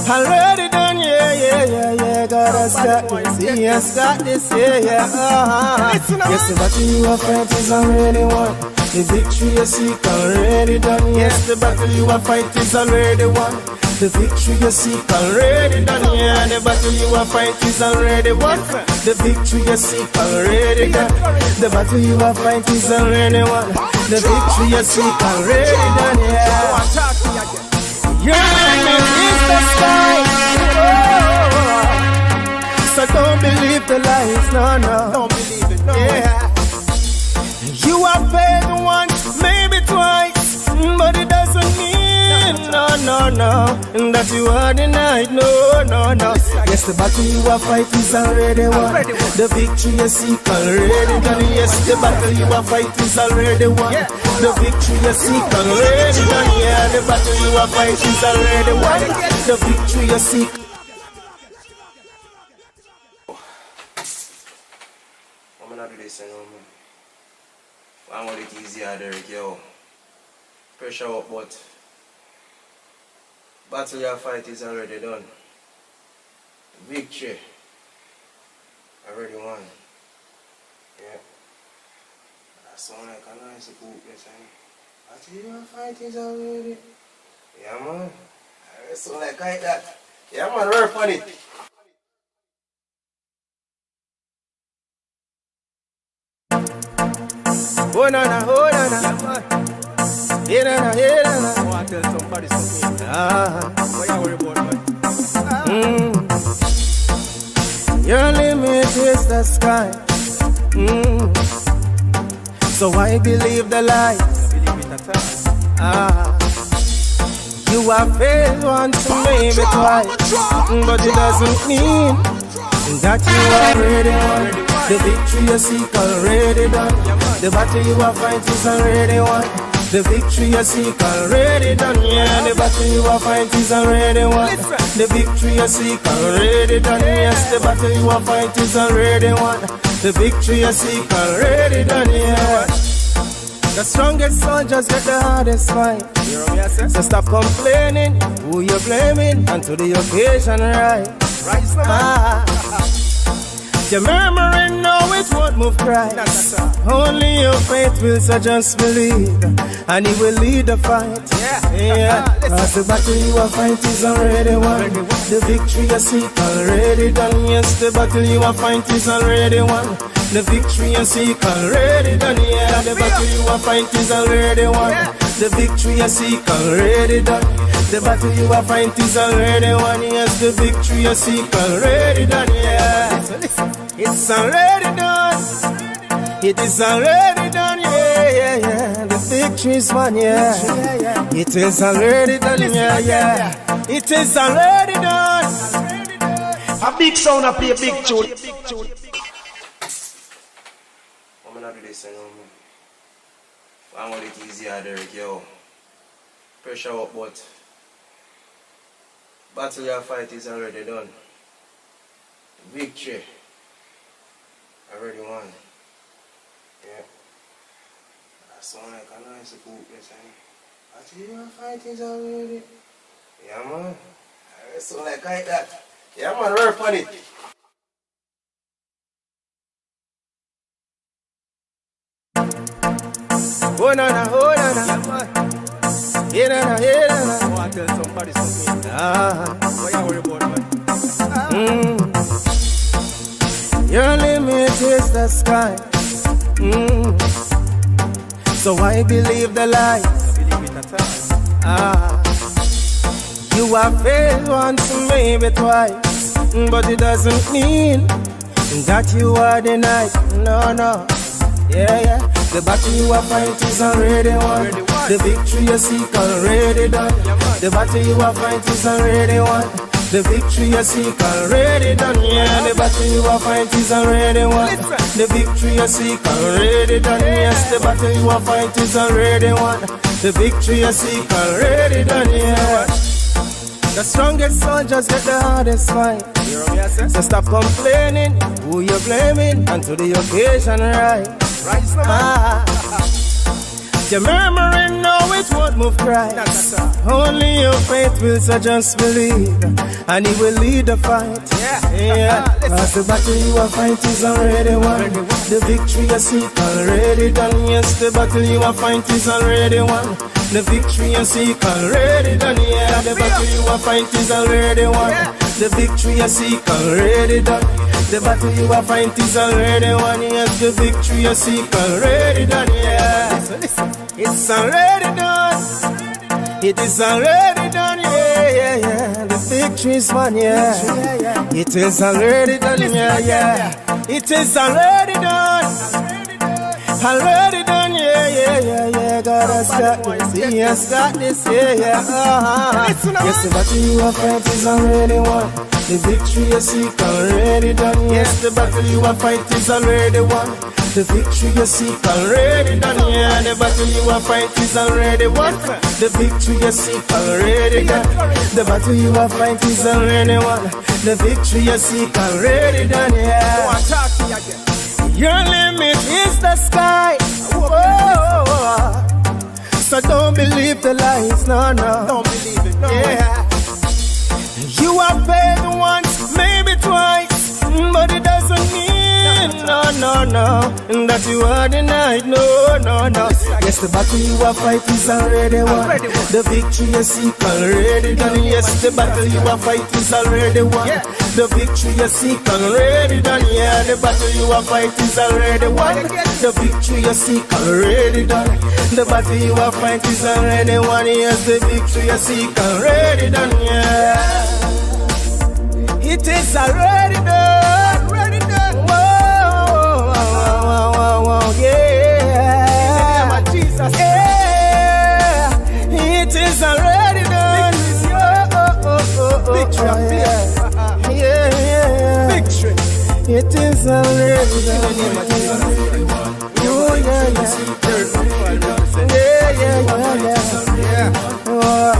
Already done. Yeah, yeah, yeah, yeah. God has got this. He has got this. Yeah, yeah. Yes, the battle you are fighting is already won. The victory you seek already done. Yes, the battle you are fighting is already won. The victory you seek already done. Yeah, the battle you are fighting is already won. The victory you seek already done. The battle you are fighting is already won. The victory you seek already done. Yeah. Your name is the sky. So don't believe the lies. No, no. Don't believe it. No. Yeah. You have failed once, maybe twice, but it doesn't mean no, no, no, that you are denied. No, no, no. Yes, the battle you are fighting is already won. The victory you seek already done. Yes, the battle you are fighting is already won. The victory you seek already done. Yeah, the battle you are fighting is already won. The victory you seek. I'm gonna do this, you know, man. I'm gonna get easier, Derek, yo. Pressure up, but battle your fight is already done. Victory already won. Yeah. That sound like a nice book, battle your fight is already. Yeah, man. It sound like that. Yeah, man, work on it. Oh na na, oh na na, yeah na na, yeah na na. Oh, I tell somebody something. What you worry about, man? Your limit is the sky. So why believe the lies? Believe it at all. You have failed once, maybe twice, but it doesn't mean that you are already won. The victory you seek already done. The battle you are fighting is already won. The victory you seek already done. Yeah, the battle you are fighting is already won. The victory you seek already done. Yes, the battle you are fighting is already won. The victory you seek already done. Yeah. The strongest soldiers get the hardest fight. So stop complaining, who you blaming, and to the occasion right. You're murmuring, no, it won't move Christ. Only your faith will, so just believe, and He will lead the fight. Yeah. Cause the battle you are fighting is already won. The victory you seek already done. Yes, the battle you are fighting is already won. The victory you seek already done. Yeah, the battle you are fighting is already won. The victory you seek already done. The battle you are fighting is already won. Yes, the victory you seek already done. Yeah, it's already done. It is already done. Yeah, yeah, yeah. The victory is won. Yeah, it is already done. Yeah, yeah. It is already done. A big sound, I play a big tune. I'm gonna do this, you know, man. I'm gonna get easier, Derek, yo. Pressure up, but battle your fight is already done. Victory already won. Yeah. That sound like a nice cook, yes, I tell you, I find things already. Yeah, man. I sound like that. Yeah, man, work on it. Oh, na, na, oh, na, na. Yeah, man. Yeah, na, na, yeah, na, na. I want to tell somebody something. What you worry about, man? Your limit is the sky. So I believe the lies. I believe it at all. You have failed once, maybe twice, but it doesn't mean that you are denied. No, no. Yeah, yeah. The battle you are fighting is already won. The victory you seek already done. The battle you are fighting is already won. The victory you seek already done. Yeah, the battle you are fighting is already won. The victory you seek already done. Yes, the battle you are fighting is already won. The victory you seek already done. Yeah. The strongest soldiers get the hardest fight. So stop complaining, who you blaming, and to the occasion right. You're murmuring, no, it won't move Christ. Only your faith will, so just believe, and He will lead the fight. Yeah. Cause the battle you are fighting is already won. The victory you seek already done. Yes, the battle you are fighting is already won. The victory you seek already done. Yeah, the battle you are fighting is already won. The victory you seek already done. The battle you are fighting is already won. Yes, the victory you seek already done. Yeah, it's already done. It is already done. Yeah, yeah, yeah. The victory is won. Yeah, it is already done. Yeah, yeah. It is already done. Already done, yeah, yeah, yeah, yeah. God has got this, He has got this, yeah, yeah. Yes, the battle you are fighting is already won. The victory you seek already done. Yes, the battle you are fighting is already won. The victory you seek already done. Yeah, the battle you are fighting is already won. The victory you seek already done. The battle you are fighting is already won. The victory you seek already done. Yeah. Your limit is the sky. Whoa. So don't believe the lies, no, no. Don't believe it, no. Yeah. You have paid once, maybe twice, but it doesn't mean, no, no, no, that you are denied, no, no, no. Yes, the battle you are fighting is already won. The victory you seek already done. Yes, the battle you are fighting is already won. The victory you seek already done. Yeah, the battle you are fighting is already won. The victory you seek already done. The battle you are fighting is already won. Yes, the victory you seek already done. Yeah, it is already done. Already done. Whoa, whoa, whoa, whoa, yeah. Jesus. Yeah, it is already done. Victory, yeah, yeah. Victory. It is already done. Oh, yeah, yeah. Yeah, yeah, yeah, yeah. Oh,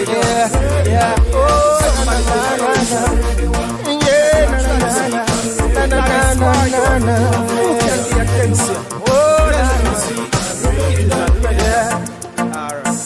yeah, yeah. Oh, na, na, na, na. Yeah, na, na, na, na, na, na, na. Oh, na, na, yeah. All right.